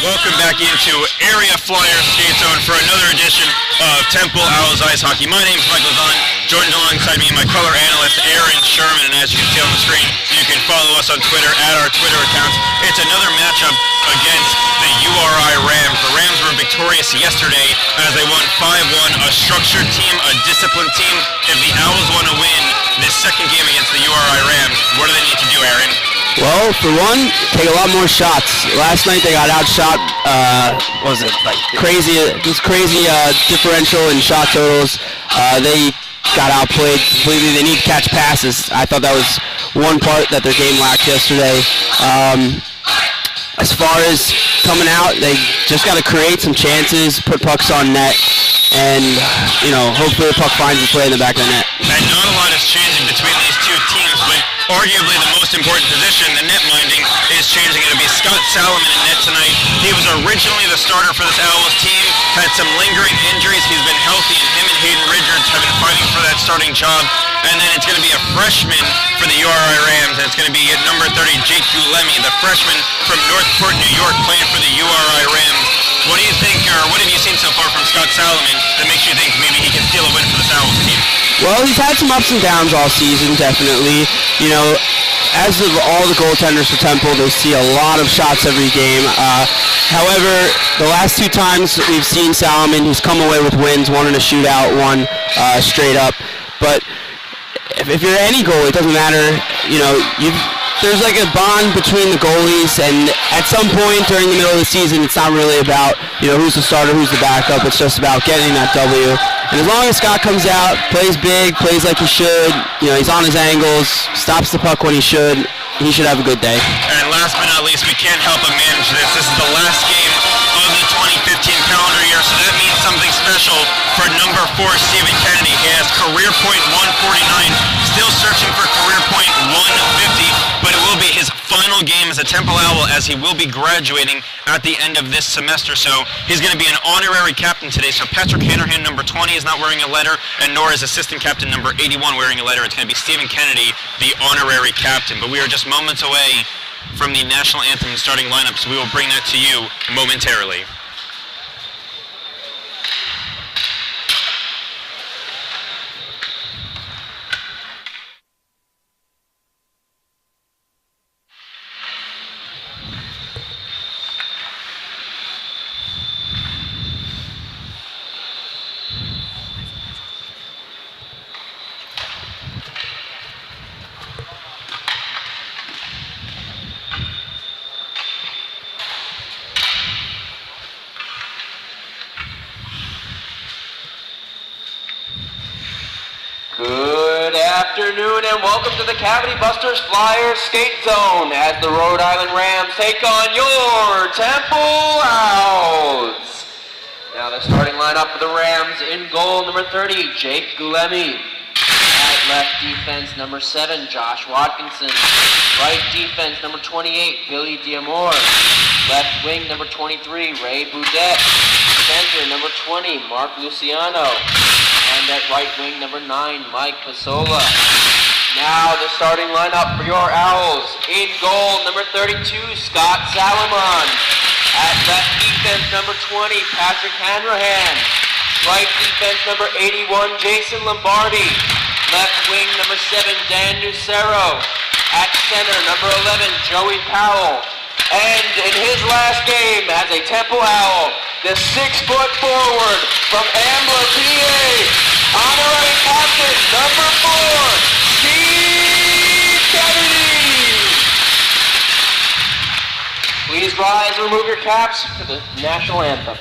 Welcome back into Area Flyer Skate Zone for another edition of Temple Owls Ice Hockey. My name is Michael Zahn, joined alongside me my color analyst Aaron Sherman, and as you can see on the screen, you can follow us on Twitter at our Twitter accounts. It's another matchup against the URI Rams. The Rams were victorious yesterday as they won 5-1, a structured team, a disciplined team. If the Owls want to win this second game against the URI Rams, what do they need to do, Aaron? Well, for one, take a lot more shots. Last night they got outshot. What was it like crazy? Just crazy differential in shot totals. They got outplayed completely. They need to catch passes. I thought that was one part that their game lacked yesterday. As far as coming out, they just got to create some chances, put pucks on net, and hopefully the puck finds its way in the back of the net. And not a lot is changing between these two teams, but arguably the most important position, the net minding, is changing. It'll be Scott Salomon in net tonight. He was originally the starter for this Owls team, had some lingering injuries. He's been healthy, and him and Hayden Richards have been fighting for that starting job. And then it's going to be a freshman for the URI Rams, and it's going to be at number 30, Jake Gulemi, the freshman from Northport, New York, playing for the URI Rams. What do you think, or what have you seen so far from Scott Salomon that makes you think maybe he can steal a win for this Owls team? Well, he's had some ups and downs all season, definitely. As of all the goaltenders for Temple, they see a lot of shots every game. However, the last two times we've seen Salomon, he's come away with wins, one in a shootout, one straight up. But if you're any goalie, it doesn't matter. There's like a bond between the goalies, and at some point during the middle of the season, it's not really about who's the starter, who's the backup. It's just about getting that W. And as long as Scott comes out, plays big, plays like he should, he's on his angles, stops the puck when he should have a good day. And last but not least, we can't help but manage this. This is the last game of the 2015 calendar year, so that means something special for number 4, Stephen Kennedy. He has career point 149, still searching for career point 150, but it will be his final game as a Temple Owl, as he will be graduating at the end of this semester. So he's going to be an honorary captain today. So Patrick Hanrahan, number 20, is not wearing a letter, and nor is assistant captain number 81 wearing a letter. It's going to be Stephen Kennedy, the honorary captain. But we are just moments away from the national anthem starting lineup, so we will bring that to you momentarily. Good afternoon and welcome to the Cavity Busters Flyers Skate Zone as the Rhode Island Rams take on your Temple Owls. Now the starting lineup for the Rams: in goal, number 30, Jake Gulemi. At left defense, number 7, Josh Watkinson. Right defense, number 28, Billy Diamore. Left wing, number 23, Ray Boudet. Center, number 20, Mark Luciano. And at right wing, number 9, Mike Pasola. Now the starting lineup for your Owls. In goal, number 32, Scott Salomon. At left defense, number 20, Patrick Hanrahan. Right defense, number 81, Jason Lombardi. Left wing, number 7, Dan Nucero. At center, number 11, Joey Powell. And in his last game as a Temple Owl, the 6-foot forward from Ambler, PA, honorary captain, number 4, Steve Kennedy. Please rise and remove your caps for the national anthem.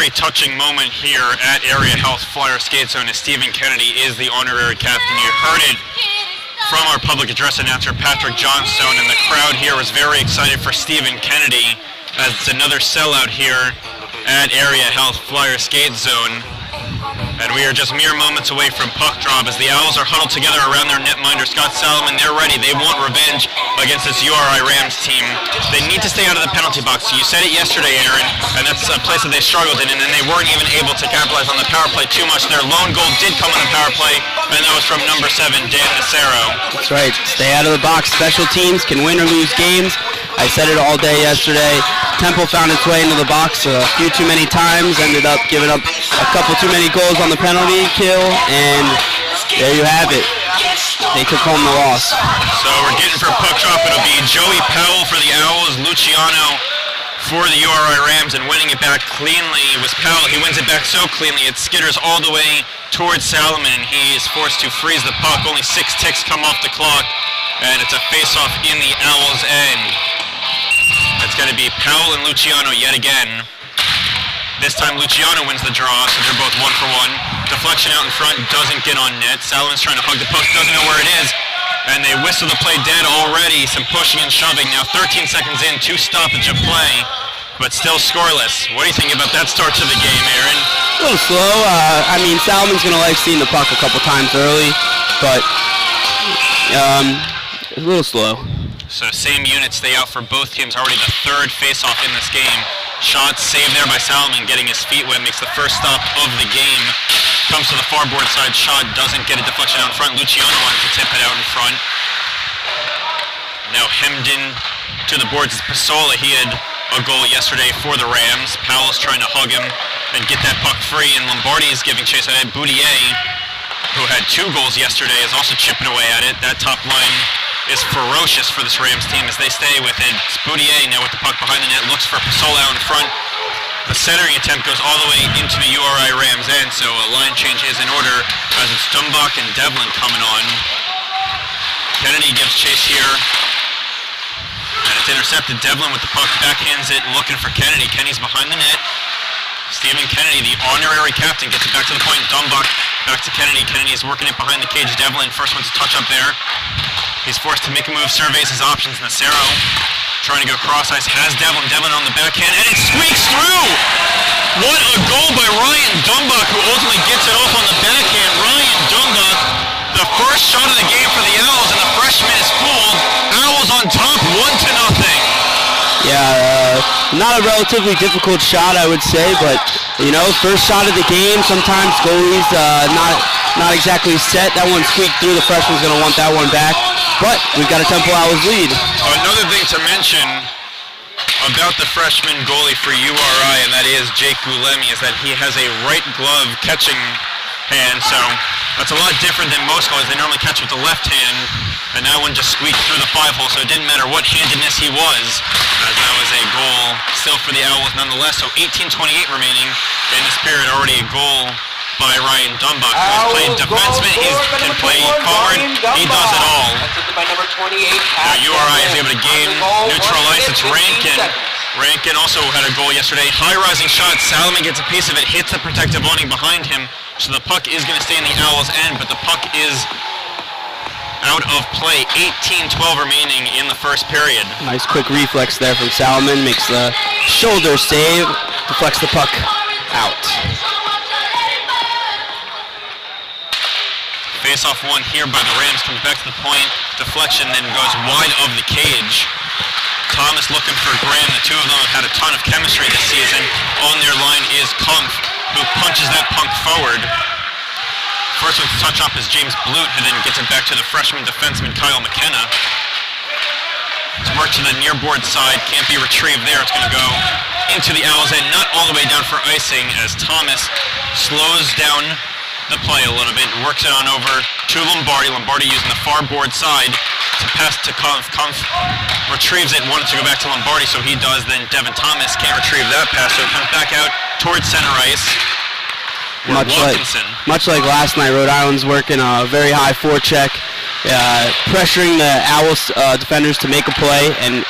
very touching moment here at Area Health Flyer Skate Zone as Stephen Kennedy is the honorary captain. You heard it from our public address announcer, Patrick Johnstone, and the crowd here was very excited for Stephen Kennedy as it's another sellout here at Area Health Flyer Skate Zone. And we are just mere moments away from puck drop as the Owls are huddled together around their netminder, Scott Salomon. They're ready. They want revenge against this URI Rams team. They need to stay out of the penalty box. You said it yesterday, Aaron, and that's a place that they struggled in, and then they weren't even able to capitalize on the power play too much. Their lone goal did come on the power play, and that was from number 7, Dan Nacero. That's right. Stay out of the box. Special teams can win or lose games. I said it all day yesterday. Temple found its way into the box a few too many times, ended up giving up a couple too many goals on the penalty kill, and there you have it. They took home the loss. So we're getting for puck drop. It'll be Joey Powell for the Owls, Luciano for the URI Rams, and winning it back cleanly was Powell. He wins it back so cleanly, it skitters all the way towards Salomon, and he is forced to freeze the puck. Only 6 ticks come off the clock, and it's a face-off in the Owls' end. It's going to be Powell and Luciano yet again. This time Luciano wins the draw, so they're both 1 for 1. Deflection out in front doesn't get on net. Salomon's trying to hug the post, doesn't know where it is. And they whistle the play dead already. Some pushing and shoving. Now 13 seconds in, 2 stoppage of play, but still scoreless. What do you think about that start to the game, Aaron? A little slow. I mean, Salomon's going to like seeing the puck a couple times early, but a little slow. So same units stay out for both teams. Already the 3rd face-off in this game. Shot saved there by Salomon, getting his feet wet, makes the first stop of the game. Comes to the far board side, shot doesn't get a deflection out in front. Luciano wanted to tip it out in front. Now hemmed in to the boards is Pasola. He had a goal yesterday for the Rams. Powell's trying to hug him and get that puck free, and Lombardi is giving chase at it. Boudier, who had 2 goals yesterday, is also chipping away at it. That top line is ferocious for this Rams team as they stay with it. It's Boudier now with the puck behind the net, looks for Pasola out in front. The centering attempt goes all the way into the URI Rams end, so a line change is in order as it's Dumbach and Devlin coming on. Kennedy gives chase here, and it's intercepted. Devlin with the puck, backhands it, looking for Kennedy. Kennedy's behind the net. Stephen Kennedy, the honorary captain, gets it back to the point. Dumbach back to Kennedy. Kennedy is working it behind the cage. Devlin, first one to touch up there. He's forced to make a move, surveys his options. Nacero trying to go cross ice, has Devlin. Devlin on the backhand, and it squeaks through! What a goal by Ryan Dumbach, who ultimately gets it off on the backhand. Ryan Dumbach, the first shot of the game for the Owls, and the freshman is fooled. Owls on top, 1-0. Yeah, not a relatively difficult shot, I would say, but, you know, first shot of the game, sometimes goalies not exactly set. That one squeaked through. The freshman's going to want that one back, but we've got a Temple Owls lead. Another thing to mention about the freshman goalie for URI, and that is Jake Gulemi, is that he has a right glove catching hand, so that's a lot different than most goalies. They normally catch with the left hand, and that one just squeaked through the 5-hole, so it didn't matter what handedness he was, as that was a goal still for the Owls nonetheless. So 18:28 remaining in this period, already a goal by Ryan Dumbach, who's played defenseman. He can play forward. He does it all. Now URI is able to gain neutral ice. It's Rankin. Rankin also had a goal yesterday. High-rising shot. Salomon gets a piece of it, hits the protective awning behind him. So the puck is going to stay in the Owls' end, but the puck is out of play. 18-12 remaining in the first period. Nice quick reflex there from Salomon. Makes the shoulder save. Deflects the puck out. Face-off one here by the Rams, comes back to the point. Deflection then goes wide of the cage. Thomas looking for Graham. The two of them have had a ton of chemistry this season. On their line is Kumpf, who punches that puck forward. First one to touch up is James Blute, who then gets it back to the freshman defenseman Kyle McKenna. It's worked to the near board side, can't be retrieved there. It's going to go into the Owls' end, not all the way down for icing, as Thomas slows down the play a little bit, works it on over to Lombardi. Lombardi using the far board side to pass to Kumpf. Kumpf retrieves it, wanted to go back to Lombardi, so he does. Then Devin Thomas can't retrieve that pass, so it comes back out towards center ice. Much like last night, Rhode Island's working a very high forecheck, pressuring the Owls defenders to make a play, and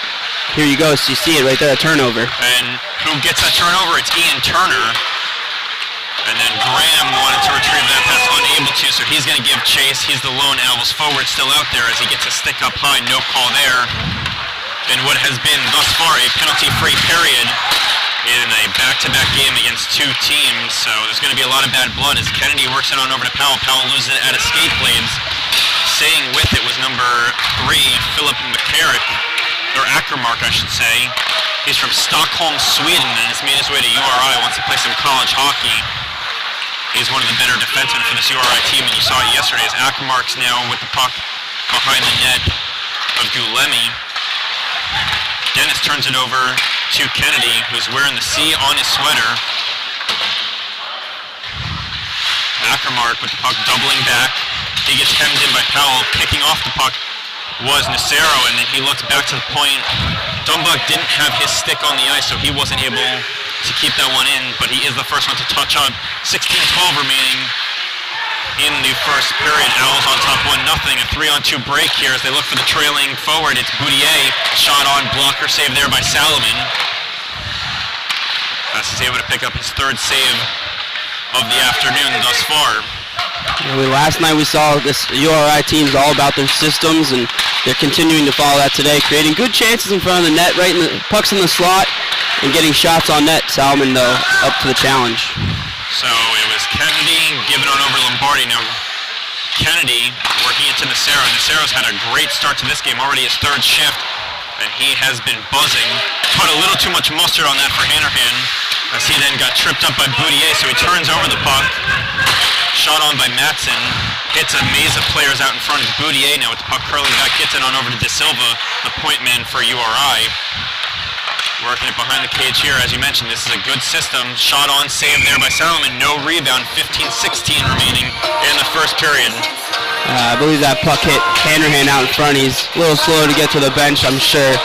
here you go. So you see it right there, a turnover. And who gets that turnover? It's Ian Turner. And then Graham wanted to retrieve that pass, unable to, so he's going to give chase. He's the lone Owls forward still out there as he gets a stick up high, no call there. In what has been thus far a penalty-free period in a back-to-back game against two teams, so there's going to be a lot of bad blood as Kennedy works it on over to Powell. Powell loses it at escape blades. Staying with it was number 3, Philip McCarrick, or Ackermark, I should say. He's from Stockholm, Sweden, and has made his way to URI, wants to play some college hockey. He's one of the better defensemen for this URI team, and you saw it yesterday as Ackermark's now with the puck behind the net of Gulemi. Dennis turns it over to Kennedy, who's wearing the C on his sweater. Ackermark with the puck doubling back. He gets hemmed in by Powell. Kicking off the puck was Nacero, and then he looked back to the point. Dumbuck didn't have his stick on the ice, so he wasn't able to keep that one in, but he is the first one to touch on. 16-12 remaining in the first period. Owls on top 1-0. A 3-on-2 break here as they look for the trailing forward. It's Boudier. Shot on, blocker save there by Salomon. As he's able to pick up his 3rd save of the afternoon thus far. Last night we saw this URI team's all about their systems, and they're continuing to follow that today, creating good chances in front of the net, right in the pucks in the slot, and getting shots on net. Salomon, though, up to the challenge. So it was Kennedy giving on over Lombardi. Now Kennedy working into Nacero. Nacero's had a great start to this game, already his 3rd shift, and he has been buzzing. Put a little too much mustard on that for Hanrahan, as he then got tripped up by Boudier, so he turns over the puck. Shot on by Matson, hits a maze of players out in front of Boudier now with the puck curling back, gets it on over to De Silva, the point man for URI. Working it behind the cage here, as you mentioned, this is a good system. Shot on, saved there by Salomon, no rebound, 15-16 remaining in the first period. I believe that puck hit Hanrahan out in front. He's a little slow to get to the bench. I'm sure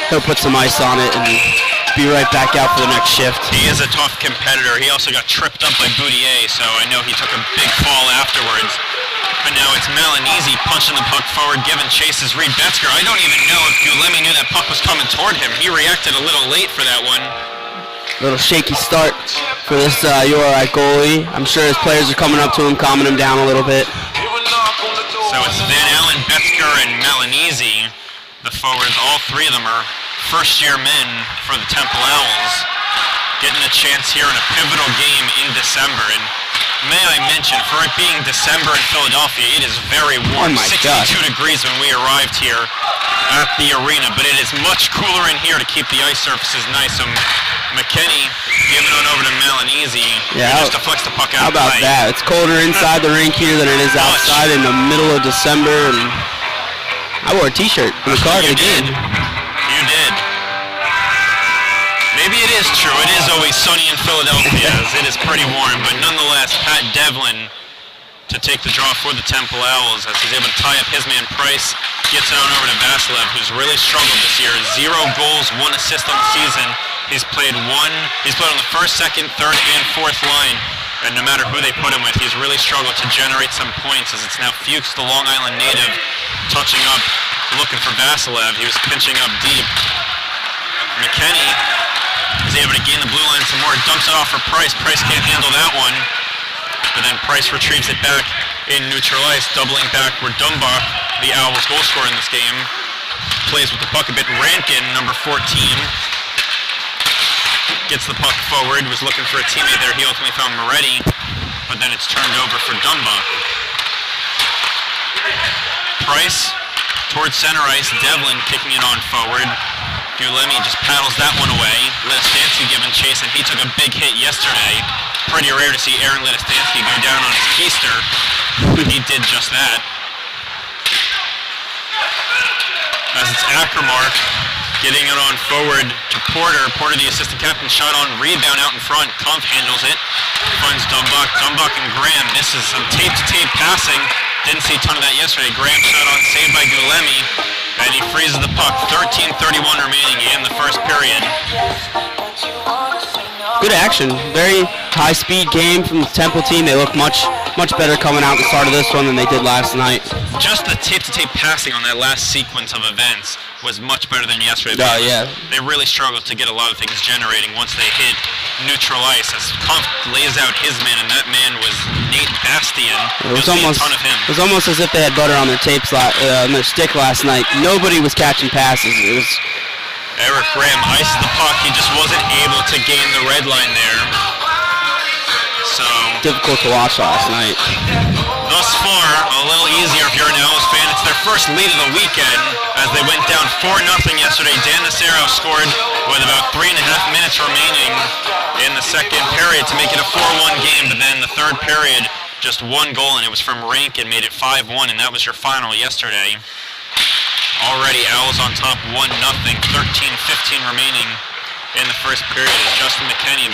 he'll put some ice on it and be right back out for the next shift. He is a tough competitor. He also got tripped up by Boudier, so I know he took a big fall afterwards. But now it's Malinese punching the puck forward, giving chases Reed Betzger. I don't even know if Gulemi knew that puck was coming toward him. He reacted a little late for that one. Little shaky start for this URI goalie. I'm sure his players are coming up to him, calming him down a little bit. So it's Van Allen, Betzger, and Malinese. The forwards, all 3 of them are first-year men for the Temple Owls, getting a chance here in a pivotal game in December. And may I mention, for it being December in Philadelphia, it is very warm, 62 degrees when we arrived here at the arena, but it is much cooler in here to keep the ice surfaces nice. So McKinney giving it over to Malinese. Yeah, just to flex the puck out. How about that? It's colder inside the rink here than it is outside in the middle of December, and I wore a t-shirt in the car. You did. You did. Maybe it is true. It is always sunny in Philadelphia, as it is pretty warm, but nonetheless, Pat Devlin to take the draw for the Temple Owls as he's able to tie up his man Price, gets it on over to Vasilev, who's really struggled this year. 0 goals, 1 assist on the season. He's played on the 1st, 2nd, 3rd, and 4th line, and no matter who they put him with, he's really struggled to generate some points, as it's now Fuchs, the Long Island native, touching up, looking for Vasilev. He was pinching up deep. McKinney is able to gain the blue line some more, dumps it off for Price. Price can't handle that one, but then Price retrieves it back in neutral ice, doubling back where Dumbach, the Owls goal scorer in this game, plays with the puck a bit. Rankin, number 14, gets the puck forward, was looking for a teammate there. He ultimately found Moretti, but then it's turned over for Dumbach. Price towards center ice, Devlin kicking it on forward. Gulemi just paddles that one away. Litastansky giving chase, and he took a big hit yesterday. Pretty rare to see Aaron Litastansky go down on his keister, but he did just that. As it's Ackermark getting it on forward to Porter. Porter, the assistant captain, shot on, rebound out in front. Kampf handles it, finds Dumbach. Dumbach and Graham misses some tape-to-tape passing. Didn't see a ton of that yesterday. Graham shot on, saved by Gulemi, and he freezes the puck. 13:31 remaining in the first period. Good action. Very high-speed game from the Temple team. They look much better coming out the start of this one than they did last night. Just the tape-to-tape passing on that last sequence of events was much better than yesterday. Yeah. They really struggled to get a lot of things generating once they hit neutral ice as Kumpf lays out his man, and that man was Nate Bastian. It was almost a ton of him. It was almost as if they had butter on their on their stick last night. Nobody was catching passes. It was Eric Graham iced the puck. He just wasn't able to gain the red line there. So difficult to watch last night. Thus far, a little easier if you're an Owls fan. It's their first lead of the weekend as they went down 4-0 yesterday. Dan Nacero scored with about 3.5 minutes remaining in the second period to make it a 4-1 game, but then the third period, just one goal, and it was from Rankin, made it 5-1, and that was your final yesterday. Already Owls on top 1-0, 13-15 remaining in the first period as Justin McKenney,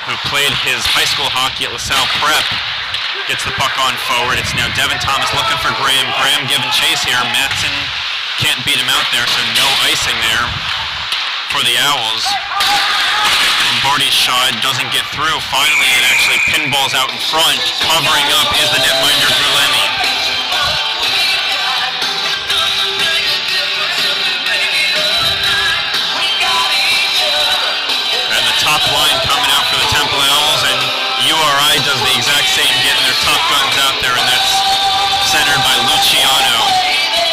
who played his high school hockey at LaSalle Prep, gets the puck on forward. It's now Devin Thomas looking for Graham. Graham giving chase here. Matson can't beat him out there, so no icing there for the Owls. Lombardi's shot doesn't get through. Finally, it actually pinballs out in front. Covering up is the netminder Gulemi. And the top line coming out for the Temple Owls, and URI does the exact same, getting their top guns out there, and that's centered by Luciano,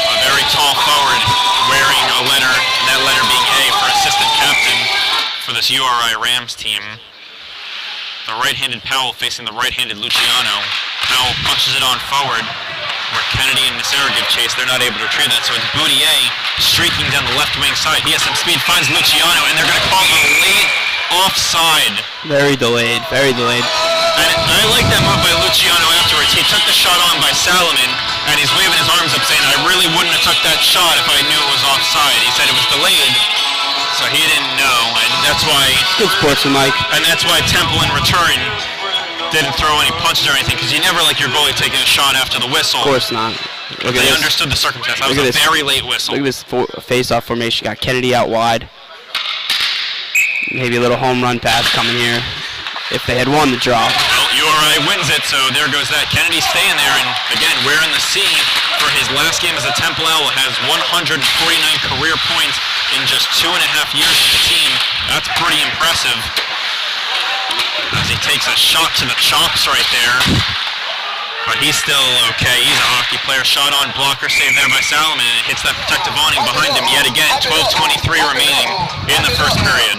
a very tall forward wearing a letter, and that letter being A for assistant captain for this URI Rams team. The right-handed Powell facing the right-handed Luciano. Powell punches it on forward, where Kennedy and Nacero give chase. They're not able to retrieve that, so it's Boudier streaking down the left wing side. He has some speed, finds Luciano, and they're going to call a late offside. Very delayed, very delayed. And I like that move by Luciano afterwards. He took the shot on by Salomon, and he's waving his arms up saying, I really wouldn't have took that shot if I knew it was offside. He said it was delayed, so he didn't know, and that's why... Good sportsman, Mike. And that's why Temple in return didn't throw any punches or anything, because you never like your goalie taking a shot after the whistle. Of course not. But they understood the circumstance. That was a very late whistle. Look at this face-off formation. Got Kennedy out wide. Maybe a little home run pass coming here if they had won the draw. Well, URI wins it, so there goes that. Kennedy staying there, and again, wearing the C for his last game as a Temple Owl, has 149 career points in just 2.5 years with the team. That's pretty impressive. As he takes a shot to the chops right there. But he's still okay. He's a hockey player. Shot on, blocker saved there by Salomon, and it hits that protective awning behind him yet again. 12:23 remaining in the first period.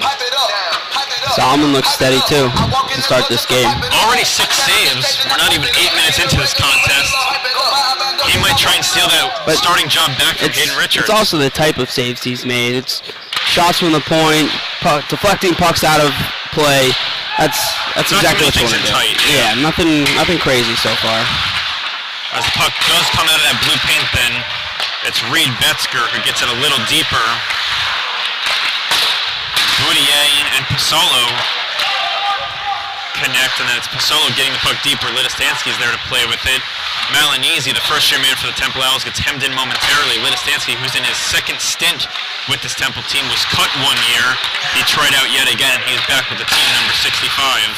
Salomon looks steady too to start this game. Already 6 saves. We're not even 8 minutes into this contest. He might try and steal that starting job back from Hayden Richards. It's also the type of saves he's made. It's shots from the point, deflecting pucks out of play. That's exactly what you want to do. Tight, yeah, nothing crazy so far. As the puck does come out of that blue paint, then it's Reed Betzger who gets it a little deeper. Boudier and Pasolo connect, and then it's Pasolo getting the puck deeper. Litistansky's there to play with it. Malinese, the first-year man for the Temple Owls, gets hemmed in momentarily. Litistansky, who's in his second stint with this Temple team, was cut 1 year. He tried out yet again. He's back with the team, number 65.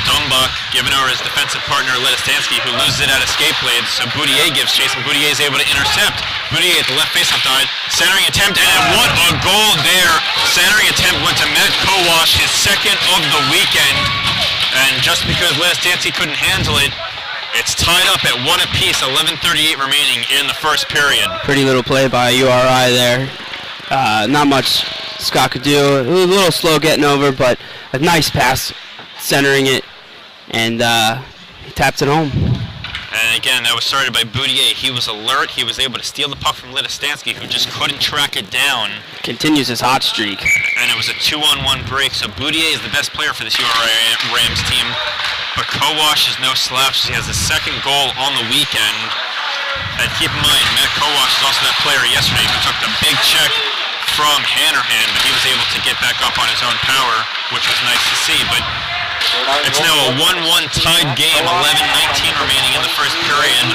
Dumbach giving over his defensive partner, Litistansky, who loses it at escape blades, so Boudier gives chase, and Boudier is able to intercept. Boudier at the left faceoff side, centering attempt, and what a goal there. Centering attempt went to Matt Kowash, his second of the weekend, and just because Litistansky couldn't handle it, it's tied up at 1 apiece, 11:38 remaining in the first period. Pretty little play by URI there. Not much Scott could do. A little slow getting over, but a nice pass, centering it, and he taps it home. And again, that was started by Boudier. He was alert. He was able to steal the puck from Litistansky, who just couldn't track it down. Continues his hot streak. And it was a 2-on-1 break, so Boudier is the best player for this URI Rams team. But Kowash is no slouch. He has his second goal on the weekend. And keep in mind, Matt Kowash is also that player yesterday who took the big check from Hannerhan, but he was able to get back up on his own power, which was nice to see. But it's now a 1-1 tied game, 11:19 remaining in the first period.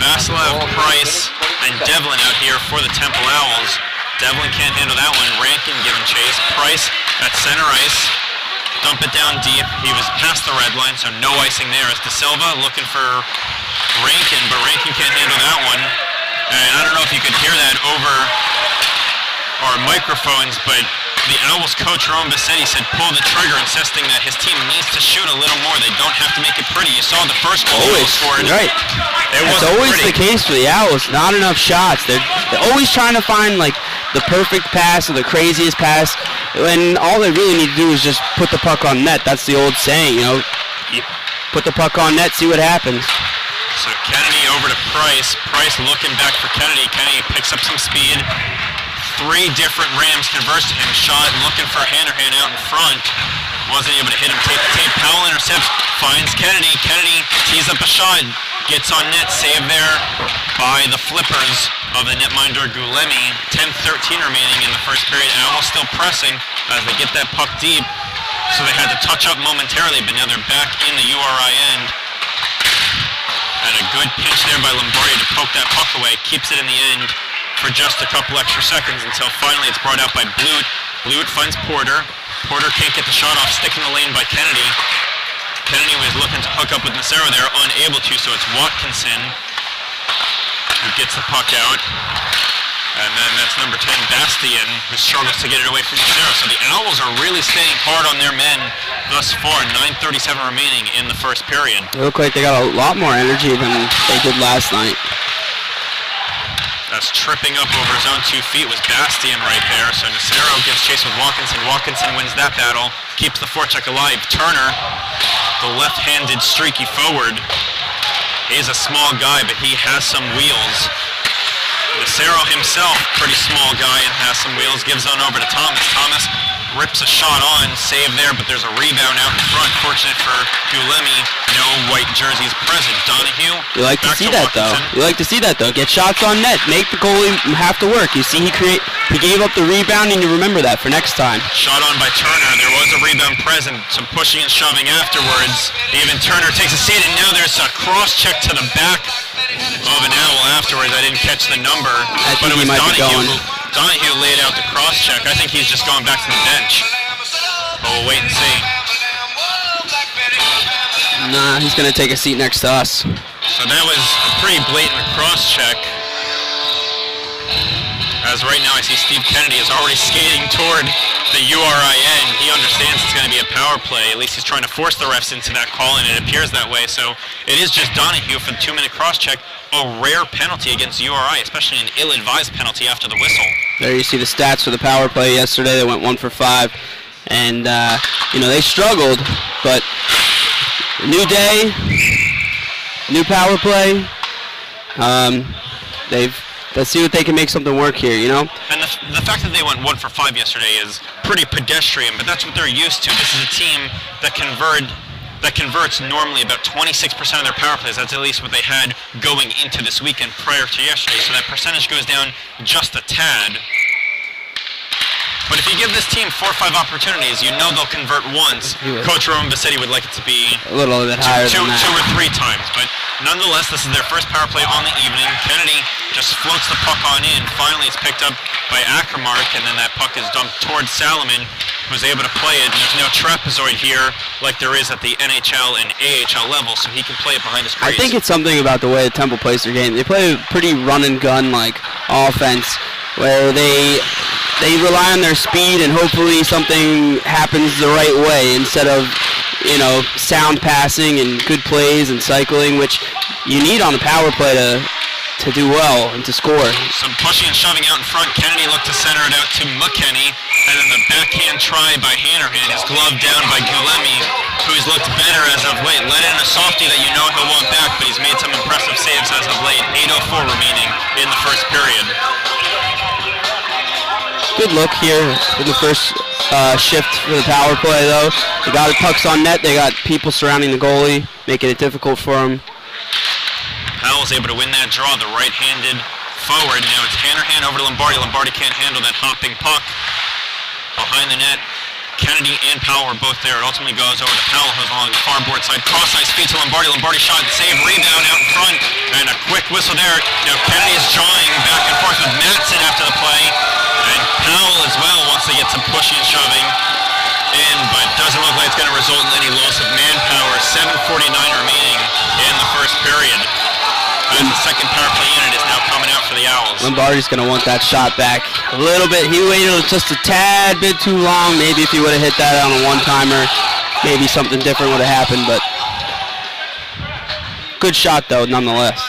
Vasilev, Price, and Devlin out here for the Temple Owls. Devlin can't handle that one. Rankin giving chase. Price at center ice. Dump it down deep. He was past the red line, so no icing there. As De Silva looking for Rankin, but Rankin can't handle that one. And I don't know if you could hear that over our microphones, but The Owls coach, Rhode, said pull the trigger, insisting that his team needs to shoot a little more. They don't have to make it pretty. You saw the first goal always scored. right. It's always pretty. the case for the Owls. Not enough shots. They're always trying to find like the perfect pass or the craziest pass, when all they really need to do is just put the puck on net. That's the old saying, you know. You put the puck on net, see what happens. So Kennedy over to Price. Price looking back for Kennedy. Kennedy picks up some speed. 3 different Rams converts to him. Shot looking for Hanrahan out in front. Wasn't able to hit him. Tape to tape. Powell intercepts. Finds Kennedy. Kennedy tees up a shot. Gets on net. Save there by the flippers of the netminder Gulemi. 10-13 remaining in the first period. Owls still pressing as they get that puck deep. So they had to touch up momentarily, but now they're back in the URI end. And a good pinch there by Lombardi to poke that puck away. Keeps it in the end for just a couple extra seconds until finally it's brought out by Blute. Blute finds Porter. Porter can't get the shot off, stick in the lane by Kennedy. Kennedy was looking to hook up with Nacero there, unable to, so it's Watkinson who gets the puck out. And then that's number 10, Bastian, who struggles to get it away from Nacero. So the Owls are really staying hard on their men thus far. 9:37 remaining in the first period. They look like they got a lot more energy than they did last night. That's tripping up over his own 2 feet was Bastian right there. So Nacero gives chase with Watkinson. Watkinson wins that battle, keeps the forecheck alive. Turner, the left-handed streaky forward. He's a small guy, but he has some wheels. Nacero himself, pretty small guy and has some wheels, gives on over to Thomas. Thomas rips a shot on, save there, but there's a rebound out in front. Fortunate for Gulemi, no white jerseys present. Donahue. You like to see that though. You like to see that though. Get shots on net. Make the goalie have to work. You see he gave up the rebound, and you remember that for next time. Shot on by Turner. There was a rebound present. Some pushing and shoving afterwards. Even Turner takes a seat, and now there's a cross check to the back of an Owl afterwards. I didn't catch the number, but it was Donahue laid out the cross check. I think he's just going back to the bench. But we'll wait and see. Nah, he's going to take a seat next to us. So that was a pretty blatant cross check. As right now I see Steve Kennedy is already skating toward the URI end. He understands it's going to be a power play. At least he's trying to force the refs into that call, and it appears that way. So it is just Donahue for the 2-minute cross check. A rare penalty against URI, especially an ill-advised penalty after the whistle. There you see the stats for the power play yesterday. They went 1 for 5. And, you know, they struggled, but new day, new power play. Let's see what they can make something work here, you know? And the fact that they went 1 for 5 yesterday is pretty pedestrian, but that's what they're used to. This is a team that converts normally about 26% of their power plays. That's at least what they had going into this weekend prior to yesterday. So that percentage goes down just a tad. But if you give this team 4 or 5 opportunities, you know they'll convert once. Coach Rhode said he would like it to be a little bit higher two than that. 2 or 3 times. But nonetheless, this is their first power play on the evening. Kennedy just floats the puck on in. Finally, it's picked up by Ackermark, and then that puck is dumped towards Salomon, who's able to play it. And there's no trapezoid here like there is at the NHL and AHL level, so he can play it behind his crease. I think it's something about the way Temple plays their game. They play a pretty run-and-gun like offense, where they rely on their speed and hopefully something happens the right way instead of, you know, sound passing and good plays and cycling, which you need on the power play to do well and to score. Some pushing and shoving out in front. Kennedy looked to center it out to McKenney, and then the backhand try by Hanrahan is gloved down by Gulemi, who's looked better as of late. Let in a softie that you know he'll want back, but he's made some impressive saves as of late. 8:04 remaining in the first period. Good look here for the first shift for the power play, though. They got pucks on net. They got people surrounding the goalie, making it difficult for him. Powell's able to win that draw, the right-handed forward. Now it's Hanrahan over to Lombardi. Lombardi can't handle that hopping puck behind the net. Kennedy and Powell were both there. It ultimately goes over to Powell, who's along the far board side. Cross-ice feed to Lombardi. Lombardi shot and save. Rebound out in front. And a quick whistle there. Now Kennedy is jawing back and forth with Mattson after the play. And Powell as well wants to get some pushing and shoving in, but doesn't look like it's going to result in any loss of manpower. 7:49 remaining in the first period. And the second power play unit is now coming out for the Owls. Lombardi's going to want that shot back a little bit. He waited just a tad bit too long. Maybe if he would have hit that on a one-timer, maybe something different would have happened, but good shot, though, nonetheless.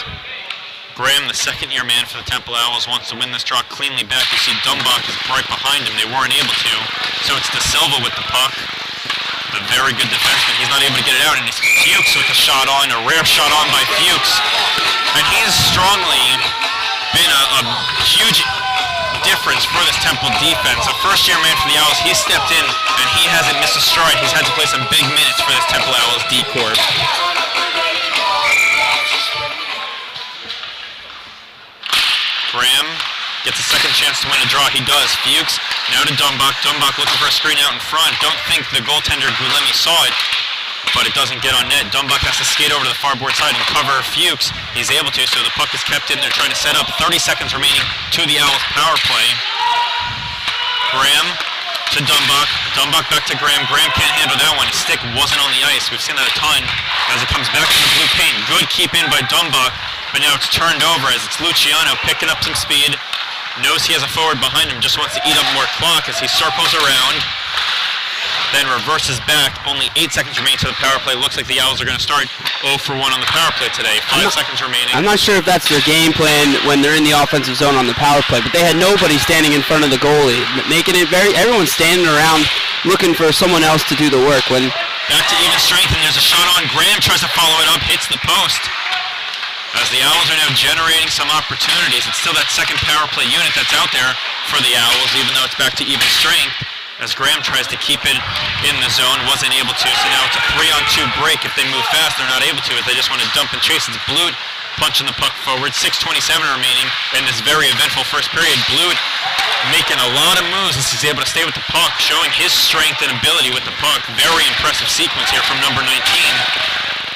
Graham, the second-year man for the Temple Owls, wants to win this draw cleanly back. You see Dumbach is right behind him. They weren't able to. So it's De Silva with the puck. A very good defenseman. He's not able to get it out, and it's Fuchs with the shot on, a rare shot on by Fuchs. And he's strongly been a huge difference for this Temple defense. A first-year man for the Owls, he stepped in, and he hasn't missed a stride. He's had to play some big minutes for this Temple Owls D-Corps. Graham gets a second chance to win a draw. He does. Fuchs now to Dumbach. Dumbach looking for a screen out in front. Don't think the goaltender Gulemi saw it, but it doesn't get on net. Dumbach has to skate over to the far board side and cover Fuchs. He's able to, so the puck is kept in. They're trying to set up. 30 seconds remaining to the Owls power play. Graham to Dumbach. Dumbach back to Graham. Graham can't handle that one. His stick wasn't on the ice. We've seen that a ton as it comes back to the blue paint. Good keep in by Dumbach, but now it's turned over as it's Luciano picking up some speed. Knows he has a forward behind him, just wants to eat up more clock as he circles around, then reverses back. Only 8 seconds remaining to the power play. Looks like the Owls are going to start 0 for 1 on the power play today. 5 seconds remaining. I'm not sure if that's their game plan when they're in the offensive zone on the power play, but they had nobody standing in front of the goalie, making it everyone's standing around looking for someone else to do the work. When back to even strength, and there's a shot on. Graham tries to follow it up, hits the post. As the Owls are now generating some opportunities. It's still that second power play unit that's out there for the Owls, even though it's back to even strength. As Graham tries to keep it in the zone, wasn't able to. So now it's a 3-on-2 break. If they move fast, they're not able to. If they just want to dump and chase, it's Blute punching the puck forward. 6:27 remaining in this very eventful first period. Blute making a lot of moves as he's able to stay with the puck, showing his strength and ability with the puck. Very impressive sequence here from number 19.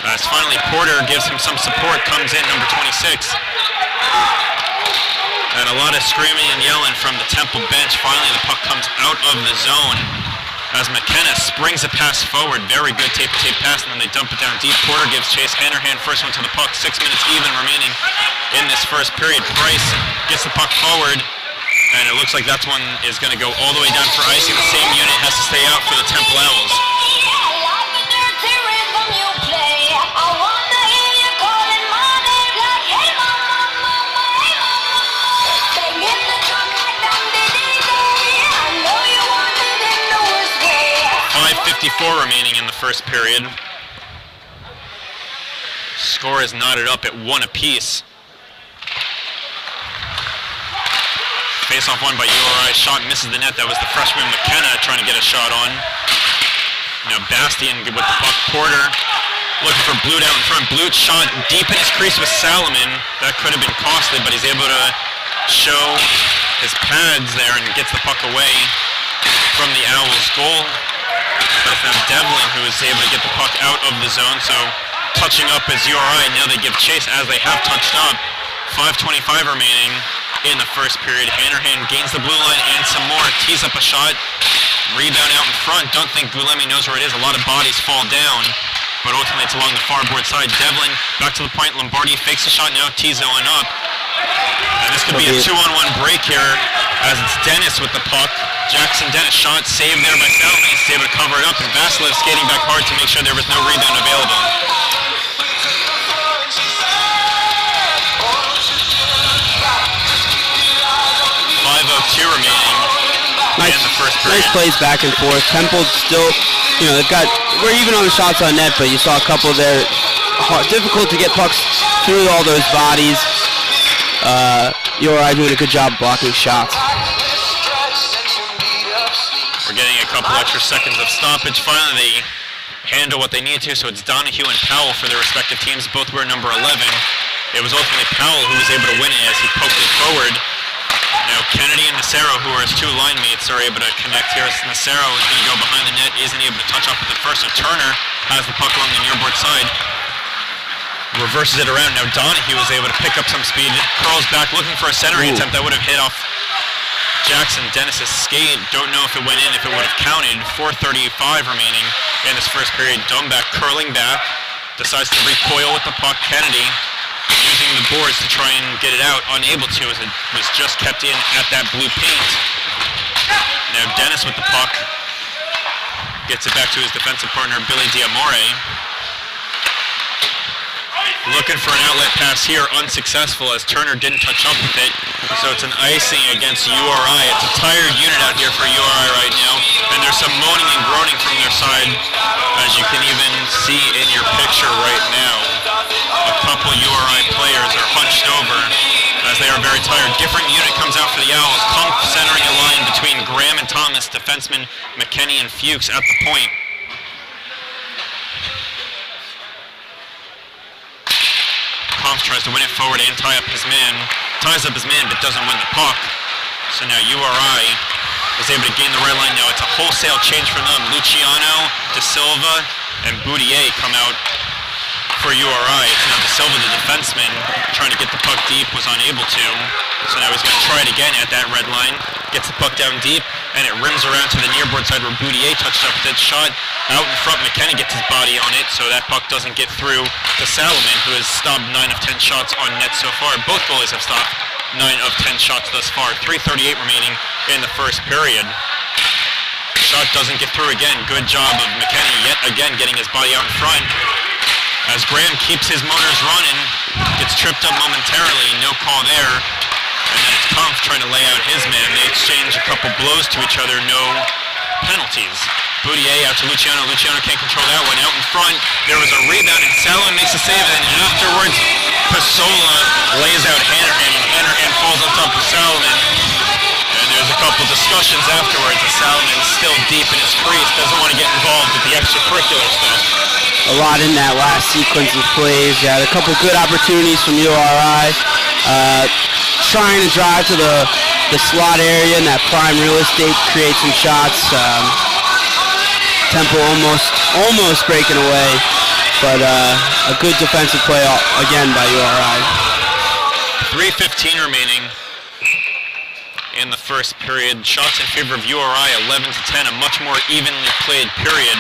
As finally Porter gives him some support, comes in number 26. And a lot of screaming and yelling from the Temple bench. Finally the puck comes out of the zone as McKenna springs a pass forward. Very good tape-to-tape pass, and then they dump it down deep. Porter gives chase. Hannerhan first one to the puck. 6 minutes even remaining in this first period. Price gets the puck forward, and it looks like that one is going to go all the way down for icing. The same unit has to stay out for the Temple Owls. Remaining in the first period. Score is knotted up at 1 apiece. Face-off won by URI. Shot misses the net. That was the freshman McKenna trying to get a shot on. Now Bastian with the puck. Porter looking for Blute out in front. Blute shot deep in his crease with Salomon. That could have been costly, but he's able to show his pads there and gets the puck away from the Owls' goal. But it's now Devlin who is able to get the puck out of the zone, so touching up is URI. Now they give chase as they have touched up. 5:25 remaining in the first period. Hannerhan gains the blue line and some more. Tees up a shot. Rebound out in front. Don't think Gulemi knows where it is. A lot of bodies fall down, but ultimately it's along the far board side. Devlin back to the point. Lombardi fakes the shot now. Tees going up. And this could be a 2-on-1 break here as it's Dennis with the puck. Jackson Dennis shot saved there by Salomon. He's able to cover it up, and Vasilev skating back hard to make sure there was no rebound available. 5:02 remaining in the first period. Nice plays back and forth. Temple still, we're even on the shots on net, but you saw a couple there. Difficult to get pucks through all those bodies. URI doing a good job blocking shots. We're getting a couple extra seconds of stoppage. Finally, they handle what they need to, so it's Donahue and Powell for their respective teams. Both were number 11. It was ultimately Powell who was able to win it as he poked it forward. Now Kennedy and Nacero, who are his two line mates, are able to connect here. Nacero is going to go behind the net, isn't able to touch up with it first, so Turner has the puck along the nearboard side. Reverses it around. Now Donahue was able to pick up some speed. Curls back looking for a centering attempt that would have hit off Jackson Dennis's skate. Don't know if it went in, if it would have counted. 4:35 remaining in this first period. Dumbach curling back. Decides to recoil with the puck. Kennedy using the boards to try and get it out, unable to as it was just kept in at that blue paint. Now Dennis with the puck. Gets it back to his defensive partner, Billy Diamore. Looking for an outlet pass here, unsuccessful as Turner didn't touch up with it. So it's an icing against URI. It's a tired unit out here for URI right now. And there's some moaning and groaning from their side, as you can even see in your picture right now. A couple URI players are hunched over as they are very tired. Different unit comes out for the Owls. Kump centering a line between Graham and Thomas, defenseman McKenney and Fuchs at the point. Kump tries to win it forward and ties up his man, but doesn't win the puck. So now URI is able to gain the red line. Now it's a wholesale change for them. Luciano, De Silva, and Boudier come out for URI. It's now De Silva, the defenseman, trying to get the puck deep, was unable to. So now he's going to try it again at that red line. Gets the puck down deep, and it rims around to the nearboard side where Boudier touched up that shot. Out in front, McKenna gets his body on it, so that puck doesn't get through to Salomon, who has stopped 9 of 10 shots on net so far. Both goalies have stopped 9 of 10 shots thus far. 3:38 remaining in the first period. Shot doesn't get through again. Good job of McKenna yet again getting his body out in front. As Graham keeps his motors running, gets tripped up momentarily, no call there. And then it's Kumpf trying to lay out his man. They exchange a couple blows to each other, no penalties. Boudier out to Luciano. Luciano can't control that one. Out in front, there was a rebound, and Salomon makes a save, and afterwards, Pasola lays out Hannerhan, and Hannerhan falls on top of Salomon. And there's a couple discussions afterwards, and Salomon's still deep in his crease, doesn't want to get involved with the extracurricular stuff. A lot in that last sequence of plays. Yeah, a couple good opportunities from URI. Trying to drive to the slot area in that prime real estate, create some shots. Temple almost breaking away, but a good defensive play again by URI. 3:15 remaining in the first period. Shots in favor of URI, 11-10, a much more evenly played period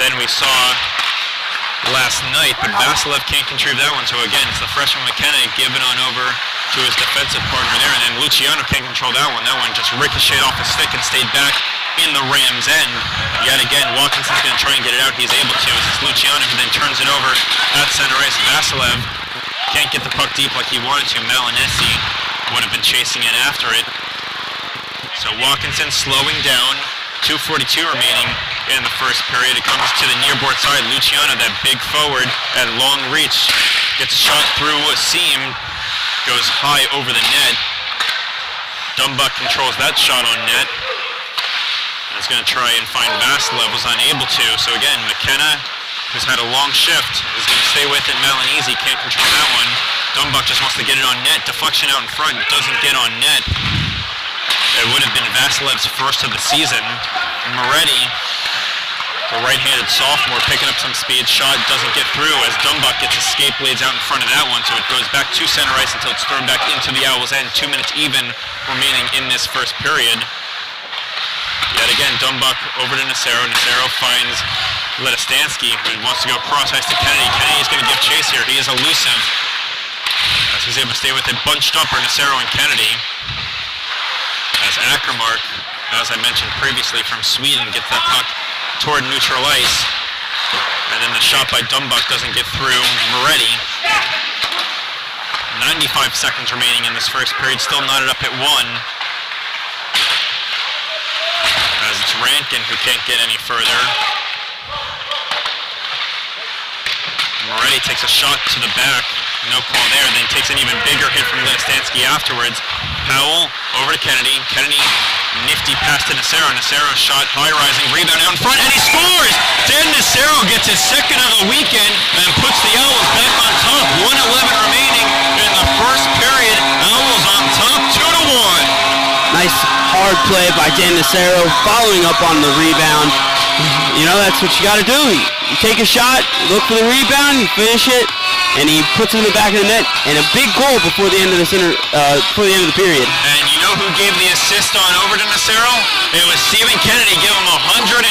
than we saw last night, but Vasilev can't contribute that one, so again, it's the freshman McKenna giving on over to his defensive partner there, and then Luciano can't control that one. That one just ricocheted off his stick and stayed back in the Rams' end. Yet again, Watkinson's going to try and get it out. He's able to. It's Luciano who then turns it over at center ice. Vasilev can't get the puck deep like he wanted to. Malinesi would have been chasing in after it. So Watkinson slowing down. 2:42 remaining in the first period. It comes to the nearboard side. Luciano, that big forward at long reach, gets a shot through a seam, goes high over the net. Dumbuck controls that shot on net. Is going to try and find Vasilev, was unable to. So again, McKenna, who's had a long shift, is going to stay with it. Malinesi can't control that one. Dumbuck just wants to get it on net. Deflection out in front, doesn't get on net. It would have been Vasilev's first of the season. Moretti, the right-handed sophomore, picking up some speed. Shot doesn't get through as Dumbuck gets escape blades out in front of that one, so it goes back to center ice until it's thrown back into the Owls' end. 2 minutes even remaining in this first period. Yet again, Dumbuck over to Nacero. Nacero finds Ledistansky, who wants to go cross ice to Kennedy. Kennedy is going to give chase here. He is elusive, as he's able to stay with it. Bunched up are Nacero and Kennedy. As Ackermark, as I mentioned previously, from Sweden, gets that puck toward neutral ice. And then the shot by Dumbuck doesn't get through Moretti. 95 seconds remaining in this first period. Still knotted up at 1. As it's Rankin who can't get any further. Moretti takes a shot to the back. No call there. Then takes an even bigger hit from Ledistansky afterwards. Powell over to Kennedy. Kennedy, nifty pass to Nacero. Nacero shot high rising, rebound out in front, and he scores! Dan Nacero gets his second of the weekend and puts the Owls back on top. 1:11 remaining in the first period. Owls on top, 2-1. Nice hard play by Dan Nacero, following up on the rebound. You know, that's what you got to do. You take a shot, you look for the rebound, you finish it, and he puts it in the back of the net, and a big goal before the end of the period. And you know who gave the assist on over to Nacero? It was Stephen Kennedy. Give him 150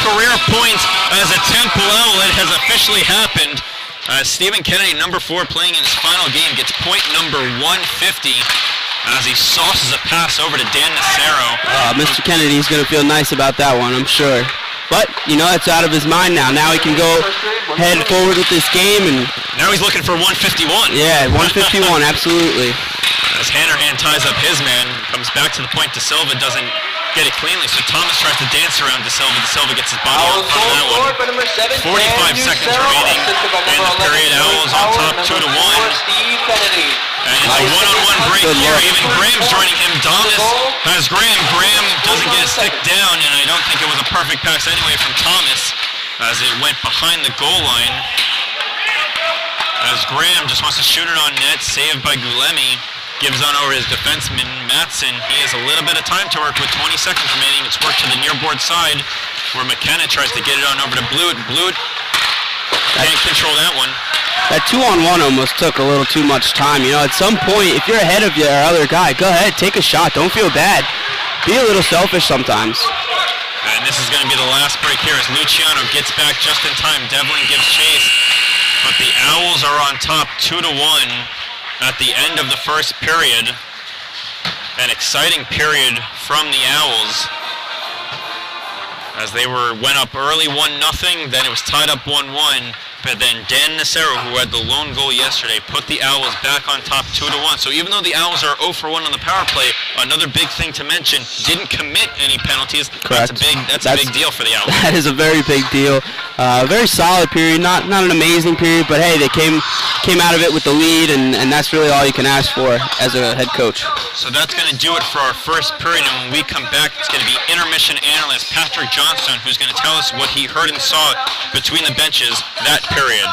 career points as a Temple Owl. It has officially happened. Stephen Kennedy, number 4, playing in his final game, gets point number 150 as he sauces a pass over to Dan Nacero. Mr. Kennedy's going to feel nice about that one, I'm sure. But, it's out of his mind now. Now he can go head forward with this game. And now he's looking for 151. Yeah, 151, absolutely. As Hanrahan ties up his man, comes back to the point. De Silva doesn't get it cleanly, so Thomas tries to dance around De Silva. De Silva gets his body on that one. 45 seconds remaining in the period. Owls on top 2-1. And it's a one-on-one break here. Even Graham's joining him. Thomas has Graham. Graham doesn't get his stick down, and I don't think it was a perfect pass anyway from Thomas as it went behind the goal line. As Graham just wants to shoot it on net, saved by Gulemi. Gives on over his defenseman, Matson. He has a little bit of time to work with 20 seconds remaining. It's worked to the near-board side where McKenna tries to get it on over to Blewett. Blewett can't control that one. That 2-on-1 almost took a little too much time. At some point, if you're ahead of your other guy, go ahead, take a shot. Don't feel bad. Be a little selfish sometimes. And this is going to be the last break here as Luciano gets back just in time. Devlin gives chase, but the Owls are on top 2-1. At the end of the first period. An exciting period from the Owls as they went up early 1-0, then it was tied up 1-1, but then Dan Nacero, who had the lone goal yesterday, put the Owls back on top 2-1. So even though the Owls are 0 for 1 on the power play, another big thing to mention, didn't commit any penalties. Correct. That's a big deal for the Owls. That is a very big deal. Very solid period, not an amazing period, but hey, they came out of it with the lead, and that's really all you can ask for as a head coach. So that's going to do it for our first period, and when we come back, it's going to be intermission analyst Patrick Johnstone, who's going to tell us what he heard and saw between the benches that period.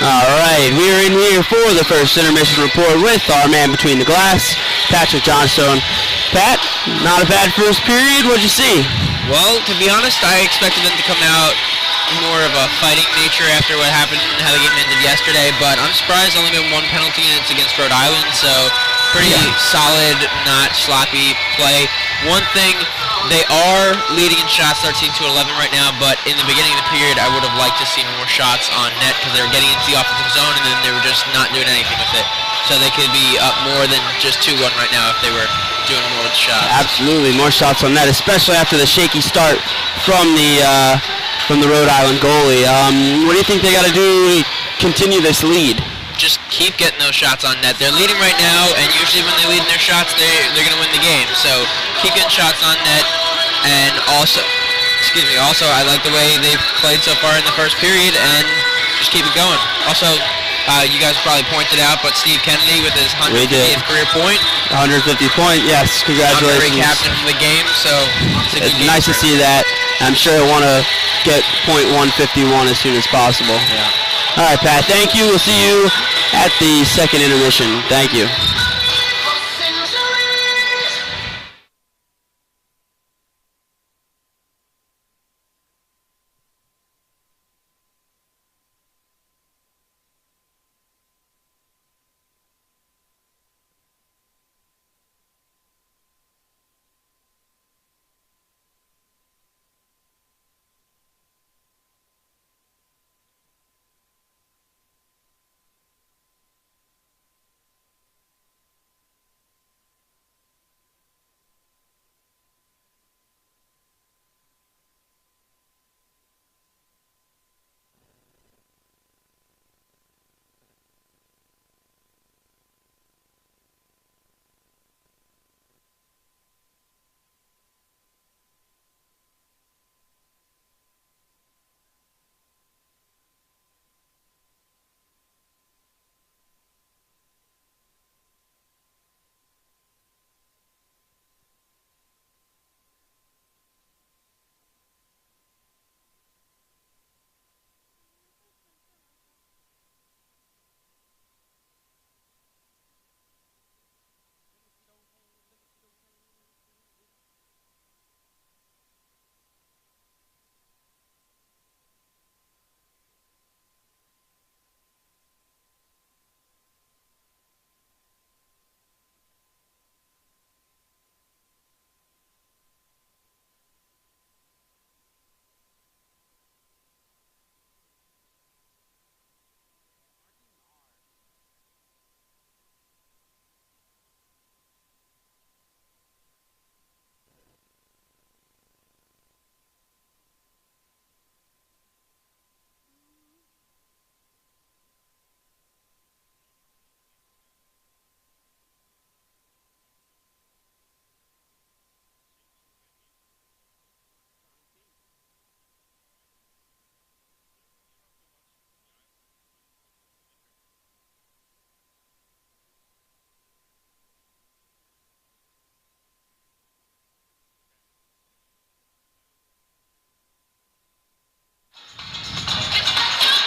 All right, we're in here for the first intermission report with our man between the glass, Patrick Johnstone. Pat, not a bad first period. What'd you see? Well, to be honest, I expected them to come out more of a fighting nature after what happened and how the game ended yesterday, but I'm surprised only been one penalty and it's against Rhode Island, so pretty solid, not sloppy play. One thing, they are leading in shots 13-11 right now, but in the beginning of the period, I would have liked to see more shots on net because they were getting into the offensive zone and then they were just not doing anything with it. So they could be up more than just 2-1 right now if they were doing more with shots. Absolutely, more shots on net, especially after the shaky start from the Rhode Island goalie. What do you think they got to do to continue this lead? Just keep getting those shots on net. They're leading right now, and usually when they lead in their shots, they're going to win the game. So keep getting shots on net, and also I like the way they've played so far in the first period, and just keep it going. Also, you guys probably pointed out, but Steve Kennedy with his 150th career point. 150 point, yes, congratulations. Honorary captain for the game, so it's nice to see that. I'm sure I want to get point 151 as soon as possible. Yeah. All right, Pat, thank you. We'll see you at the second intermission. Thank you.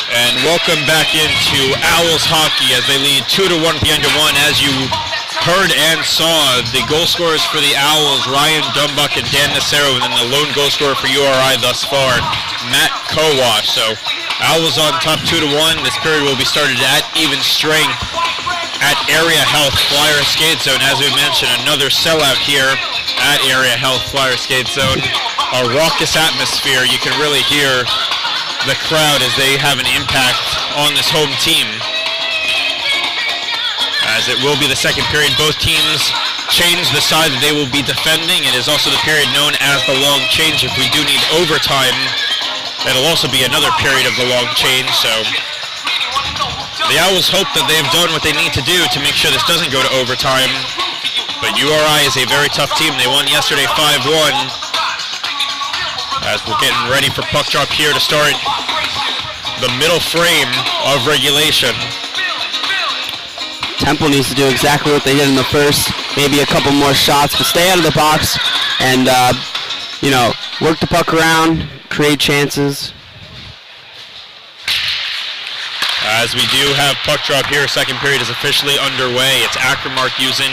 And welcome back into Owls hockey as they lead 2-1 behind 1. As you heard and saw, the goal scorers for the Owls, Ryan Dumbuck and Dan Nacero, and then the lone goal scorer for URI thus far, Matt Kowash. So Owls on top 2-1. This period will be started at even strength at Area Health Flyer Skate Zone. As we mentioned, another sellout here at Area Health Flyer Skate Zone. A raucous atmosphere. You can really hear the crowd as they have an impact on this home team. As it will be the second period, both teams change the side that they will be defending. It is also the period known as the long change. If we do need overtime, that'll also be another period of the long change. So the Owls hope that they've done what they need to do to make sure this doesn't go to overtime. But URI is a very tough team. They won yesterday 5-1. As we're getting ready for puck drop here to start the middle frame of regulation. Temple needs to do exactly what they did in the first, maybe a couple more shots, but stay out of the box and, work the puck around, create chances. As we do have puck drop here, second period is officially underway. It's Ackermark using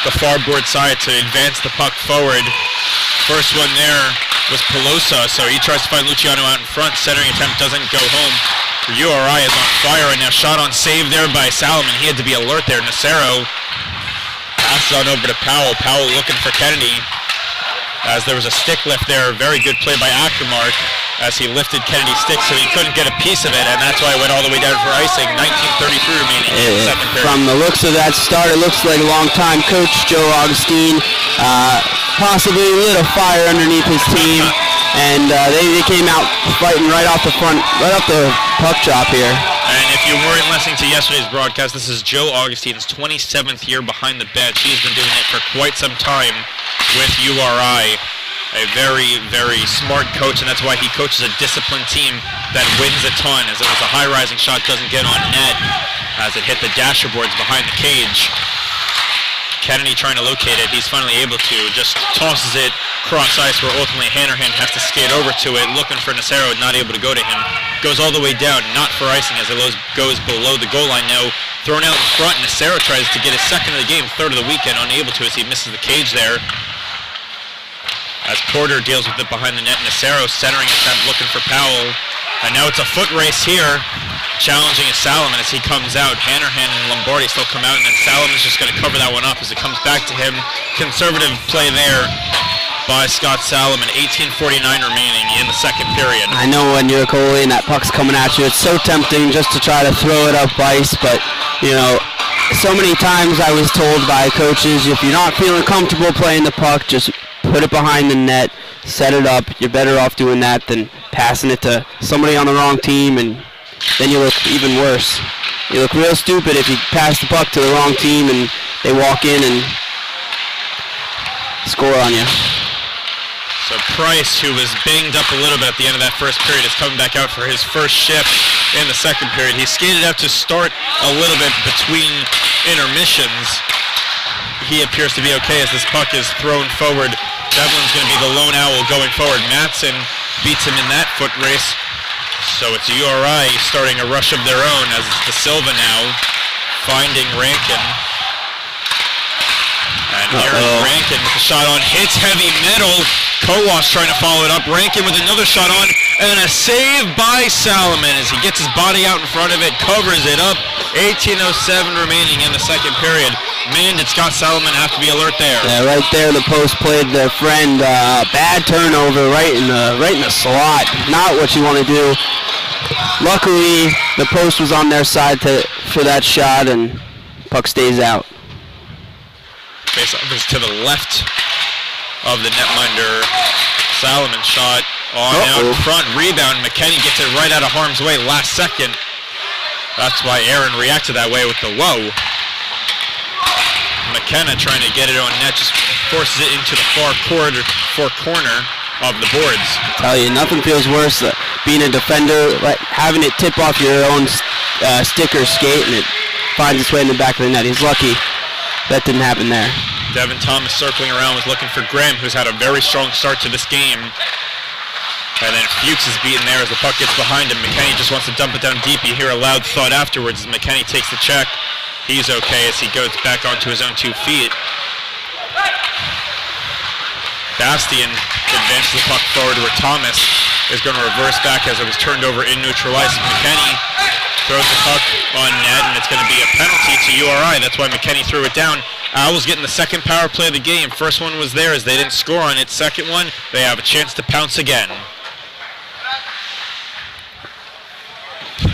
the far board side to advance the puck forward. First one there was Pelosa, so he tries to find Luciano out in front. Centering attempt doesn't go home. URI is on fire right now. Shot on save there by Salomon. He had to be alert there. Nacero passes on over to Powell. Powell looking for Kennedy. As there was a stick lift there. Very good play by Ackermark as he lifted Kennedy's stick so he couldn't get a piece of it, and that's why it went all the way down for icing. 19:33 remaining in the second period. From the looks of that start, it looks like longtime coach Joe Augustine possibly lit a fire underneath his team, and they came out fighting right off the front, right off the puck drop here. And if you weren't listening to yesterday's broadcast, this is Joe Augustine's 27th year behind the bench. He's been doing it for quite some time with URI. A very, very smart coach, and that's why he coaches a disciplined team that wins a ton, as it was a high-rising shot, doesn't get on net, as it hit the dasher boards behind the cage. Kennedy trying to locate it. He's finally able to. Just tosses it cross ice where ultimately Hanrahan has to skate over to it, looking for Nacero, not able to go to him. Goes all the way down, not for icing as it goes below the goal line now. Thrown out in front, Nacero tries to get his second of the game, third of the weekend, unable to as he misses the cage there. As Porter deals with it behind the net, Nacero centering attempt looking for Powell. And now it's a foot race here, challenging Salomon as he comes out. Hanrahan and Lombardi still come out, and then Salomon's just going to cover that one up as it comes back to him. Conservative play there by Scott Salomon. 18:49 remaining in the second period. I know when you're a goalie and that puck's coming at you, it's so tempting just to try to throw it up ice, but, you know, so many times I was told by coaches, if you're not feeling comfortable playing the puck, just put it behind the net, set it up. You're better off doing that than passing it to somebody on the wrong team, and then you look even worse. You look real stupid if you pass the puck to the wrong team and they walk in and score on you. So Price, who was banged up a little bit at the end of that first period, is coming back out for his first shift in the second period. He skated out to start a little bit between intermissions. He appears to be okay as this puck is thrown forward. Devlin's going to be the lone owl going forward. Matson beats him in that foot race. So it's URI starting a rush of their own as it's De Silva now finding Rankin. And here's Rankin with the shot on. Hits heavy metal. Kowas trying to follow it up. Rankin with another shot on. And a save by Salomon as he gets his body out in front of it. Covers it up. 18:07 remaining in the second period. Man, did Scott Salomon have to be alert there. Yeah, right there the post played their friend. Bad turnover right in the slot. Not what you want to do. Luckily, the post was on their side for that shot, and puck stays out. Face-off is to the left of the netminder. Salomon shot on out in front. Rebound. McKenny gets it right out of harm's way last second. That's why Aaron reacted that way with the whoa. McKenna trying to get it on net, just forces it into the far corner of the boards. I tell you, nothing feels worse than being a defender, having it tip off your own stick or skate, and it finds its way in the back of the net. He's lucky that didn't happen there. Devin Thomas circling around was looking for Graham, who's had a very strong start to this game. And then Fuchs is beaten there as the puck gets behind him. McKenny just wants to dump it down deep. You hear a loud thud afterwards as McKenny takes the check. He's okay as he goes back onto his own 2 feet. Bastian advances the puck forward where Thomas is going to reverse back as it was turned over in neutral ice. McKenny throws the puck on net, and it's going to be a penalty to URI. That's why McKenny threw it down. Owls getting the second power play of the game. First one was theirs. They didn't score on it. Second one, they have a chance to pounce again.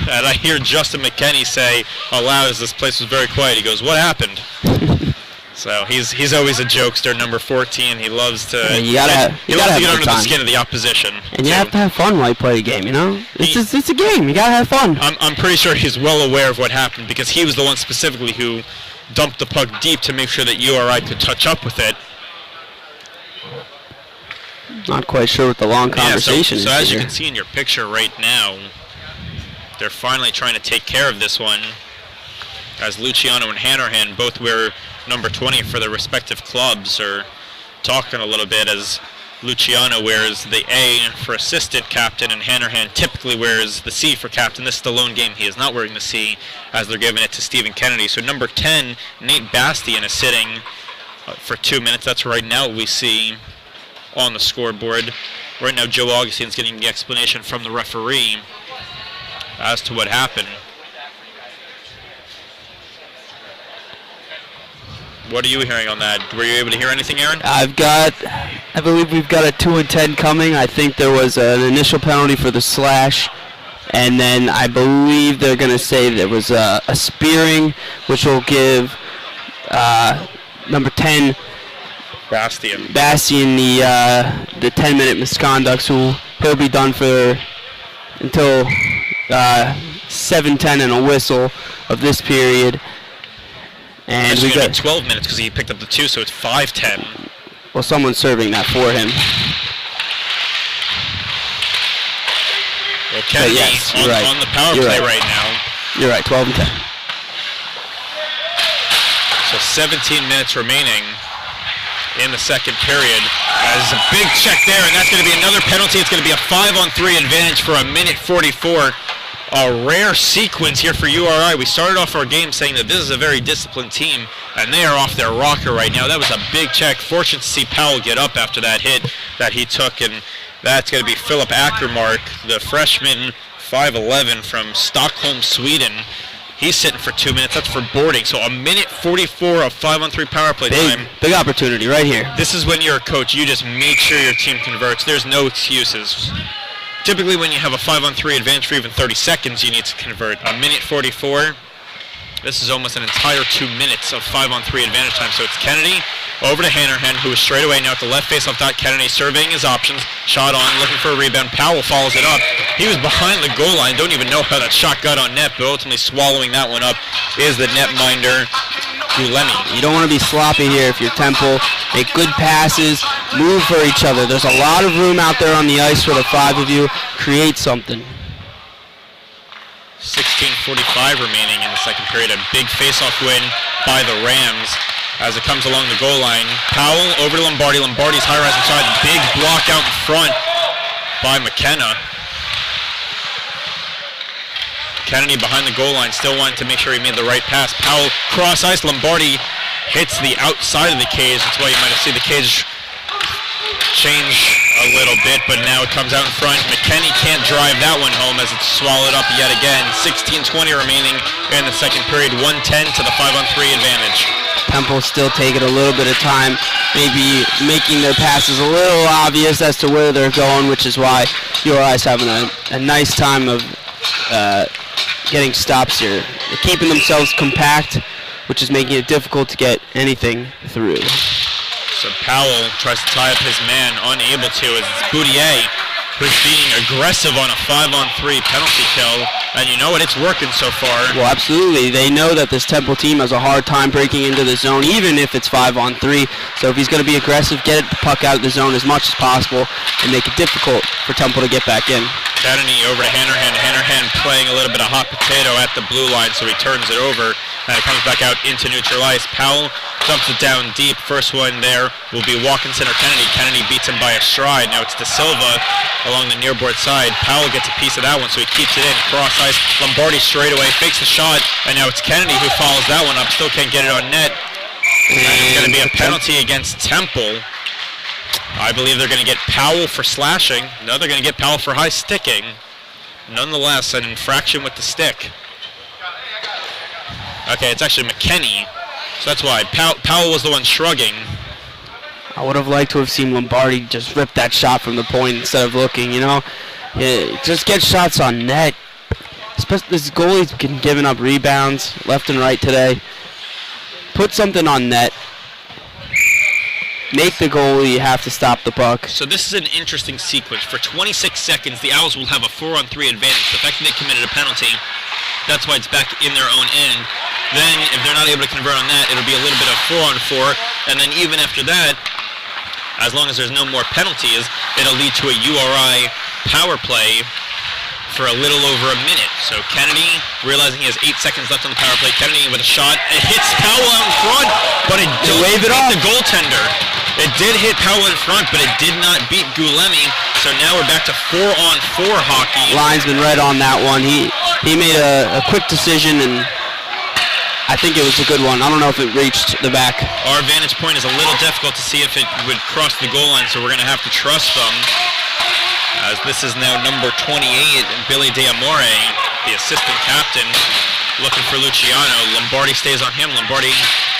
And I hear Justin McKenny say aloud as this place was very quiet, he goes, "What happened?" So he's always a jokester, number 14. He loves to get under the skin of the opposition. And you have to have fun while you play the game, you know? It's a game. You got to have fun. I'm pretty sure he's well aware of what happened because he was the one specifically who dumped the puck deep to make sure that URI could touch up with it. Not quite sure what the long conversation is. So as you can see in your picture right now, they're finally trying to take care of this one as Luciano and Hanrahan both wear number 20 for their respective clubs are talking a little bit as Luciano wears the A for assistant captain, and Hanrahan typically wears the C for captain. This is the lone game he is not wearing the C, as they're giving it to Stephen Kennedy. So number 10, Nate Bastian, is sitting for 2 minutes. That's right now what we see on the scoreboard. Right now, Joe Augustine's getting the explanation from the referee as to what happened. What are you hearing on that? Were you able to hear anything, Aaron? I believe we've got a 2 and 10 coming. I think there was an initial penalty for the slash, and then I believe they're going to say there was a spearing, which will give number 10 Bastian the 10-minute misconduct, so he'll be done for until 7:10 and a whistle of this period. And we got 12 minutes because he picked up the 2, so it's 5:10. Well, someone's serving that for him. Well, Kennedy on the power play right now. You're right, 12 and 10. So 17 minutes remaining in the second period. There's a big check there, and that's going to be another penalty. It's going to be a 5-on-3 advantage for 1:44. A rare sequence here for URI. We started off our game saying that this is a very disciplined team, and they are off their rocker right now. That was a big check. Fortunate to see Powell get up after that hit that he took, and that's going to be Philip Ackermark, the freshman, 5'11", from Stockholm, Sweden. He's sitting for 2 minutes. That's for boarding. So 1:44 of 5-on-3 power play time. Big opportunity right here. This is when you're a coach. You just make sure your team converts. There's no excuses. Typically, when you have a 5-on-3 advantage for even 30 seconds, you need to convert. 1:44. This is almost an entire 2 minutes of 5-on-3 advantage time. So it's Kennedy over to Hanrahan, who is straight away now at the left face-off dot. Kennedy surveying his options. Shot on, looking for a rebound. Powell follows it up. He was behind the goal line. Don't even know how that shot got on net, but ultimately swallowing that one up is the netminder, Gulemi. You don't want to be sloppy here if you're Temple. Make good passes, move for each other. There's a lot of room out there on the ice for the 5 of you. Create something. 16:45 remaining in the second period. A big face-off win by the Rams as it comes along the goal line. Powell over to Lombardi. Lombardi's high-rising shot. Big block out in front by McKenna. Kennedy behind the goal line, still wanting to make sure he made the right pass. Powell cross ice. Lombardi hits the outside of the cage. That's why you might have seen the cage change a little bit, but now it comes out in front. McKenney can't drive that one home as it's swallowed up yet again. 16:20 remaining in the second period. 1:10 to the 5-on-3 advantage. Temple still taking a little bit of time, maybe making their passes a little obvious as to where they're going, which is why URI's having a nice time of getting stops here. They're keeping themselves compact, which is making it difficult to get anything through. So Powell tries to tie up his man, unable to, as it's Boudier who's being aggressive on a 5-on-3 penalty kill. And you know what? It's working so far. Well, absolutely. They know that this Temple team has a hard time breaking into the zone, even if it's 5-on-3. So if he's going to be aggressive, get the puck out of the zone as much as possible and make it difficult for Temple to get back in. Kennedy over to Hanrahan. Hanrahan playing a little bit of hot potato at the blue line, so he turns it over. And it comes back out into neutral ice. Powell dumps it down deep. First one there will be Walkinson or Kennedy. Kennedy beats him by a stride. Now it's De Silva along the nearboard side. Powell gets a piece of that one, so he keeps it in. Cross ice. Lombardi straight away, fakes the shot, and now it's Kennedy who follows that one up. Still can't get it on net. And it's going to be a penalty against Temple. I believe they're going to get Powell for slashing. No, they're going to get Powell for high sticking. Nonetheless, an infraction with the stick. Okay, it's actually McKenney. So that's why. Powell was the one shrugging. I would have liked to have seen Lombardi just rip that shot from the point instead of looking, you know. Yeah, just get shots on net. Especially this goalie's been giving up rebounds left and right today. Put something on net. Make the goalie have to stop the puck. So this is an interesting sequence. For 26 seconds, the Owls will have a 4-on-3 advantage. The fact that they committed a penalty, that's why it's back in their own end. Then, if they're not able to convert on that, it'll be a little bit of 4-on-4. And then even after that, as long as there's no more penalties, it'll lead to a URI power play for a little over a minute. So Kennedy, realizing he has 8 seconds left on the power play, Kennedy with a shot. It hits Powell out in front, but it doesn't hit the goaltender. It did hit Powell in front, but it did not beat Gulemi. So now we're back to 4-on-4 hockey. Linesman read on that one. He made a quick decision, and I think it was a good one. I don't know if it reached the back. Our vantage point is a little difficult to see if it would cross the goal line, so we're going to have to trust them. As this is now number 28, Billy D'Amore, the assistant captain, looking for Luciano. Lombardi stays on him. Lombardi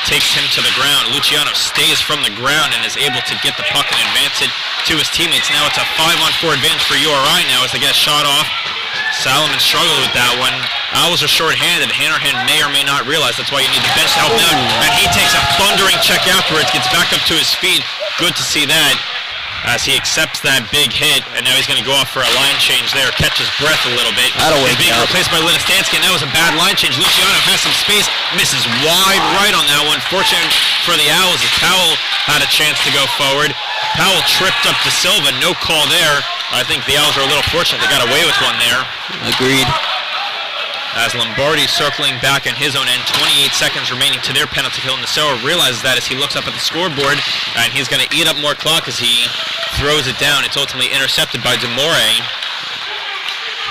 takes him to the ground. Luciano stays from the ground and is able to get the puck and advance it to his teammates. Now it's a 5-on-4 advantage for URI now as they get a shot off. Salomon struggled with that one. Owls are short-handed. Hanrahan may or may not realize that's why you need the bench to help out. And he takes a thundering check afterwards, gets back up to his feet. Good to see that as he accepts that big hit, and now he's going to go off for a line change there, catch his breath a little bit. That'll wake He's being up. replaced by Linistansky, and that was a bad line change. Luciano has some space, misses wide right on that one. Fortunate for the Owls, as Powell had a chance to go forward. Powell tripped up to Silva, no call there. I think the Owls are a little fortunate. They got away with one there. Agreed. As Lombardi circling back on his own end, 28 seconds remaining to their penalty kill. Nassau realizes that as he looks up at the scoreboard, and he's going to eat up more clock as he throws it down. It's ultimately intercepted by D'Amore,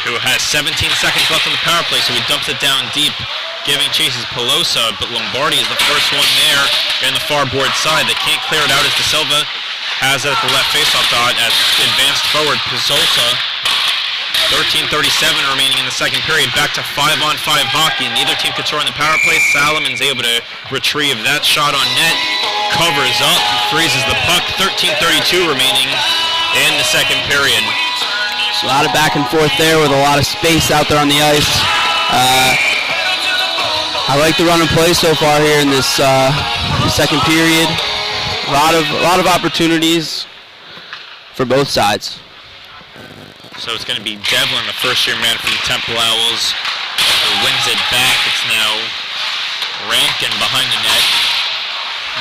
who has 17 seconds left on the power play, so he dumps it down deep, giving chases Pelosa, but Lombardi is the first one there in the far board side. They can't clear it out as De Silva has it at the left faceoff dot as advanced forward Pezosa. 13:37 remaining in the second period. Back to 5-on-5 hockey. Neither team could score on the power play. Salomon's able to retrieve that shot on net. Covers up, freezes the puck. 13:32 remaining in the second period. A lot of back and forth there with a lot of space out there on the ice. I like the run and play so far here in this second period. A lot of opportunities for both sides. So it's going to be Devlin, the first-year man from the Temple Owls, who wins it back. It's now Rankin behind the net.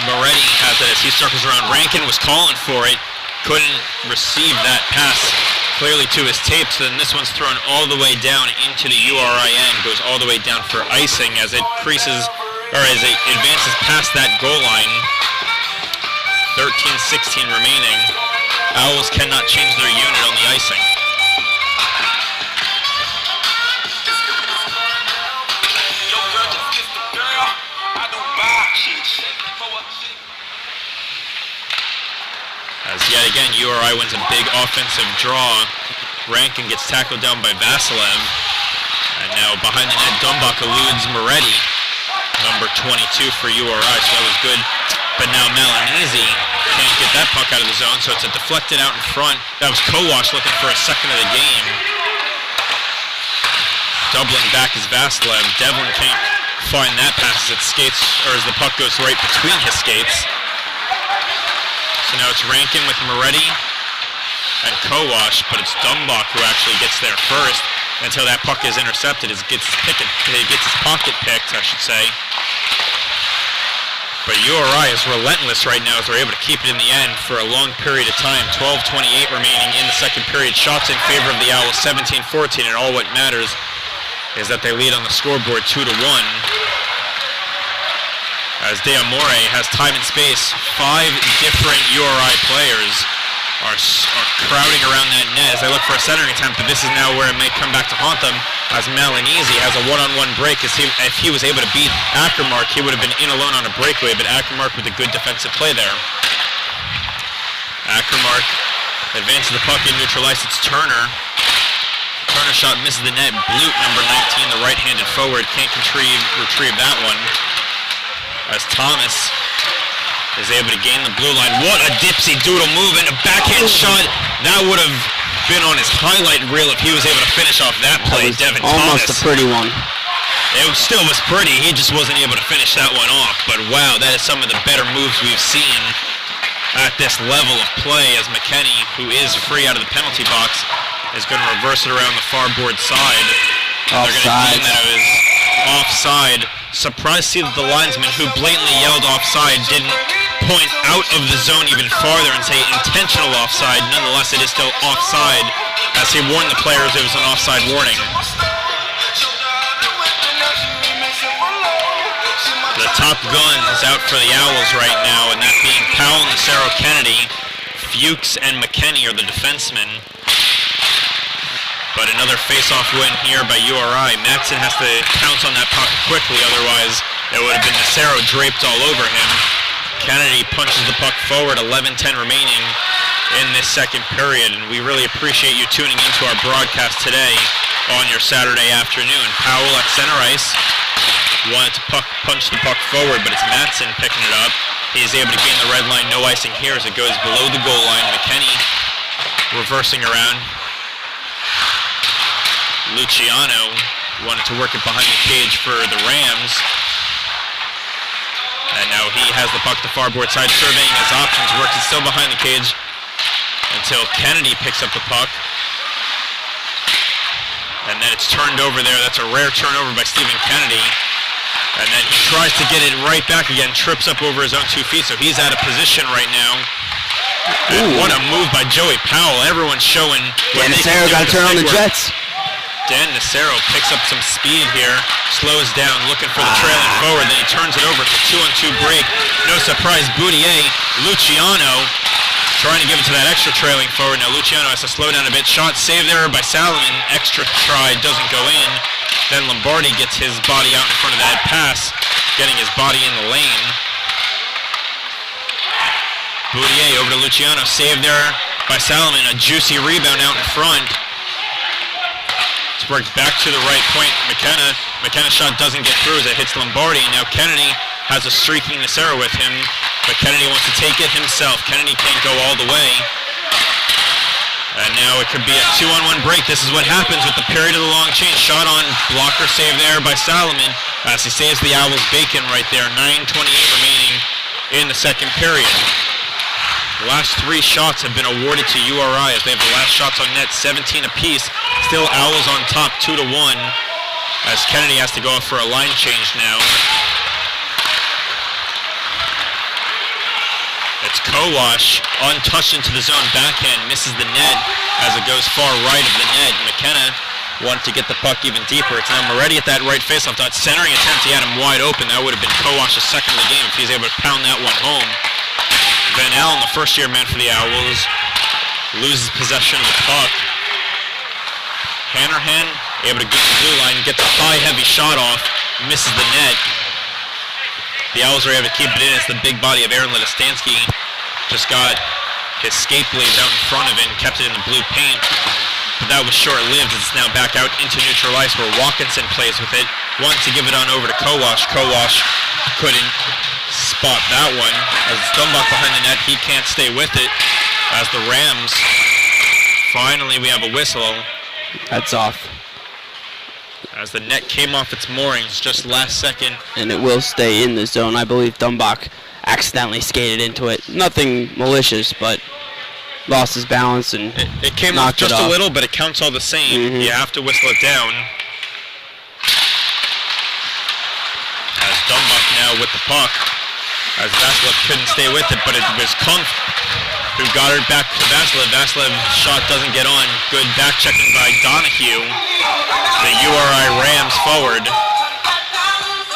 Moretti has it as he circles around. Rankin was calling for it, couldn't receive that pass clearly to his tape, so then this one's thrown all the way down into the URI end, goes all the way down for icing as it creases, or as it advances past that goal line. 13:16 remaining. Owls cannot change their unit on the icing. As yet again, URI wins a big offensive draw. Rankin gets tackled down by Vasilev. And now behind the net, Dumbach eludes Moretti, number 22 for URI, so that was good. But now Malinese can't get that puck out of the zone, so it's a deflected out in front. That was Kowash looking for a second of the game. Doubling back is Vasilev. Devlin can't find that pass as it skates, or as the puck goes right between his skates. So now it's Rankin with Moretti and Kowash, but it's Dumbach who actually gets there first until that puck is intercepted. It gets his pocket picked, I should say. But URI is relentless right now as they're able to keep it in the end for a long period of time. 12:28 remaining in the second period. Shots in favor of the Owls, 17-14, and all what matters is that they lead on the scoreboard 2-1. As D'Amore has time and space, 5 different URI players are crowding around that net as they look for a centering attempt, but this is now where it may come back to haunt them, as Malinese has a one-on-one break. If he was able to beat Ackermark, he would have been in alone on a breakaway, but Ackermark with a good defensive play there. Ackermark advances the puck in neutral ice. It's Turner. Turner shot misses the net. Blute, number 19, the right-handed forward, can't retrieve that one. As Thomas is able to gain the blue line. What a dipsy doodle move and a backhand shot. That would have been on his highlight reel if he was able to finish off that play. Devin almost Thomas. a pretty one. It still was pretty. He just wasn't able to finish that one off. But wow, that is some of the better moves we've seen at this level of play as McKenney, who is free out of the penalty box, is going to reverse it around the far board side. They're going to deem that it was offside. Surprised to see that the linesman, who blatantly yelled offside, didn't point out of the zone even farther and say intentional offside. Nonetheless, it is still offside, as he warned the players it was an offside warning. The top guns out for the Owls right now, and that being Powell, Nacero, Kennedy, Fuchs, and McKinney are the defensemen. But another face-off win here by URI. Matson has to pounce on that puck quickly, otherwise it would have been Nacero draped all over him. Kennedy punches the puck forward, 11:10 remaining in this second period, and we really appreciate you tuning into our broadcast today on your Saturday afternoon. Powell at center ice wanted to punch the puck forward, but it's Matson picking it up. He's able to gain the red line, no icing here as it goes below the goal line. McKinney reversing around. Luciano wanted to work it behind the cage for the Rams. And now he has the puck to far board side, surveying his options, works it still behind the cage until Kennedy picks up the puck. And then it's turned over there. That's a rare turnover by Stephen Kennedy. And then he tries to get it right back again, trips up over his own 2 feet, so he's out of position right now. And what a move by Joey Powell. Everyone's showing what they can do. Got to turn on the Jets. Dan Nacero picks up some speed here, slows down, looking for the trailing forward, then he turns it over. It's a 2-on-2 break. No surprise, Boutier, Luciano, trying to give it to that extra trailing forward. Now Luciano has to slow down a bit. Shot saved there by Salomon. Extra try doesn't go in. Then Lombardi gets his body out in front of that pass, getting his body in the lane. Boutier over to Luciano, saved there by Salomon. A juicy rebound out in front. It's worked back to the right point. McKenna's shot doesn't get through as it hits Lombardi. Now Kennedy has a streaking Nacero with him, but Kennedy wants to take it himself. Kennedy can't go all the way. And now it could be a 2-on-1 break. This is what happens with the period of the long change. Shot on, blocker save there by Salomon as he saves the Owls bacon right there. 9:28 remaining in the second period. The last 3 shots have been awarded to URI as they have the last shots on net, 17 apiece. Still Owls on top, 2-1, as Kennedy has to go off for a line change now. It's Kowash, untouched into the zone backhand, misses the net as it goes far right of the net. McKenna wanted to get the puck even deeper. It's now Moretti at that right faceoff dot. Centering attempt, he had him wide open. That would have been Kowash's second of the game if he's able to pound that one home. Van Allen, the first-year man for the Owls, loses possession of the puck. Hanrahan able to get the blue line, get the high, heavy shot off, misses the net. The Owls are able to keep it in. It's the big body of Aaron Ledistansky. Just got his skate blades out in front of it and kept it in the blue paint. But that was short-lived as it's now back out into neutral ice where Watkinson plays with it. Wants to give it on over to Kowash. Kowash couldn't spot that one. As it's Dumbach behind the net, he can't stay with it. As the Rams, finally we have a whistle. That's off. As the net came off its moorings just last second. And it will stay in the zone. I believe Dumbach accidentally skated into it. Nothing malicious, but lost his balance and it came off just a little, but it counts all the same. You have to whistle it down. As Dumbach now with the puck. As Vasilev couldn't stay with it, but it was Kumpf who got it back to Vasilev. Vasilev's shot doesn't get on. Good back checking by Donahue. The URI Rams forward.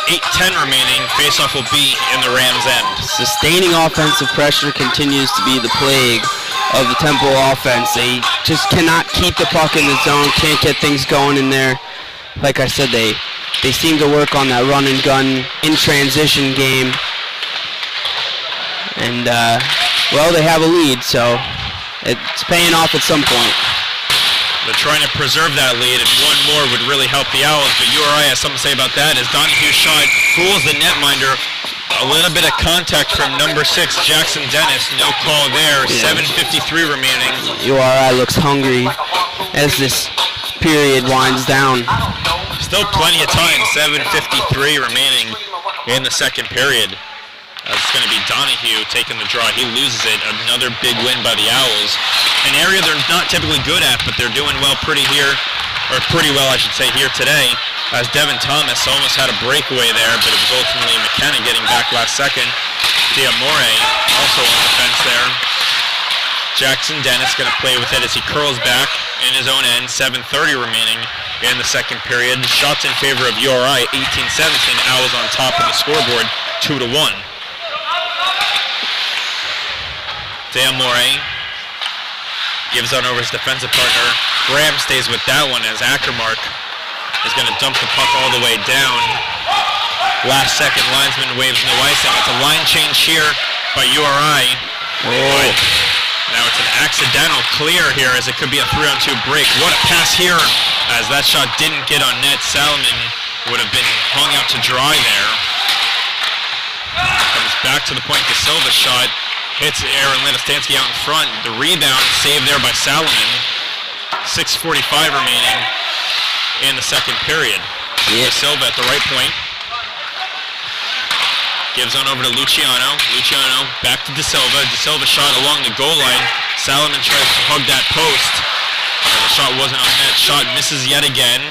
8:10 remaining. Faceoff will be in the Rams' end. Sustaining offensive pressure continues to be the plague of the Temple offense. They just cannot keep the puck in the zone, can't get things going in there. Like I said, they seem to work on that run and gun in transition game. And, well, they have a lead, so it's paying off at some point. They're trying to preserve that lead, and one more would really help the Owls, but URI has something to say about that as Donahue's shot fools the netminder. A little bit of contact from number 6, Jackson Dennis. No call there. 7:53 remaining. URI looks hungry as this period winds down. Still plenty of time. 7:53 remaining in the second period. It's going to be Donahue taking the draw. He loses it. Another big win by the Owls. An area they're not typically good at, but they're doing well pretty well, I should say, here today. As Devin Thomas almost had a breakaway there, but it was ultimately McKenna getting back last second. Diamore also on the fence there. Jackson Dennis going to play with it as he curls back in his own end. 7:30 remaining in the second period. Shots in favor of URI, 18-17. Owls on top of the scoreboard, 2-1. Dale Morey gives on over his defensive partner. Graham stays with that one as Ackermark is going to dump the puck all the way down. Last second, linesman waves no icing. It's a line change here by URI. Oh. Now it's an accidental clear here as it could be a 3-on-2 break. What a pass here as that shot didn't get on net. Salomon would have been hung out to dry there. Comes back to the point. De Silva shot. Hits Aaron Litastansky out in front. The rebound saved there by Salomon. 6:45 remaining in the second period. De Silva at the right point. Gives on over to Luciano. Luciano back to De Silva. De Silva shot along the goal line. Salomon tries to hug that post. The shot wasn't on net. Shot misses yet again.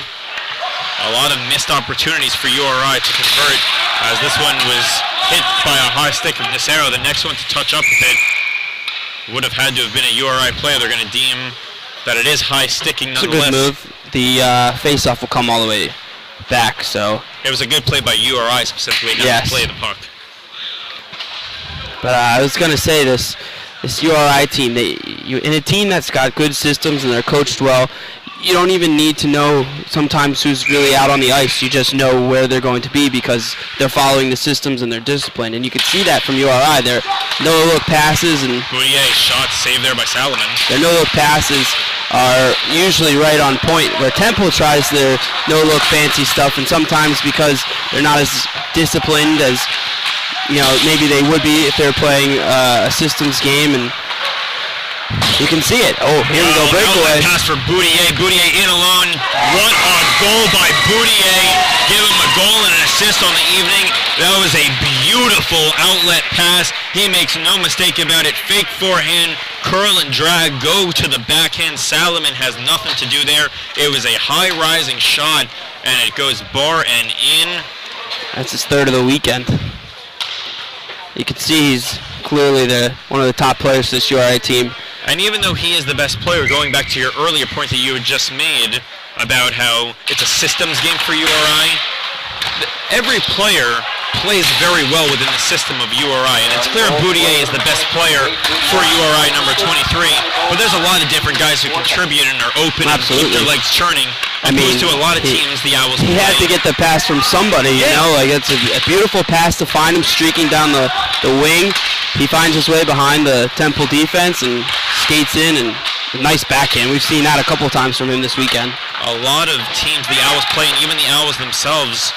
A lot of missed opportunities for URI to convert as this one was hit by a high stick of Nacero. The next one to touch up with it would have had to have been a URI player. They're going to deem that it is high sticking nonetheless. It's a good move. The face-off will come all the way back, so. It was a good play by URI specifically, not to play the puck. But I was going to say this URI team, in a team that's got good systems and they're coached well, you don't even need to know sometimes who's really out on the ice. You just know where they're going to be because they're following the systems and they're disciplined. And you can see that from URI. Their no-look passes and Boudier shot saved there by Salomon. Their no-look passes are usually right on point, where Temple tries their no-look fancy stuff, and sometimes because they're not as disciplined as maybe they would be if they're playing a systems game, and you can see it. Oh, here we go, breakaway. Pass for Boudier. Boudier in alone. What a goal by Boudier. Give him a goal and an assist on the evening. That was a beautiful outlet pass. He makes no mistake about it. Fake forehand, curl and drag, go to the backhand. Salomon has nothing to do there. It was a high rising shot, and it goes bar and in. That's his third of the weekend. You can see he's clearly one of the top players to this URI team. And even though he is the best player, going back to your earlier point that you had just made about how it's a systems game for URI, every player plays very well within the system of URI, and it's clear Boudier is the best player for URI number 23, but there's a lot of different guys who contribute and are open and keep their legs churning, opposed to a lot of teams the Owls play. He had to get the pass from somebody, it's a beautiful pass to find him streaking down the wing. He finds his way behind the Temple defense and skates in, and a nice backhand. We've seen that a couple times from him this weekend. A lot of teams the Owls play, and even the Owls themselves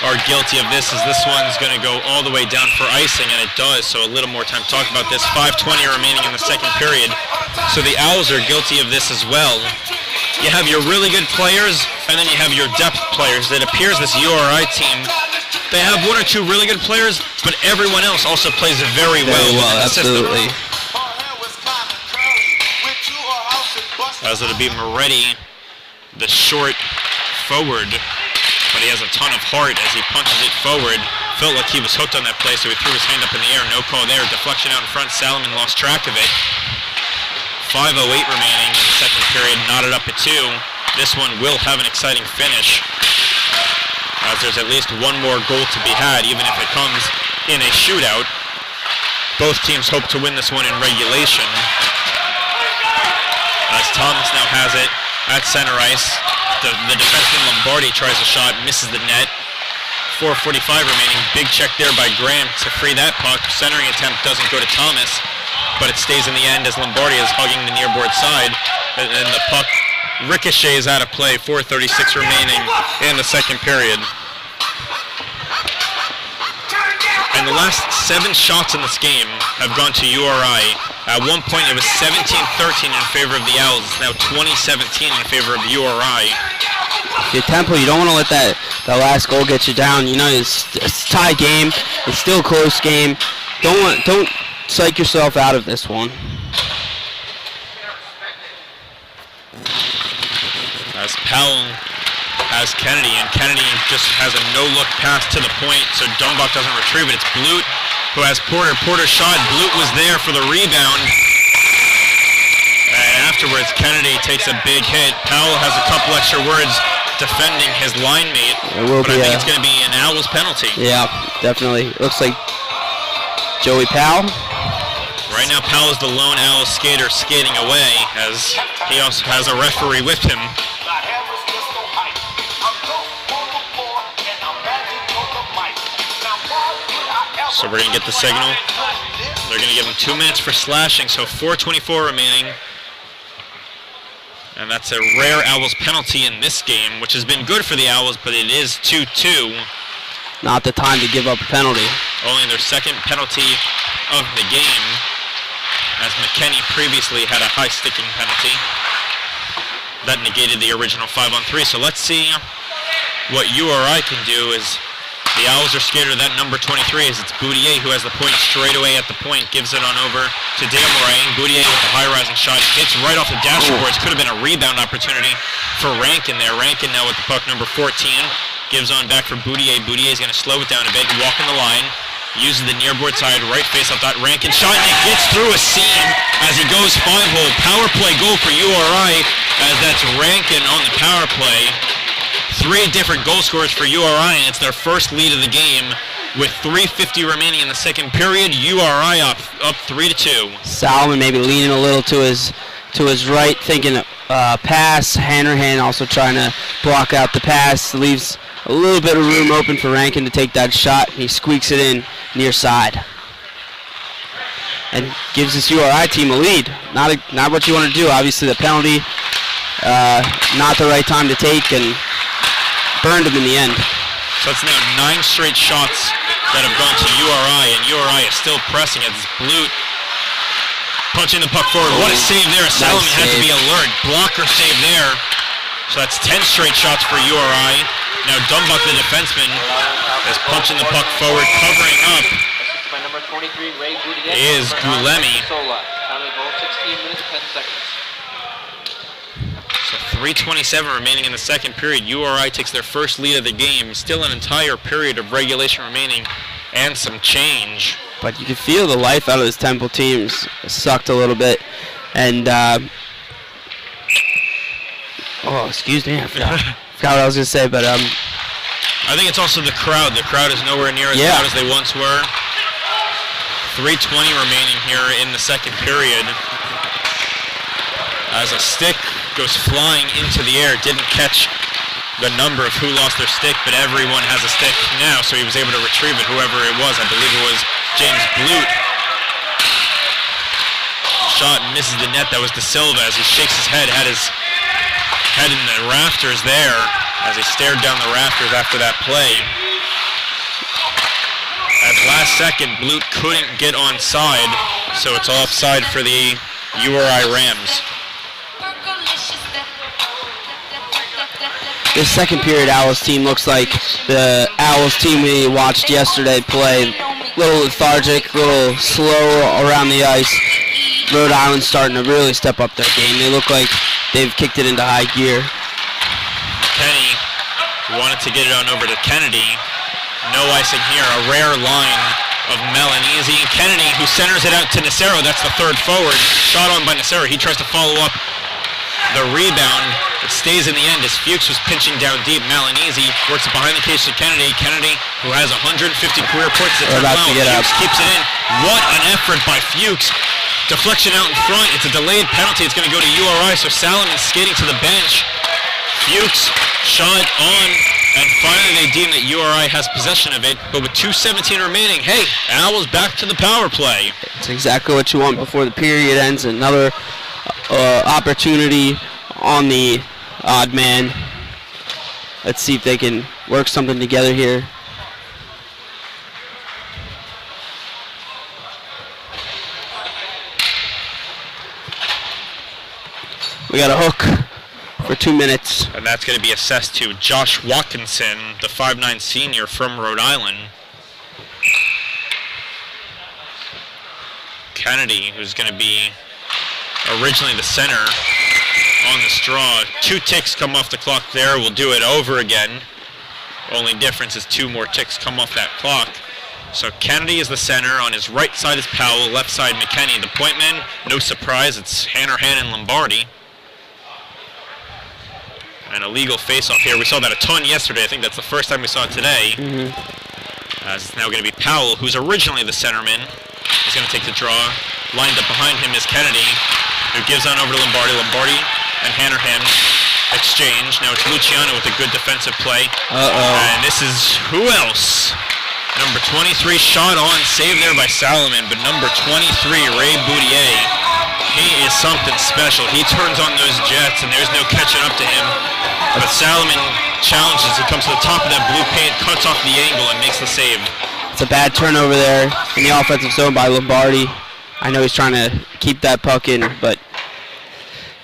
are guilty of this, as this one's going to go all the way down for icing, and it does, so a little more time to talk about this. 5:20 remaining in the second period, so the Owls are guilty of this as well. You have your really good players, and then you have your depth players. It appears this URI team, they have one or two really good players, but everyone else also plays very well within the absolutely. system. As it'll be Moretti, the short forward, but he has a ton of heart as he punches it forward. Felt like he was hooked on that play, so he threw his hand up in the air. No call there. Deflection out in front. Salomon lost track of it. 5:08 remaining in the second period. Knotted up at 2. This one will have an exciting finish, as there's at least one more goal to be had, even if it comes in a shootout. Both teams hope to win this one in regulation. As Thomas now has it at center ice. The defenseman Lombardi tries a shot, misses the net. 4:45 remaining. Big check there by Graham to free that puck. Centering attempt doesn't go to Thomas, but it stays in the end as Lombardi is hugging the nearboard side. And the puck ricochets out of play. 4:36 remaining in the second period. And the last 7 shots in this game have gone to URI. At one point it was 17-13 in favor of the Owls. It's now 20-17 in favor of URI. Your Temple, you don't want to let that last goal get you down. It's a tie game. It's still a close game. Don't psych yourself out of this one. As Powell has Kennedy, and Kennedy just has a no-look pass to the point, so Dumbach doesn't retrieve it. It's Blute who has Porter. Porter shot. Blute was there for the rebound. afterwards, Kennedy takes a big hit. Powell has a couple extra words defending his line mate, but I think it's going to be an Owls penalty. Yeah, definitely. Looks like Joey Powell. Right now, Powell is the lone Owls skater skating away, as he also has a referee with him. So we're going to get the signal. They're going to give him 2 minutes for slashing, so 4:24 remaining. And that's a rare Owls penalty in this game, which has been good for the Owls, but it is 2-2. Not the time to give up a penalty. Only their second penalty of the game, as McKenney previously had a high sticking penalty. That negated the original 5-on-3, so let's see what URI can do. As the Owls are scared of that number 23, as it's Boudier who has the point straight away at the point, gives it on over to Dale Moraine. Boudier with the high-rising shot, hits right off the dashboards. Could have been a rebound opportunity for Rankin there. Rankin now with the puck, number 14, gives on back for Boudier. Boudier is going to slow it down a bit, walking the line, uses the nearboard side, right face-off dot. Rankin shot, and it gets through a seam as he goes 5-hole. Power play goal for URI, as that's Rankin on the power play. 3 different goal scorers for URI, and it's their first lead of the game. With 3:50 remaining in the second period, URI up 3-2. Salomon maybe leaning a little to his right, thinking pass. Hanrahan also trying to block out the pass. Leaves a little bit of room open for Rankin to take that shot. He squeaks it in near side. And gives this URI team a lead. Not what you want to do. Obviously the penalty, not the right time to take, and burned him in the end. So it's now 9 straight shots that have gone to URI, and URI is still pressing as Blute punching the puck forward. What a save there. Salomon had to be alert. Blocker save there. So that's 10 straight shots for URI. Now Dumbuck, the defenseman, is punching the puck forward, covering up. By number 23, Ray Boudier. Is Gulemi. 16 minutes, 10 seconds. So 3:27 remaining in the second period. URI takes their first lead of the game. Still an entire period of regulation remaining and some change. But you can feel the life out of this Temple team. Sucked a little bit. And, excuse me. I forgot what I was going to say, but... I think it's also the crowd. The crowd is nowhere near as loud as they once were. 3:20 remaining here in the second period. As a stick goes flying into the air, didn't catch the number of who lost their stick, but everyone has a stick now, so he was able to retrieve it, whoever it was. I believe it was James Blute. Shot misses the net. That was De Silva as he shakes his head, had his head in the rafters there as he stared down the rafters after that play. At last second, Blute couldn't get onside, so it's offside for the URI Rams. This second period Owls team looks like the Owls team we watched yesterday play. A little lethargic, a little slow around the ice. Rhode Island's starting to really step up their game. They look like they've kicked it into high gear. Kenny wanted to get it on over to Kennedy. No icing here. A rare line of Melanese. Kennedy, who centers it out to Nacero. That's the third forward. Shot on by Nacero. He tries to follow up the rebound. It stays in the end as Fuchs was pinching down deep. Melanese works it behind the cage to Kennedy. Kennedy, who has 150 career points at turn well. Fuchs keeps it in. What an effort by Fuchs. Deflection out in front. It's a delayed penalty. It's going to go to URI, so Salomon skating to the bench. Fuchs shot on, and finally they deem that URI has possession of it, but with 2:17 remaining, hey, Owls back to the power play. It's exactly what you want before the period ends. Another opportunity on the odd man. Let's see if they can work something together here. We got a hook for 2 minutes. And that's going to be assessed to Josh Watkinson, the 5'9" senior from Rhode Island. Kennedy, who's going to be originally the center on the straw. 2 ticks come off the clock there. We'll do it over again. Only difference is 2 more ticks come off that clock. So Kennedy is the center. On his right side is Powell. Left side, McKenney. The point man, no surprise, it's Hanrahan and Lombardi. An illegal face-off here. We saw that a ton yesterday. I think that's the first time we saw it today. As it's now going to be Powell, who's originally the centerman. He's going to take the draw. Lined up behind him is Kennedy, who gives on over to Lombardi. Lombardi and Hanrahan exchange. Now it's Luciano with a good defensive play. And this is who else? Number 23 shot on, saved there by Salomon, but number 23, Ray Boudier, he is something special. He turns on those jets, and there's no catching up to him. But Salomon challenges. He comes to the top of that blue paint, cuts off the angle, and makes the save. It's a bad turnover there in the offensive zone by Lombardi. I know he's trying to keep that puck in, but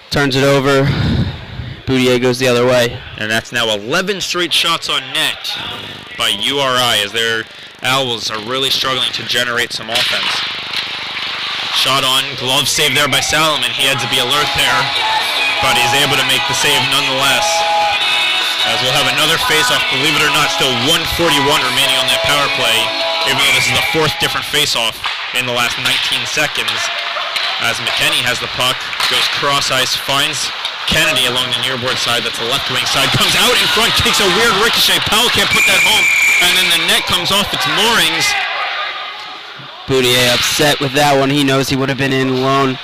turns it over. Boudier goes the other way. And that's now 11 straight shots on net by URI, as their Owls are really struggling to generate some offense. Shot on, glove save there by Salomon. He had to be alert there, but he's able to make the save nonetheless. As we'll have another face-off, believe it or not, still 1:41 remaining on that power play, even though this is the fourth different face-off in the last 19 seconds. As McKenney has the puck, goes cross-ice, finds Kennedy along the near board side, that's the left wing side, comes out in front, takes a weird ricochet. Powell can't put that home, and then the net comes off its moorings. Boudier upset with that one. He knows he would have been in alone.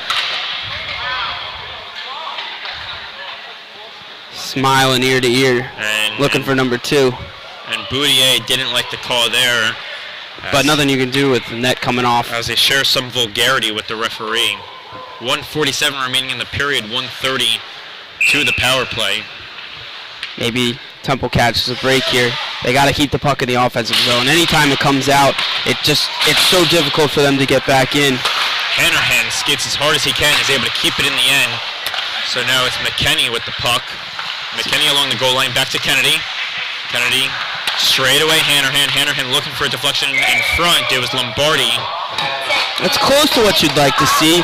Smiling ear to ear, looking for number 2. And Boudier didn't like the call there. But nothing you can do with the net coming off. As they share some vulgarity with the referee. 1:47 remaining in the period, 1:30 to the power play. Maybe Temple catches a break here. They got to keep the puck in the offensive zone. Anytime it comes out, it's so difficult for them to get back in. Hanrahan skates as hard as he can, is able to keep it in the end. So now it's McKenney with the puck. McKenney along the goal line, back to Kennedy. Kennedy straight away, Hanrahan. Hanrahan looking for a deflection in front. It was Lombardi. It's close to what you'd like to see.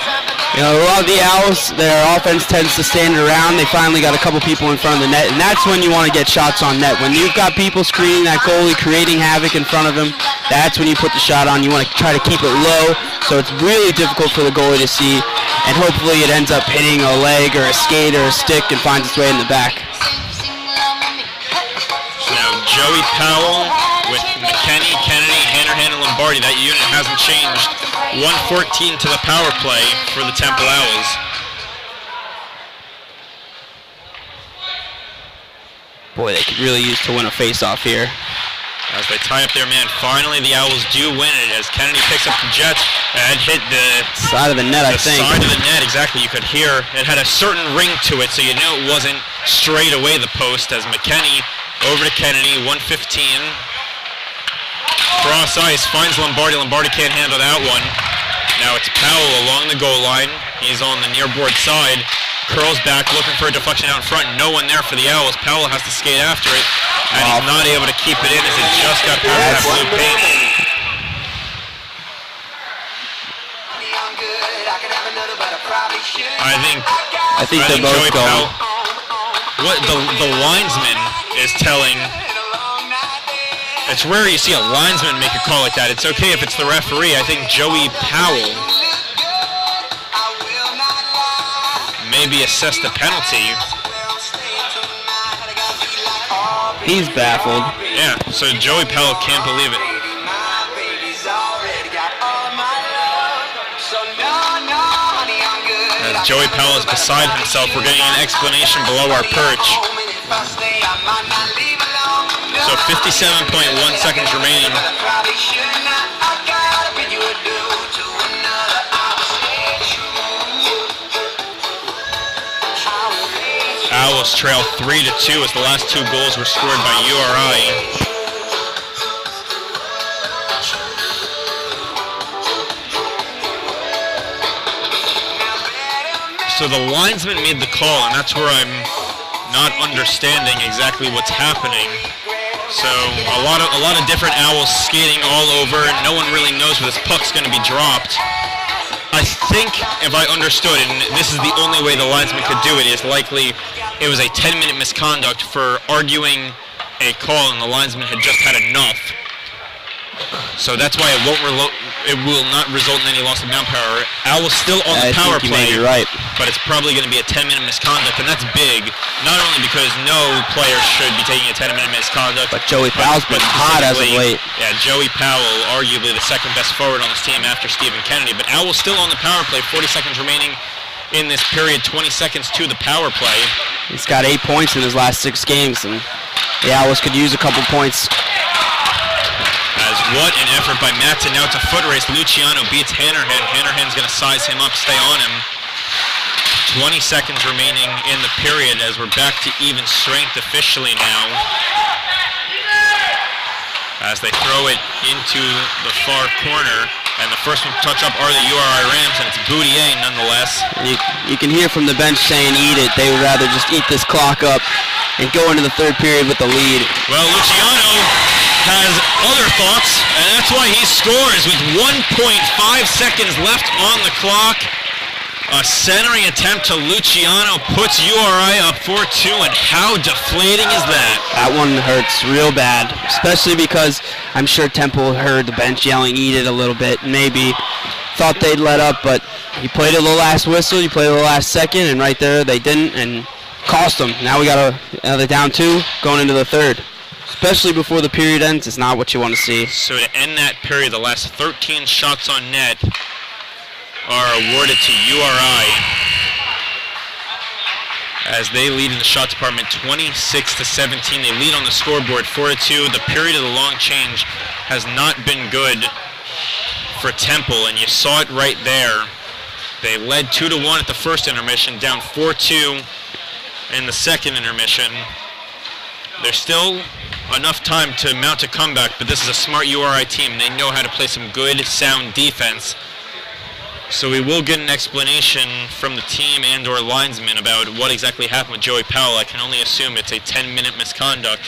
You know, a lot of the Owls, their offense tends to stand around. They finally got a couple people in front of the net, and that's when you want to get shots on net. When you've got people screening that goalie, creating havoc in front of him, that's when you put the shot on. You want to try to keep it low, so it's really difficult for the goalie to see, and hopefully it ends up hitting a leg or a skate or a stick and finds its way in the back. Now Joey Powell with McKenney, Kennedy, Hanrahan, and Lombardi. That unit hasn't changed. 1:14 to the power play for the Temple Owls. Boy, they could really use to win a face-off here. As they tie up their man, finally the Owls do win it as Kennedy picks up the Jets and hit the side of the net, I think. The side of the net, exactly. You could hear it had a certain ring to it, so you knew it wasn't straight away the post as McKenney over to Kennedy, 1:15. Cross ice, finds Lombardi. Lombardi can't handle that one. Now it's Powell along the goal line. He's on the near board side. Curls back, looking for a deflection out in front. No one there for the Owls. Powell has to skate after it. And he's not able to keep it in as it just got past that blue paint. I think they're both Joey going. Powell, what the linesman is telling. It's rare you see a linesman make a call like that. It's okay if it's the referee. I think Joey Powell maybe assessed the penalty. He's baffled. Yeah, so Joey Powell can't believe it. As Joey Powell is beside himself, we're getting an explanation below our perch. So 57.1 seconds remaining. Owls trail 3-2 as the last 2 goals were scored by URI. So the linesman made the call, and that's where I'm not understanding exactly what's happening. So a lot of different Owls skating all over, and no one really knows where this puck's going to be dropped. I think, if I understood, and this is the only way the linesman could do it, is likely it was a 10-minute misconduct for arguing a call, and the linesman had just had enough. So that's why it will not result in any loss of manpower. Owl's still on the power play, you're right. but it's probably going to be a 10-minute misconduct, and that's big. Not only because no player should be taking a 10-minute misconduct, but Joey Powell's been hot as of late. Yeah, Joey Powell, arguably the second best forward on this team after Stephen Kennedy, but Owl's still on the power play. 40 seconds remaining in this period. 20 seconds to the power play. He's got 8 points in his last 6 games, and the Owls could use a couple points. As what an effort by Matson. Now it's a foot race. Luciano beats Hannerhan. Hannerhan's going to size him up, stay on him. 20 seconds remaining in the period as we're back to even strength officially now. As they throw it into the far corner. And the first one to touch up are the URI Rams, and it's Boudier nonetheless. You can hear from the bench saying eat it. They would rather just eat this clock up and go into the third period with the lead. Well, Luciano has other thoughts, and that's why he scores with 1.5 seconds left on the clock. A centering attempt to Luciano puts URI up 4-2, and how deflating is that? That one hurts real bad, especially because I'm sure Temple heard the bench yelling eat it a little bit, maybe thought they'd let up, but he played at the last whistle, he played at the last second, and right there they didn't, and cost them. Now we got another down 2 going into the third. Especially before the period ends, it's not what you want to see. So to end that period, the last 13 shots on net are awarded to URI as they lead in the shot department 26-17. They lead on the scoreboard 4-2. The period of the long change has not been good for Temple, and you saw it right there. They led 2-1 at the first intermission, down 4-2 in the second intermission. There's still enough time to mount a comeback, but this is a smart URI team. They know how to play some good, sound defense. So we will get an explanation from the team and or linesman about what exactly happened with Joey Powell. I can only assume it's a 10-minute misconduct.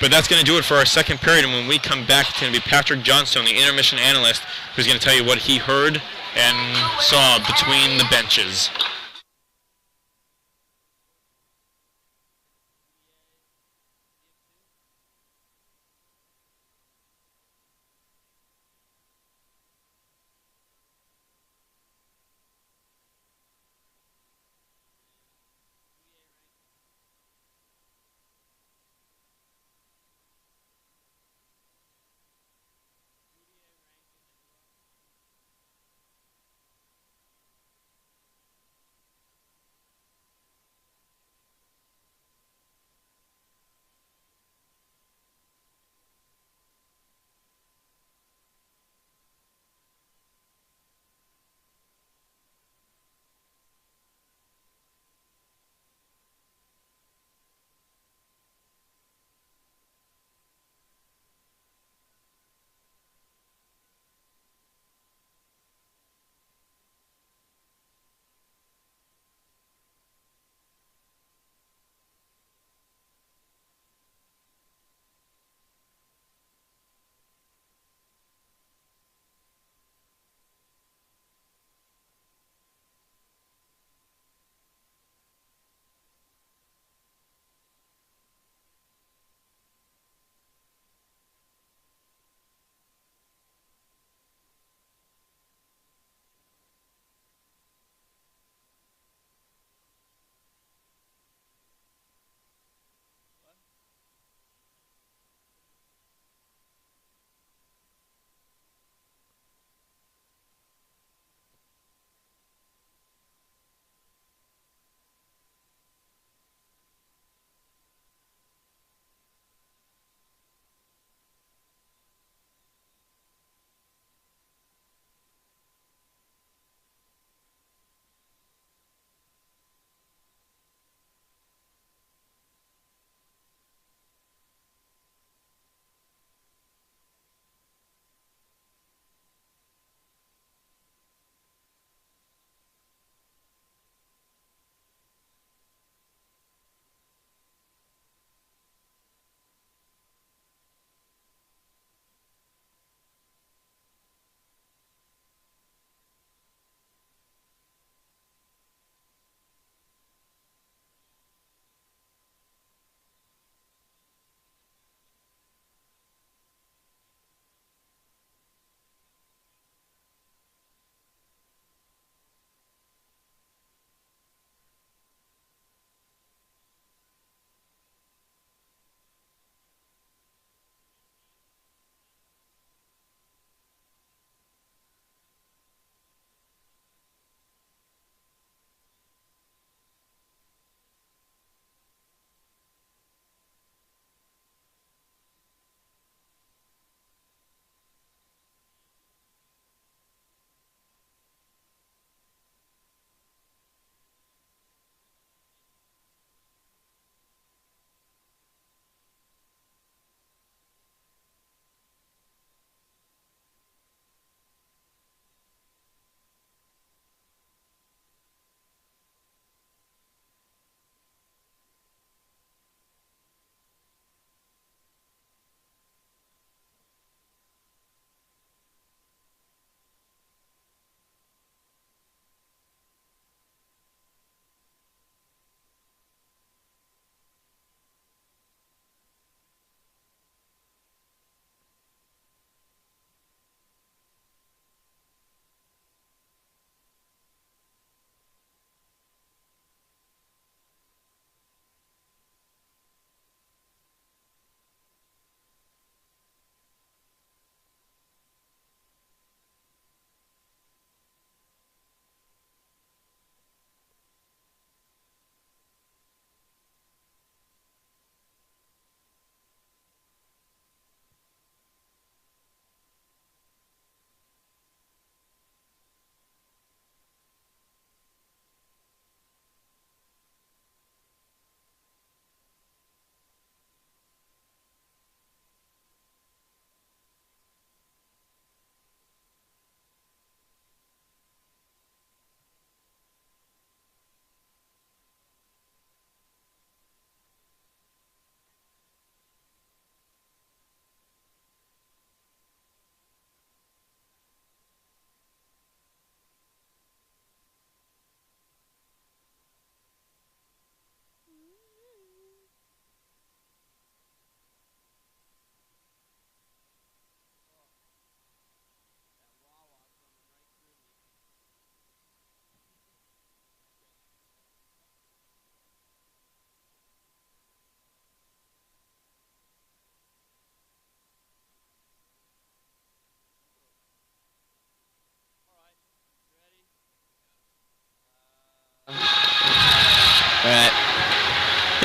But that's going to do it for our second period, and when we come back, it's going to be Patrick Johnstone, the intermission analyst, who's going to tell you what he heard and saw between the benches.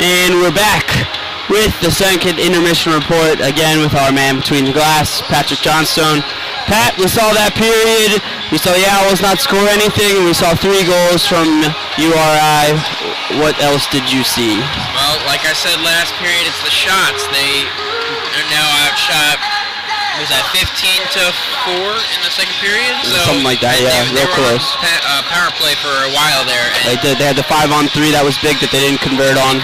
And we're back with the second intermission report, again with our man between the glass, Patrick Johnstone. Pat, we saw that period. We saw the Owls not score anything, and we saw 3 goals from URI. What else did you see? Well, like I said last period, it's the shots. They are now outshot. Was that 15-4 in the second period? So something like that, yeah, they real were close. On power play for a while there. They did. They had the 5-on-3 that was big that they didn't convert on.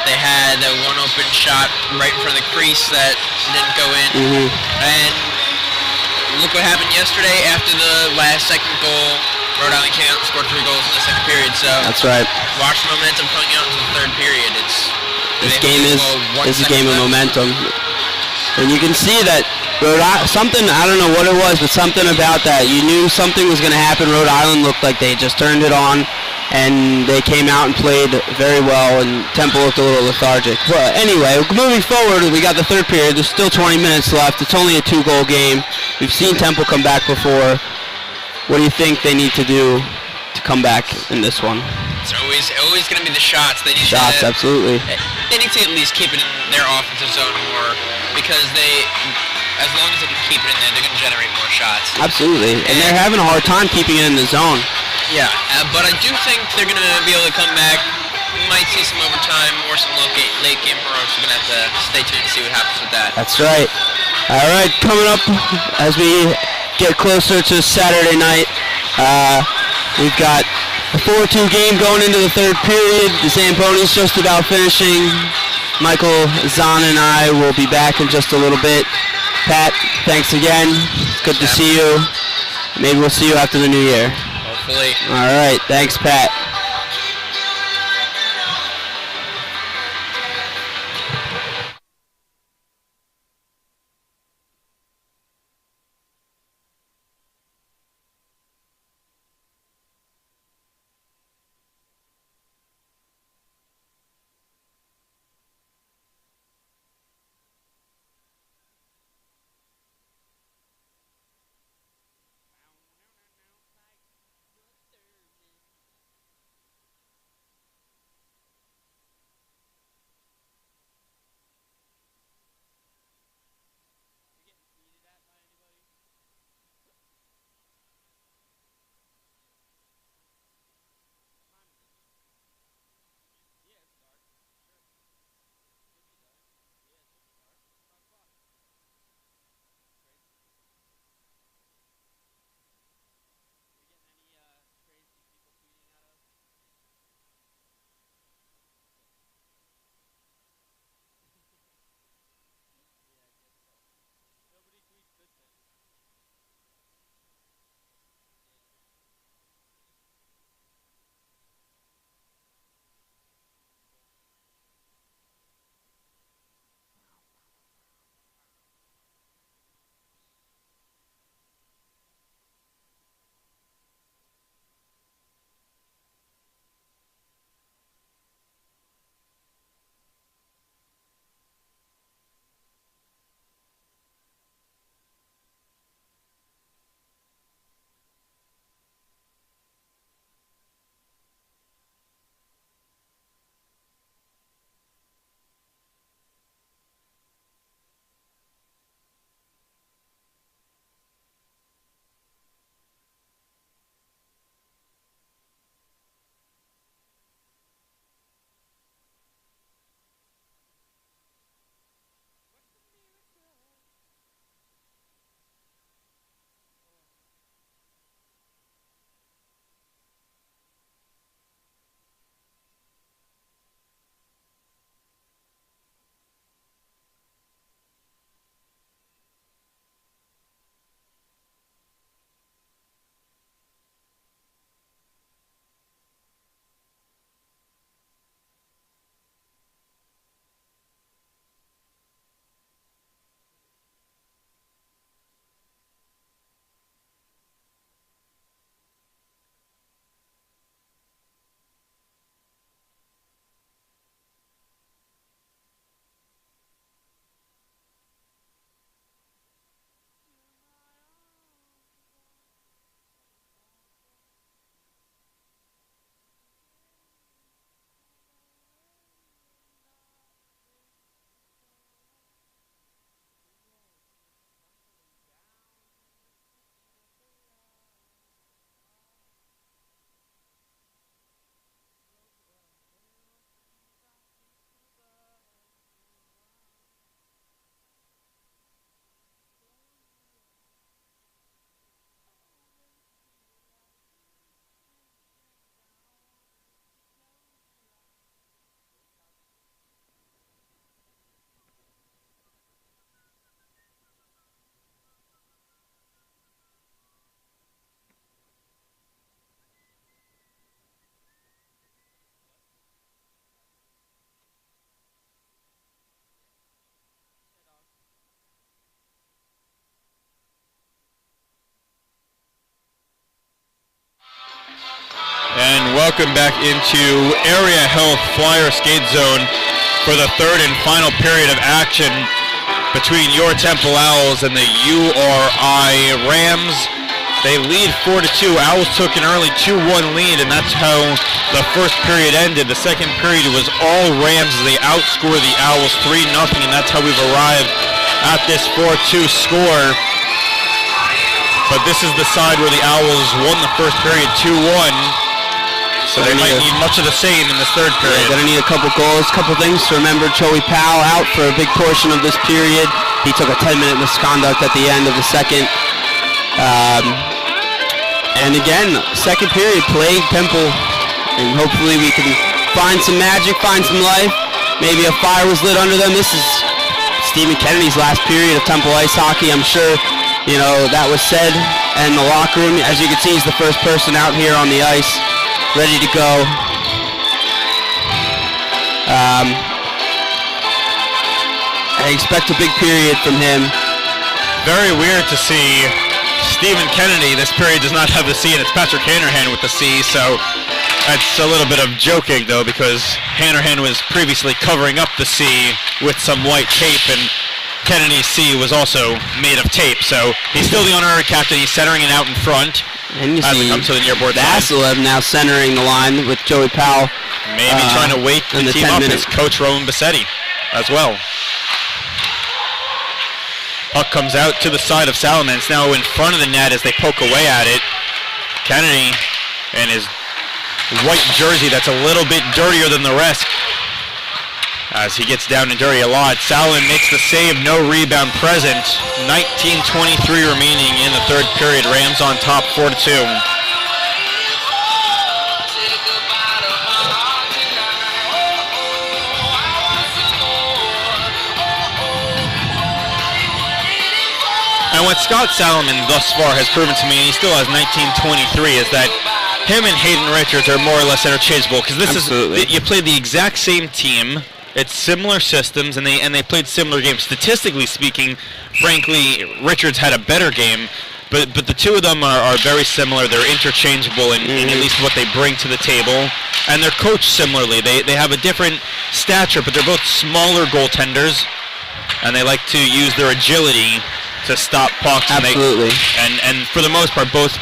They had the one open shot right in front of the crease that didn't go in. Mm-hmm. And look what happened yesterday after the last second goal. Rhode Island came out and scored 3 goals in the second period. So that's right. Watch the momentum coming out into the third period. This game is a game of momentum. And you can see that something, I don't know what it was, but something about that. You knew something was going to happen. Rhode Island looked like they just turned it on, and they came out and played very well, and Temple looked a little lethargic. Well, anyway, moving forward, we got the third period. There's still 20 minutes left. It's only a 2-goal game. We've seen Temple come back before. What do you think they need to do to come back in this one? It's always going to be the shots. They need shots, absolutely. They need to at least keep it in their offensive zone more, because as long as they can keep it in there, they're going to generate more shots. Absolutely, and they're having a hard time keeping it in the zone. Yeah, but I do think they're going to be able to come back. We might see some overtime or some late game heroics. We're going to have to stay tuned to see what happens with that. That's right. All right, coming up as we get closer to Saturday night, we've got a 4-2 game going into the third period. The Zambonis just about finishing. Michael Zahn and I will be back in just a little bit. Pat, thanks again. Good to see you. Maybe we'll see you after the new year. Hopefully. All right. Thanks, Pat. And welcome back into Area Health Flyer Skate Zone for the third and final period of action between your Temple Owls and the URI Rams. They lead 4-2. Owls took an early 2-1 lead, and that's how the first period ended. The second period was all Rams as they outscored the Owls 3-0, and that's how we've arrived at this 4-2 score. But this is the side where the Owls won the first period 2-1. So they might need much of the same in this third period. They're going to need a couple goals, couple things to remember. Joey Powell out for a big portion of this period. He took a 10-minute misconduct at the end of the second. And again, second period plagued Temple, and hopefully we can find some magic, find some life. Maybe a fire was lit under them. This is Stephen Kennedy's last period of Temple ice hockey. I'm sure, you know, that was said in the locker room. As you can see, he's the first person out here on the ice, ready to go. I expect a big period from him. Very weird to see Stephen Kennedy. This period does not have the C, and it's Patrick Hanrahan with the C, so that's a little bit of joking, though, because Hanrahan was previously covering up the C with some white tape, and Kennedy's C was also made of tape, so he's still the honorary captain. He's centering it out in front. And you as see it comes to the nearboard line. Vasilev now centering the line with Joey Powell. Maybe trying to wake the team up is Coach Roman Bassetti as well. Puck comes out to the side of Salomon. It's now in front of the net as they poke away at it. Kennedy and his white jersey that's a little bit dirtier than the rest as he gets down and dirty a lot. Salomon makes the save, no rebound present. 19:23 remaining in the third period. Rams on top 4-2. And what Scott Salomon thus far has proven to me, and he still has 19:23, is that him and Hayden Richards are more or less interchangeable. Because this Absolutely. is, you play the exact same team. It's similar systems, and they played similar games. Statistically speaking, frankly, Richards had a better game, but the two of them are very similar. They're interchangeable in at least what they bring to the table, and they're coached similarly. They have a different stature, but they're both smaller goaltenders, and they like to use their agility to stop pucks. Absolutely. And for the most part, both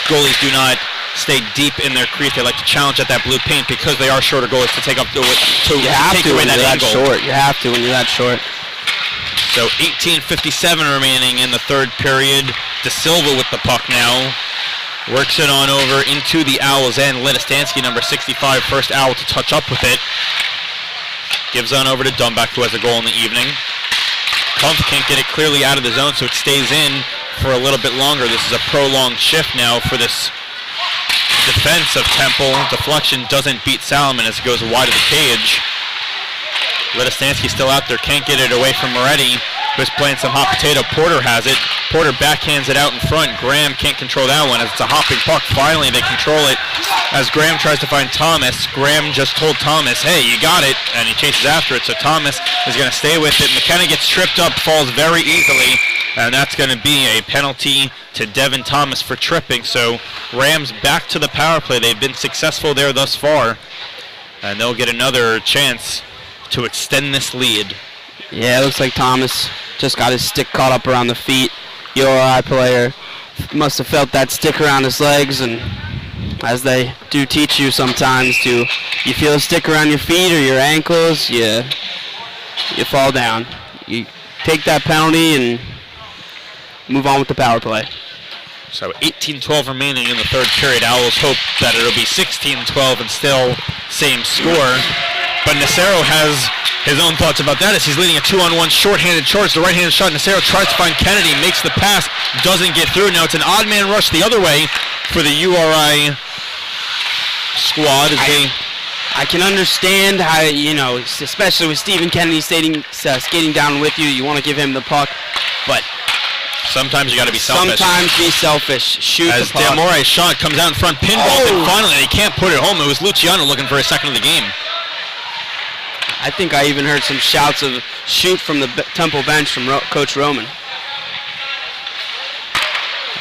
goalies do not stay deep in their crease. They like to challenge at that blue paint because they are shorter goalies to take up take away that angle. You have to when you're that short. So 18:57 remaining in the third period. De Silva with the puck now. Works it on over into the Owls' end. Ledistansky, number 65, first Owl to touch up with it. Gives on over to Dumbach, who has a goal in the evening. Kumpf can't get it clearly out of the zone, so it stays in for a little bit longer. This is a prolonged shift now for this defense of Temple. Deflection doesn't beat Salomon as it goes wide of the cage. Ledistansky still out there, can't get it away from Moretti, who's playing some hot potato. Porter has it. Porter backhands it out in front. Graham can't control that one as it's a hopping puck. Finally, they control it as Graham tries to find Thomas. Graham just told Thomas, hey, you got it, and he chases after it, so Thomas is going to stay with it. McKenna gets tripped up, falls very easily, and that's going to be a penalty to Devin Thomas for tripping. So Rams back to the power play. They've been successful there thus far, and they'll get another chance to extend this lead. Yeah, it looks like Thomas just got his stick caught up around the feet. URI player must have felt that stick around his legs, and as they do teach you sometimes, you feel a stick around your feet or your ankles, you fall down. You take that penalty and move on with the power play. So 18-12 remaining in the third period. Owls hope that it'll be 16-12 and still same score. But Nacero has his own thoughts about that as he's leading a 2-on-1 short-handed charge. The right-handed shot. Nacero tries to find Kennedy, makes the pass, doesn't get through. Now it's an odd man rush the other way for the URI squad. I can understand how, especially with Stephen Kennedy skating down with you, you want to give him the puck, but sometimes you got to be selfish. Sometimes be selfish. Shoot as the puck. D'Amore's shot comes out in front, pinball, and finally they can't put it home. It was Luciano looking for his second of the game. I think I even heard some shouts of shoot from the Temple bench from Coach Roman.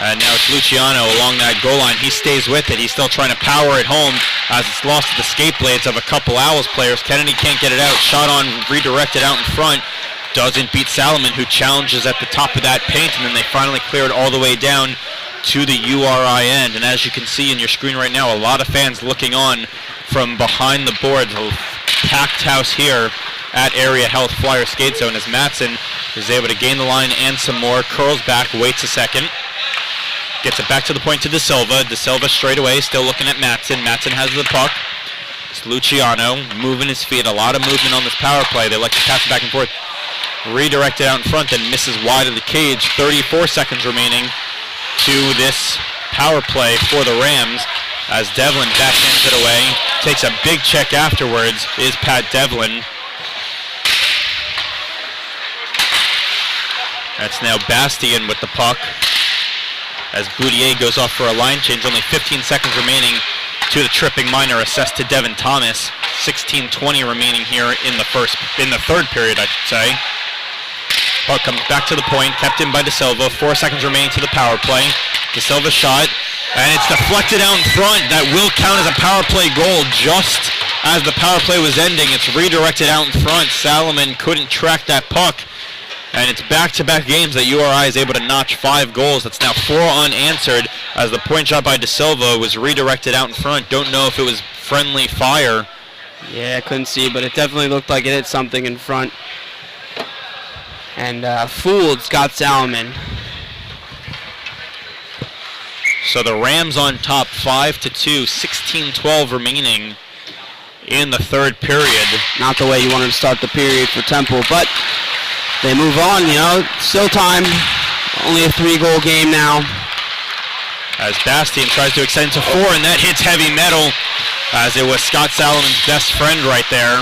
And now it's Luciano along that goal line. He stays with it. He's still trying to power it home as it's lost to the skate blades of a couple Owls players. Kennedy can't get it out. Shot on, redirected out in front. Doesn't beat Salomon, who challenges at the top of that paint, and then they finally clear it all the way down to the URI end. And as you can see in your screen right now, a lot of fans looking on from behind the boards. A packed house here at Area Health Flyer Skate Zone as Matson is able to gain the line and some more. Curls back, waits a second. Gets it back to the point to De Silva. De Silva straight away, still looking at Matson. Matson has the puck. It's Luciano moving his feet. A lot of movement on this power play. They like to pass it back and forth. Redirected out in front, then misses wide of the cage. 34 seconds remaining to this power play for the Rams as Devlin backhands it away. Takes a big check afterwards is Pat Devlin. That's now Bastien with the puck as Boudier goes off for a line change. Only 15 seconds remaining to the tripping minor assessed to Devin Thomas. 16:20 remaining here in the third period, I should say. Puck comes back to the point, kept in by De Silva. 4 seconds remaining to the power play. De Silva shot, and it's deflected out in front. That will count as a power play goal just as the power play was ending. It's redirected out in front. Salomon couldn't track that puck. And it's back-to-back games that URI is able to notch 5 goals. That's now 4 unanswered as the point shot by De Silva was redirected out in front. Don't know if it was friendly fire. Yeah, I couldn't see, but it definitely looked like it hit something in front. And fooled Scott Salomon. So the Rams on top 5-2, 16-12 remaining in the third period. Not the way you wanted to start the period for Temple, but they move on, still time. Only a 3-goal game now. As Bastien tries to extend to 4, and that hits heavy metal as it was Scott Salomon's best friend right there.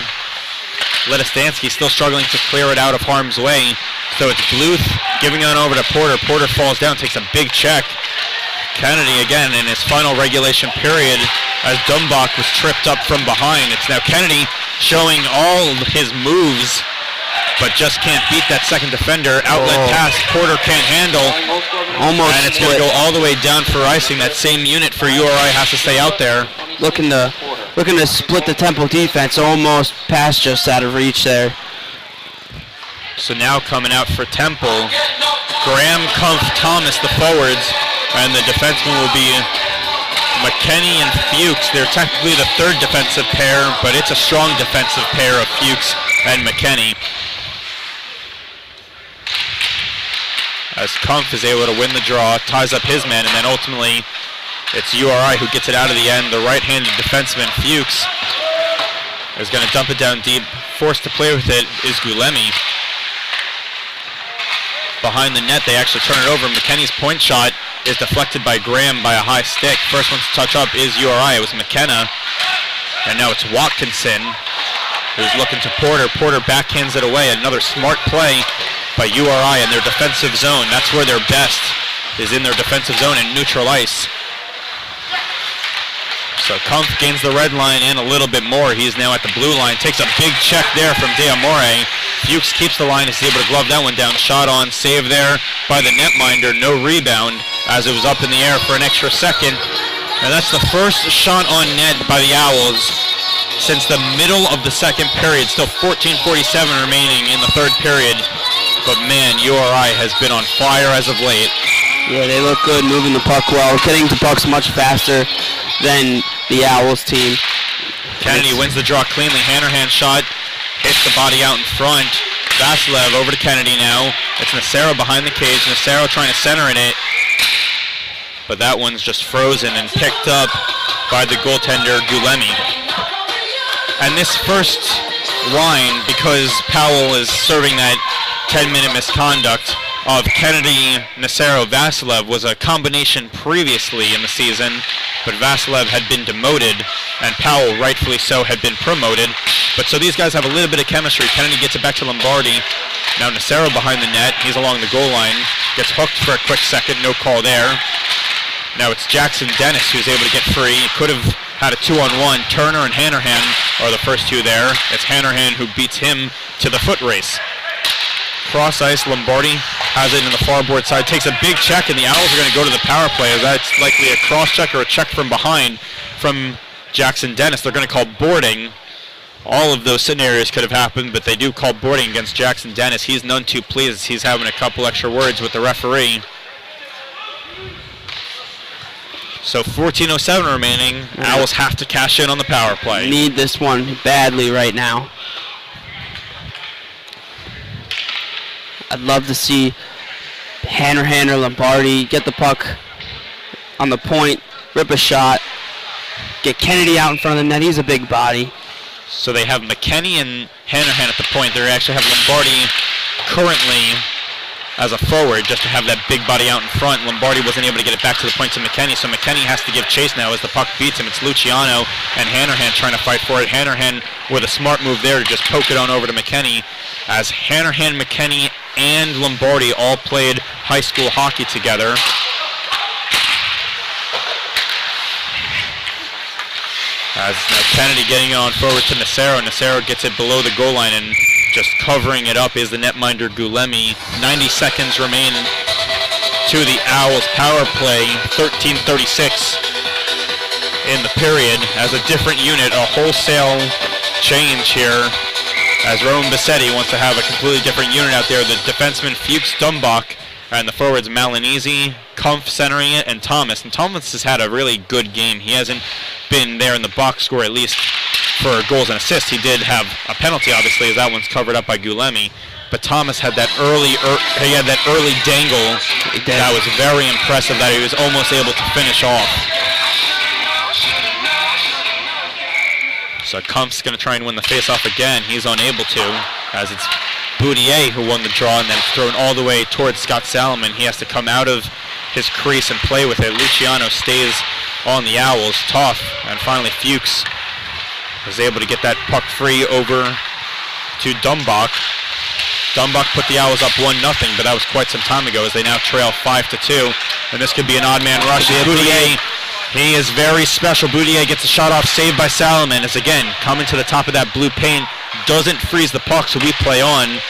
Ledistansky still struggling to clear it out of harm's way. So it's Bluth giving it over to Porter. Porter falls down, takes a big check. Kennedy again in his final regulation period as Dumbach was tripped up from behind. It's now Kennedy showing all his moves, but just can't beat that second defender. Outlet pass, Porter can't handle. Almost. And it's going to go all the way down for icing. That same unit for URI has to stay out there. Looking to split the Temple defense. Almost passed just out of reach there. So now coming out for Temple, Graham, Kumpf, Thomas, the forwards, and the defensemen will be McKenney and Fuchs. They're technically the third defensive pair, but it's a strong defensive pair of Fuchs and McKenney. As Kumpf is able to win the draw, ties up his man, and then ultimately it's URI who gets it out of the end. The right-handed defenseman, Fuchs, is going to dump it down deep. Forced to play with it is Gulemi. Behind the net, they actually turn it over. McKenney's point shot is deflected by Graham by a high stick. First one to touch up is URI. It was McKenna. And now it's Watkinson who's looking to Porter. Porter backhands it away. Another smart play by URI in their defensive zone. That's where they're best, is in their defensive zone and neutral ice. So Kumpf gains the red line and a little bit more. He is now at the blue line. Takes a big check there from Deamore. Fuchs keeps the line. Is able to glove that one down. Shot on, save there by the netminder. No rebound as it was up in the air for an extra second. And that's the first shot on net by the Owls since the middle of the second period. Still 14:47 remaining in the third period. But man, URI has been on fire as of late. Yeah, they look good moving the puck well. Getting to pucks much faster than the Owls team. Kennedy wins the draw cleanly. Hanrahan shot, hits the body out in front. Vasilev over to Kennedy now. It's Nacero behind the cage. Nacero trying to center it. But that one's just frozen and picked up by the goaltender Gulemi. And this first line, because Powell is serving that 10-minute misconduct of Kennedy, Nacero, Vasilev, was a combination previously in the season, but Vasilev had been demoted, and Powell, rightfully so, had been promoted. But so these guys have a little bit of chemistry. Kennedy gets it back to Lombardi. Now Nacero behind the net. He's along the goal line. Gets hooked for a quick second. No call there. Now it's Jackson Dennis who's able to get free. Could have had a 2-on-1. Turner and Hanrahan are the first two there. It's Hanrahan who beats him to the foot race. Cross ice, Lombardi has it in the far board side, takes a big check, and the Owls are going to go to the power play. That's likely a cross check or a check from behind from Jackson Dennis. They're going to call boarding. All of those scenarios could have happened, but they do call boarding against Jackson Dennis. He's none too pleased. He's having a couple extra words with the referee. So 14:07 remaining. Owls have to cash in on the power play. Need this one badly right now. I'd love to see Hanrahan or Lombardi get the puck on the point, rip a shot, get Kennedy out in front of the net. He's a big body. So they have McKenney and Hanrahan at the point. They actually have Lombardi currently as a forward just to have that big body out in front. Lombardi wasn't able to get it back to the point to McKenney, so McKenney has to give chase now as the puck beats him. It's Luciano and Hanrahan trying to fight for it. Hanrahan with a smart move there to just poke it on over to McKenney, as Hanrahan, McKenney, and Lombardi all played high school hockey together. As now Kennedy getting on forward to Nacero. Nacero gets it below the goal line, and just covering it up is the netminder Gulemi. 90 seconds remain to the Owls power play. 13:36 in the period. As a different unit, a wholesale change here, as Roman Bassetti wants to have a completely different unit out there. The defenseman Fuchs Dumbach and the forwards Malinese, Kumpf centering it, and Thomas. And Thomas has had a really good game. He hasn't been there in the box score, at least for goals and assists. He did have a penalty, obviously, as that one's covered up by Gulemi. But Thomas had that early dangle that was very impressive, that he was almost able to finish off. So Kumpf's going to try and win the faceoff again. He's unable to, as it's Boudier who won the draw, and then it's thrown all the way towards Scott Salomon. He has to come out of his crease and play with it. Luciano stays on the Owls, tough, and finally Fuchs was able to get that puck free over to Dumbach. Dumbach put the Owls up 1-0, but that was quite some time ago, as they now trail 5-2, and this could be an odd man rush. Boudier, he is very special. Boudier gets a shot off, saved by Salomon, as again, coming to the top of that blue paint, doesn't freeze the puck, so we play on.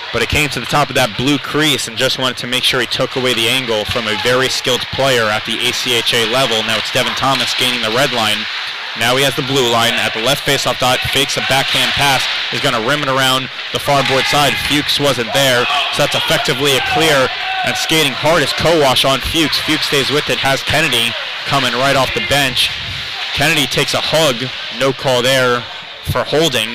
But it came to the top of that blue crease and just wanted to make sure he took away the angle from a very skilled player at the ACHA level. Now it's Devin Thomas gaining the red line. Now he has the blue line at the left faceoff dot, fakes a backhand pass, is going to rim it around the far board side. Fuchs wasn't there, so that's effectively a clear, and skating hard is Kowash on Fuchs. Fuchs stays with it, has Kennedy coming right off the bench. Kennedy takes a hug, no call there for holding.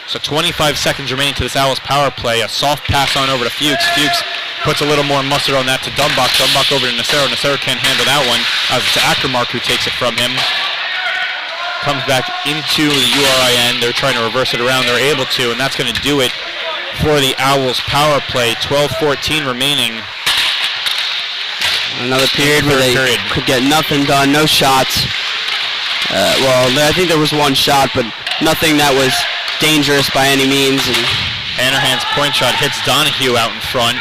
So 25 seconds remaining to this Owls power play. A soft pass on over to Fuchs. Fuchs puts a little more mustard on that to Dumbach. Dumbach over to Nacero. Nacero can't handle that one, as it's Ackermark who takes it from him. Comes back into the URI end. They're trying to reverse it around. They're able to, and that's going to do it for the Owls power play. 12:14 remaining. Another period where they could get nothing done, no shots. Well, I think there was one shot, but nothing that was dangerous by any means. And Hanrahan's point shot hits Donahue out in front.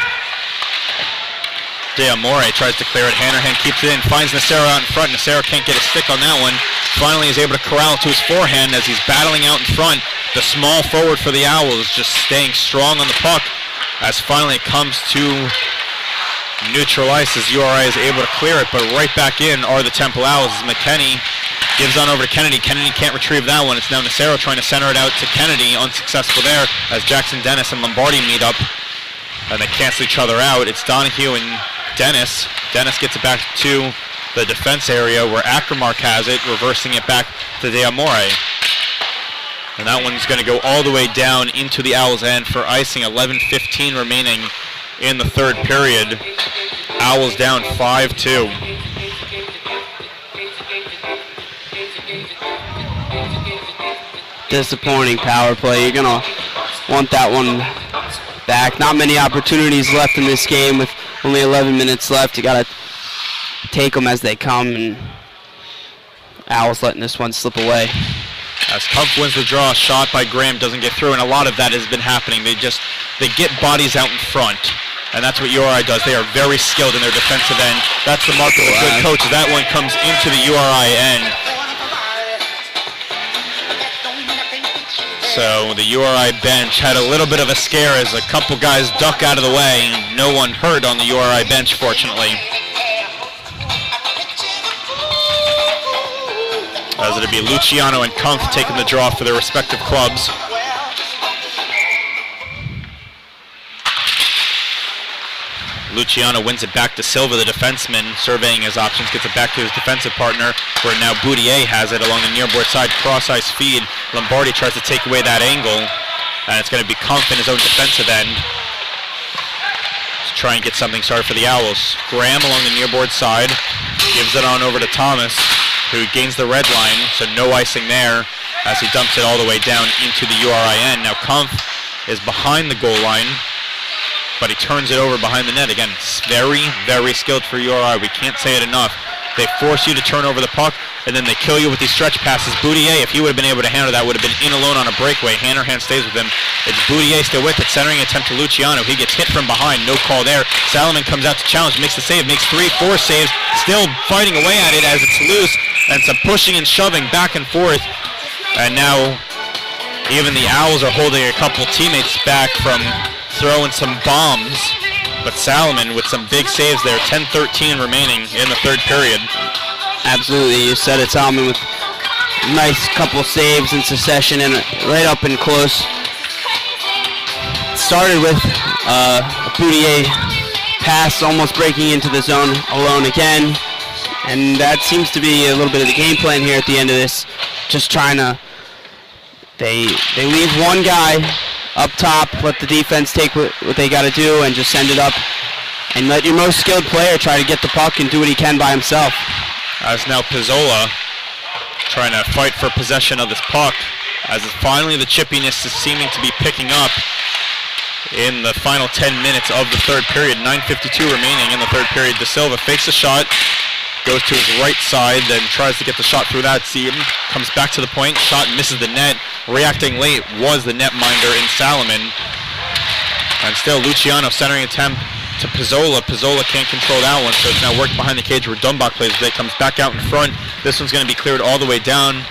De Amore tries to clear it. Hanrahan keeps it in, finds Nacero out in front. Nacero can't get a stick on that one. Finally is able to corral it to his forehand as he's battling out in front. The small forward for the Owls just staying strong on the puck, as finally it comes to neutral ice as URI is able to clear it, but right back in are the Temple Owls as McKenney gives on over to Kennedy. Kennedy can't retrieve that one. It's now Nacero trying to center it out to Kennedy. Unsuccessful there as Jackson Dennis and Lombardi meet up, and they cancel each other out. It's Donahue and Dennis. Dennis gets it back to the defense area where Ackermark has it, reversing it back to De Amore. And that one's going to go all the way down into the Owls' end for icing. 11:15 remaining in the third period. Owls down 5-2. disappointing power play. You're going to want that one back. Not many opportunities left in this game with only 11 minutes left. You got to take them as they come, and Owls letting this one slip away. As Kumpf wins the draw, shot by Graham doesn't get through, and a lot of that has been happening. They get bodies out in front, and that's what URI does. They are very skilled in their defensive end. That's the mark of a good coach. That one comes into the URI end. So the URI bench had a little bit of a scare as a couple guys duck out of the way. No one hurt on the URI bench, fortunately. As it'll be Luciano and Kumpf taking the draw for their respective clubs. Luciano wins it back to Silva, the defenseman, surveying his options, gets it back to his defensive partner, where now Boudier has it along the nearboard side, cross-ice feed. Lombardi tries to take away that angle, and it's going to be Kumpf in his own defensive end to try and get something started for the Owls. Graham along the nearboard side, gives it on over to Thomas, who gains the red line, so no icing there, as he dumps it all the way down into the URI end. Now Kumpf is behind the goal line, but he turns it over behind the net. Again, it's very, very skilled for URI. We can't say it enough. They force you to turn over the puck, and then they kill you with these stretch passes. Boudier, if he would have been able to handle that, would have been in alone on a breakaway. Hannerhan stays with him. It's Boudier still with it, centering attempt to Luciano. He gets hit from behind, no call there. Salomon comes out to challenge, makes the save, makes 3-4 saves, still fighting away at it as it's loose, and some pushing and shoving back and forth. And now even the Owls are holding a couple teammates back from throwing some bombs, but Salomon with some big saves there. 10-13 remaining in the third period. Absolutely, you said it, Salomon, with a nice couple saves in succession and right up and close. Started with a Boudier pass almost breaking into the zone alone again, and that seems to be a little bit of the game plan here at the end of this. Just trying to, they leave one guy up top, let the defense take what they got to do and just send it up, and let your most skilled player try to get the puck and do what he can by himself. As now Pizzola trying to fight for possession of this puck, as finally the chippiness is seeming to be picking up in the final 10 minutes of the third period. 9:52 remaining in the third period. De Silva fakes a shot, goes to his right side, then tries to get the shot through that seam, comes back to the point, shot misses the net. Reacting late was the netminder in Salomon. And still Luciano centering attempt to Pizzola. Pizzola can't control that one, so it's now worked behind the cage where Dumbach plays with it. Comes back out in front. This one's going to be cleared all the way down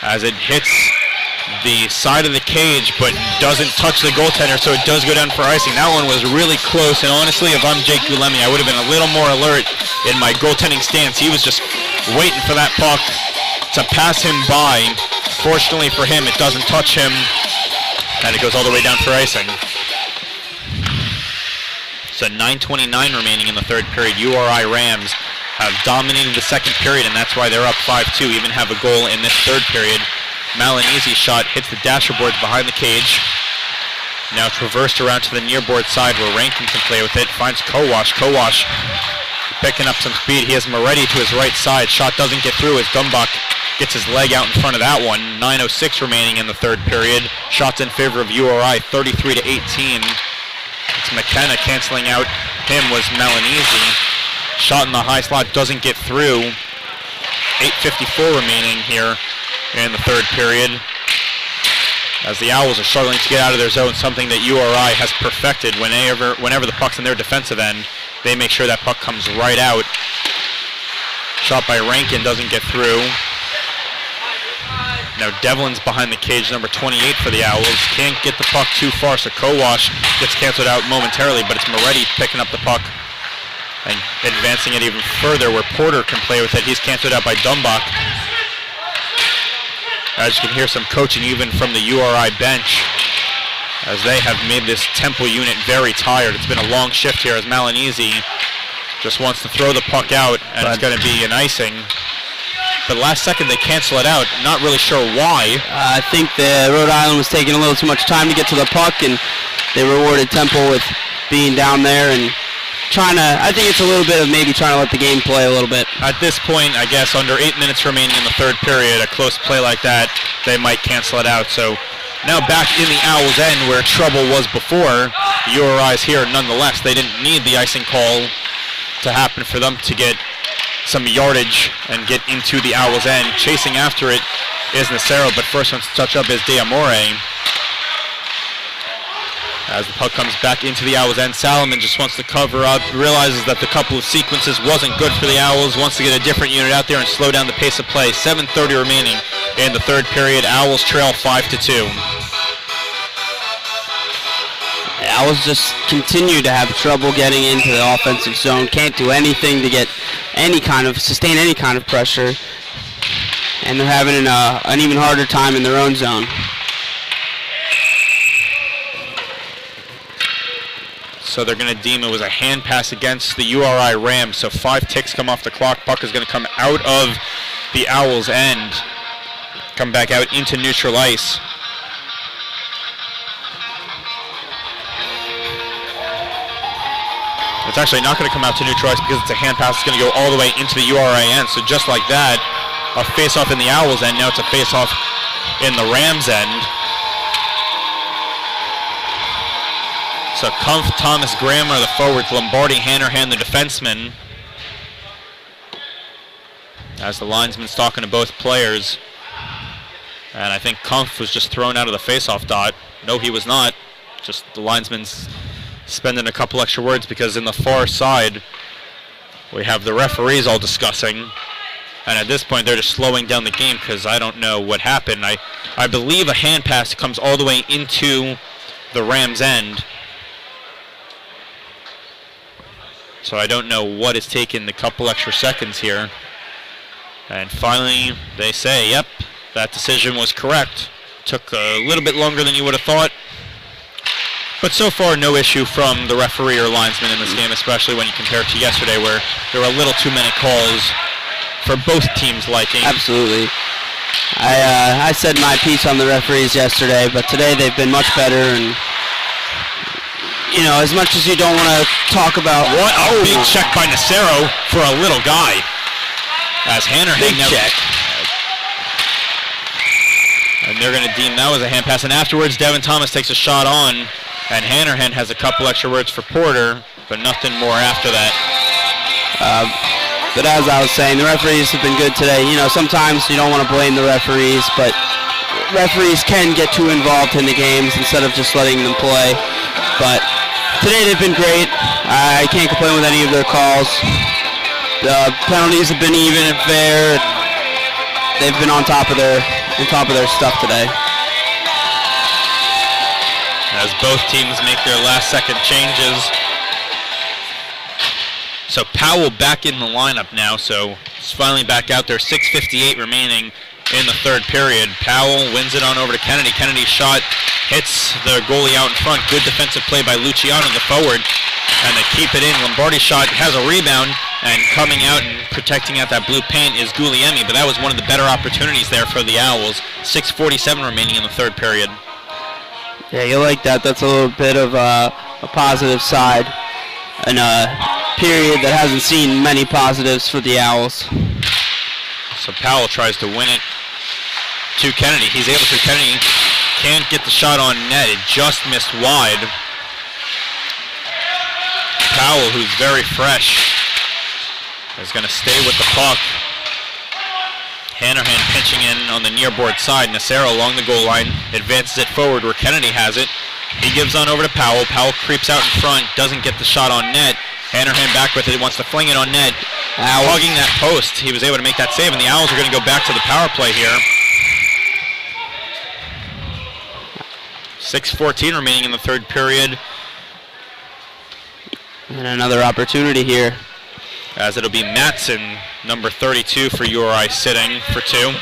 as it hits the side of the cage, but doesn't touch the goaltender, so it does go down for icing. That one was really close, and honestly, if I'm Jake Gulemi, I would have been a little more alert in my goaltending stance. He was just waiting for that puck to pass him by. Fortunately for him, it doesn't touch him, and it goes all the way down for icing. So 9:29 remaining in the third period. URI Rams have dominated the second period, and that's why they're up 5-2, even have a goal in this third period. Malinizi's shot hits the dasher boards behind the cage. Now it's reversed around to the nearboard side where Rankin can play with it. Finds Kowash. Kowash picking up some speed. He has Moretti to his right side. Shot doesn't get through as Dumbach gets his leg out in front of that one. 9:06 remaining in the third period. Shots in favor of URI, 33-18. It's McKenna canceling out. Him was Malinizi. Shot in the high slot doesn't get through. 8:54 remaining here in the third period, as the Owls are struggling to get out of their zone, something that URI has perfected. Whenever the puck's in their defensive end, they make sure that puck comes right out. Shot by Rankin doesn't get through. Now Devlin's behind the cage, number 28 for the Owls. Can't get the puck too far, so Kowash gets canceled out momentarily, but it's Moretti picking up the puck and advancing it even further where Porter can play with it. He's canceled out by Dumbach. As you can hear some coaching even from the URI bench, as they have made this Temple unit very tired. It's been a long shift here as Malinizi just wants to throw the puck out, and it's going to be an icing. But last second they cancel it out. Not really sure why. I think the Rhode Island was taking a little too much time to get to the puck, and they rewarded Temple with being down there and I think it's a little bit of maybe trying to let the game play a little bit. At this point, I guess under 8 minutes remaining in the third period, a close play like that, they might cancel it out. So now back in the Owls' end where trouble was before. URI's here nonetheless. They didn't need the icing call to happen for them to get some yardage and get into the Owls' end. Chasing after it is Nacero, but first one to touch up is D'Amore. As the puck comes back into the Owls' end, Salomon just wants to cover up, realizes that the couple of sequences wasn't good for the Owls, wants to get a different unit out there and slow down the pace of play. 7:30 remaining in the third period. Owls trail 5-2. Owls just continue to have trouble getting into the offensive zone. Can't do anything to get sustain any kind of pressure. And they're having an even harder time in their own zone. So they're going to deem it was a hand pass against the URI Rams. So 5 ticks come off the clock. Puck is going to come out of the Owls' end. Come back out into neutral ice. It's actually not going to come out to neutral ice because it's a hand pass. It's going to go all the way into the URI end. So just like that, a face-off in the Owls' end. Now it's a face-off in the Rams' end. So Kumpf, Thomas, Graham are the forwards. Lombardi, Hannerhan, the defenseman. As the linesman's talking to both players. And I think Kumpf was just thrown out of the face-off dot. No, he was not. Just the linesman's spending a couple extra words because in the far side we have the referees all discussing. And at this point they're just slowing down the game because I don't know what happened. I believe a hand pass comes all the way into the Rams' end. So I don't know what is taking the couple extra seconds here. And finally, they say, yep, that decision was correct. Took a little bit longer than you would have thought. But so far, no issue from the referee or linesman in this game, especially when you compare it to yesterday where there were a little too many calls for both teams' liking. Absolutely. I said my piece on the referees yesterday, but today they've been much better. And you know, as much as you don't want to talk about... What a big check by Nacero for a little guy. As Hannerhan... Big check. And they're going to deem that was a hand pass. And afterwards, Devin Thomas takes a shot on. And Hannerhan has a couple extra words for Porter, but nothing more after that. But as I was saying, the referees have been good today. You know, sometimes you don't want to blame the referees, but referees can get too involved in the games instead of just letting them play. But today they've been great. I can't complain with any of their calls. The penalties have been even and fair. They've been on top of their stuff today. As both teams make their last second changes. So Powell back in the lineup now, so it's finally back out there. 6:58 remaining in the third period. Powell wins it on over to Kennedy. Kennedy's shot hits the goalie out in front. Good defensive play by Luciano, the forward. And they keep it in. Lombardi's shot has a rebound, and coming out and protecting out that blue paint is Guglielmi, but that was one of the better opportunities there for the Owls. 6:47 remaining in the third period. Yeah, you like that. That's a little bit of a positive side in a period that hasn't seen many positives for the Owls. So Powell tries to win it to Kennedy. He's able to. Kennedy can't get the shot on net. It just missed wide. Powell, who's very fresh, is going to stay with the puck. Hannerhan pinching in on the near board side. Nacero along the goal line, advances it forward where Kennedy has it. He gives on over to Powell. Powell creeps out in front, doesn't get the shot on net. Hannerhan back with it, wants to fling it on net. Hugging that post, he was able to make that save, and the Owls are going to go back to the power play here. 6:14 remaining in the third period. And another opportunity here. As it'll be Matson, number 32 for URI, sitting for 2.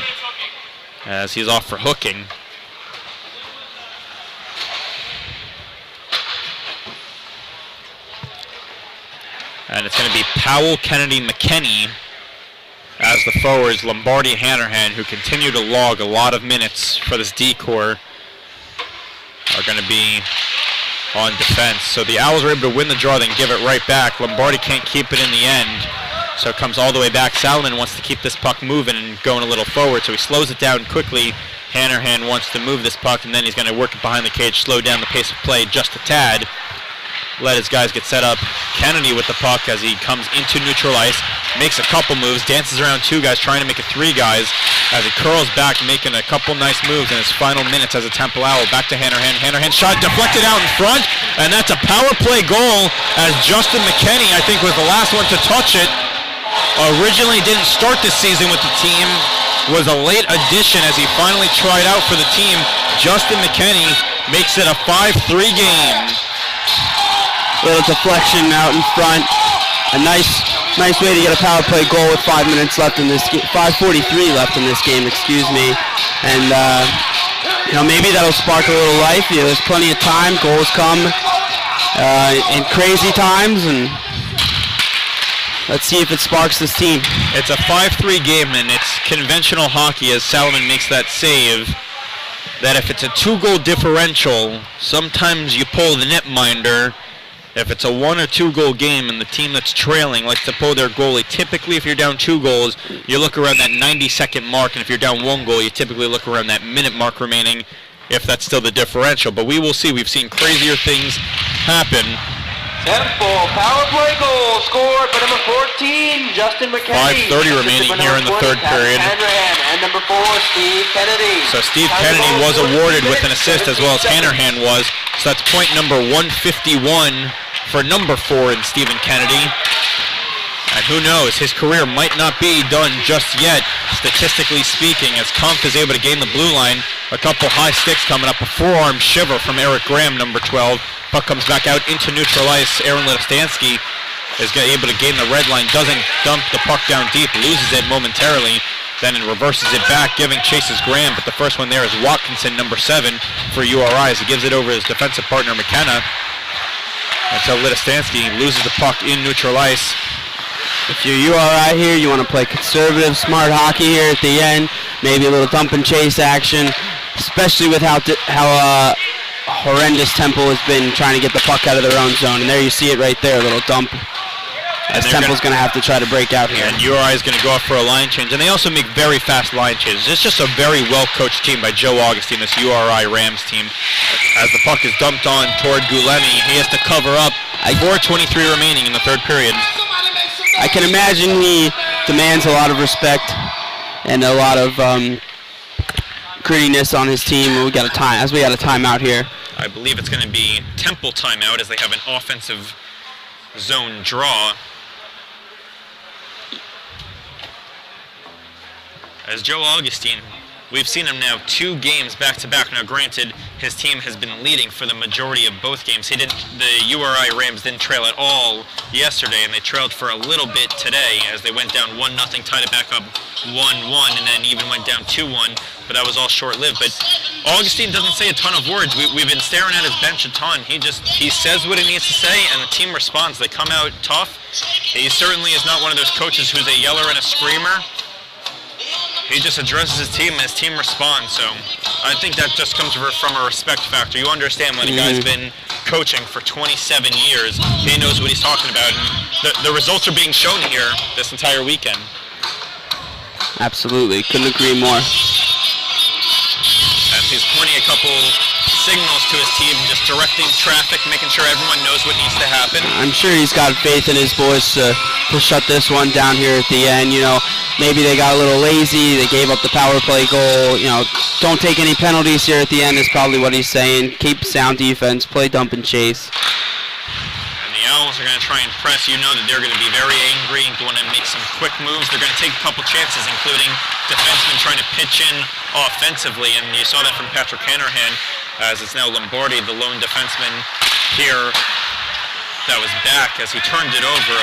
As he's off for hooking. And it's going to be Powell, Kennedy, McKinney as the forwards. Lombardi, Hannerhan, who continue to log a lot of minutes for this D-corps, are going to be on defense. So the Owls are able to win the draw, then give it right back. Lombardi can't keep it in the end, so it comes all the way back. Salomon wants to keep this puck moving and going a little forward, so he slows it down quickly. Hannerhan wants to move this puck, and then he's going to work it behind the cage, slow down the pace of play just a tad. Let his guys get set up. Kennedy with the puck as he comes into neutral ice, makes a couple moves, dances around 2 guys, trying to make it 3 guys, as he curls back, making a couple nice moves in his final minutes as a Temple Owl. Back to Hannerhan. Hannerhan shot deflected out in front, and that's a power play goal, as Justin McKinney, I think, was the last one to touch it. Originally didn't start this season with the team, was a late addition as he finally tried out for the team. Justin McKinney makes it a 5-3 game. Little deflection out in front. A nice way to get a power play goal with 5 minutes left in this game. 5:43 left in this game, excuse me. And maybe that'll spark a little life. There's plenty of time. Goals come in crazy times, and let's see if it sparks this team. It's a 5-3 game, and it's conventional hockey as Salomon makes that save. That if it's a 2-goal differential, sometimes you pull the netminder. If it's a 1 or 2 goal game and the team that's trailing likes to pull their goalie, typically if you're down 2 goals, you look around that 90-second mark, and if you're down 1 goal, you typically look around that minute mark remaining, if that's still the differential. But we will see. We've seen crazier things happen. Temple power play goal scored by number 14, Justin McKinney. 5:30 remaining here in the third period. And number 4, Steve Kennedy. So Steve Kennedy was awarded with an assist as well as Hanrahan was. So that's point number 151 for number 4 in Stephen Kennedy. And who knows, his career might not be done just yet, statistically speaking, as Kampf is able to gain the blue line. A couple high sticks coming up, a forearm shiver from Eric Graham, number 12. Puck comes back out into neutral ice. Aaron Litostansky is able to gain the red line, doesn't dump the puck down deep, loses it momentarily, then it reverses it back, giving chases Graham, but the first one there is Watkinson, number 7, for URI, as he gives it over his defensive partner, McKenna, until Litostansky loses the puck in neutral ice. If you're URI here, you want to play conservative, smart hockey here at the end, maybe a little dump and chase action, especially with how horrendous Temple has been trying to get the puck out of their own zone. And there you see it right there, a little dump. As Temple's going to have to try to break out here. And URI is going to go up for a line change. And they also make very fast line changes. It's just a very well-coached team by Joe Augustine, this URI Rams team. As the puck is dumped on toward Gulemi, he has to cover up. 4:23 remaining in the third period. I can imagine he demands a lot of respect and a lot of grittiness on his team. We got a timeout here. I believe it's going to be Temple timeout as they have an offensive zone draw. As Joe Augustine, we've seen him now 2 games back-to-back. Now, granted, his team has been leading for the majority of both games. The URI Rams didn't trail at all yesterday, and they trailed for a little bit today as they went down 1-0, tied it back up 1-1, and then even went down 2-1, but that was all short-lived. But Augustine doesn't say a ton of words. We've been staring at his bench a ton. He says what he needs to say, and the team responds. They come out tough. He certainly is not one of those coaches who's a yeller and a screamer. He just addresses his team and his team responds. So I think that just comes from a respect factor. You understand when a guy's been coaching for 27 years, he knows what he's talking about. And the results are being shown here this entire weekend. Absolutely. Couldn't agree more. As he's pointing a couple signals to his team, just directing traffic, making sure everyone knows what needs to happen. I'm sure he's got faith in his boys to shut this one down here at the end. Maybe they got a little lazy. They gave up the power play goal. Don't take any penalties here at the end is probably what he's saying. Keep sound defense, play dump and chase. And the Owls are going to try and press. You know that they're going to be very angry and going to make some quick moves. They're going to take a couple chances, including defensemen trying to pitch in offensively. And you saw that from Patrick Hanrahan, as it's now Lombardi, the lone defenseman here that was back as he turned it over.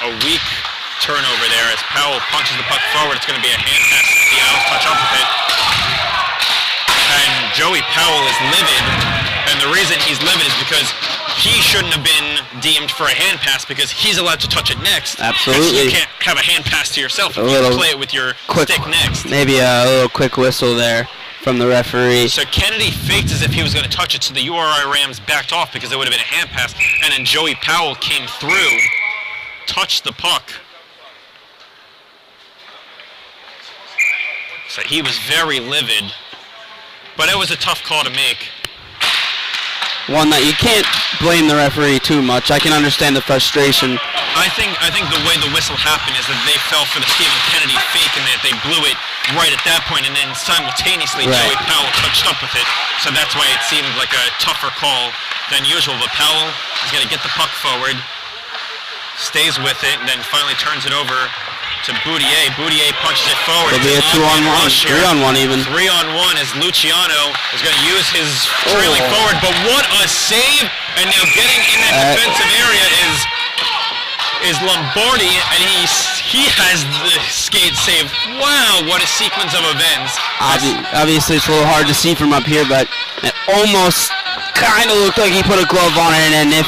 A weak turnover there as Powell punches the puck forward. It's going to be a hand pass. The Owls touch up with it. And Joey Powell is livid. And the reason he's livid is because he shouldn't have been deemed for a hand pass because he's allowed to touch it next. Absolutely. You can't have a hand pass to yourself if you play it with your stick next. Maybe a little quick whistle there from the referee. So Kennedy faked as if he was going to touch it, so the URI Rams backed off because it would have been a hand pass. And then Joey Powell came through, touched the puck. So he was very livid. But it was a tough call to make. One that you can't blame the referee too much. I can understand the frustration. I think the way the whistle happened is that they fell for the Stephen Kennedy fake and that they blew it right at that point, and then simultaneously Joey Powell touched up with it. So that's why it seemed like a tougher call than usual. But Powell is going to get the puck forward, stays with it, and then finally turns it over to Boudier. Boudier punches it forward. It'll be a 2-on-1, 3-on-1 even. 3-on-1 as Luciano is going to use his trailing forward, but what a save! And now getting in that defensive area is Lombardi, and he has the skate save. Wow, what a sequence of events. Obviously, it's a little hard to see from up here, but it almost kind of looked like he put a glove on it, and if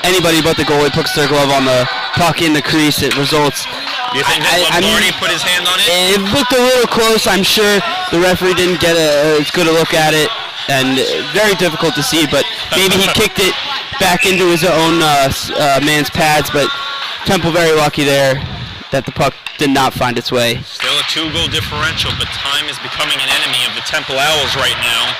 anybody but the goalie puts their glove on the puck in the crease, it results. You think that Lombardi put his hand on it? It looked a little close. I'm sure the referee didn't get as good a look at it, and very difficult to see, but maybe he kicked it back into his own man's pads, but Temple very lucky there that the puck did not find its way. Still a 2-goal differential, but time is becoming an enemy of the Temple Owls right now.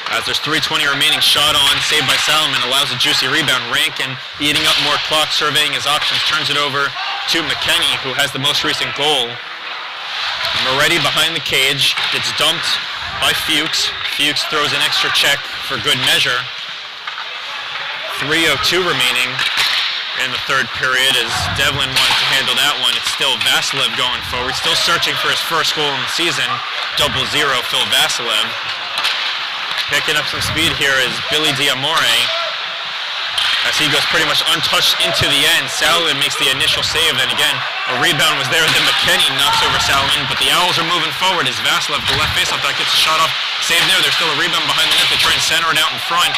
As there's 3:20 remaining, shot on, saved by Salomon, allows a juicy rebound. Rankin eating up more clock, surveying his options, turns it over to McKenney, who has the most recent goal. Moretti behind the cage, gets dumped by Fuchs. Fuchs throws an extra check for good measure. 3:02 remaining in the third period as Devlin wanted to handle that one. It's still Vasilev going forward, still searching for his first goal in the season. 0-0 Phil Vasilev. Picking up some speed here is Billy Diamore as he goes pretty much untouched into the end. Salomon makes the initial save, then again a rebound was there, then McKenney knocks over Salomon, but the Owls are moving forward as Vasilev, the left faceoff, that gets a shot off, save there. There's still a rebound behind the net. They try and center it out in front.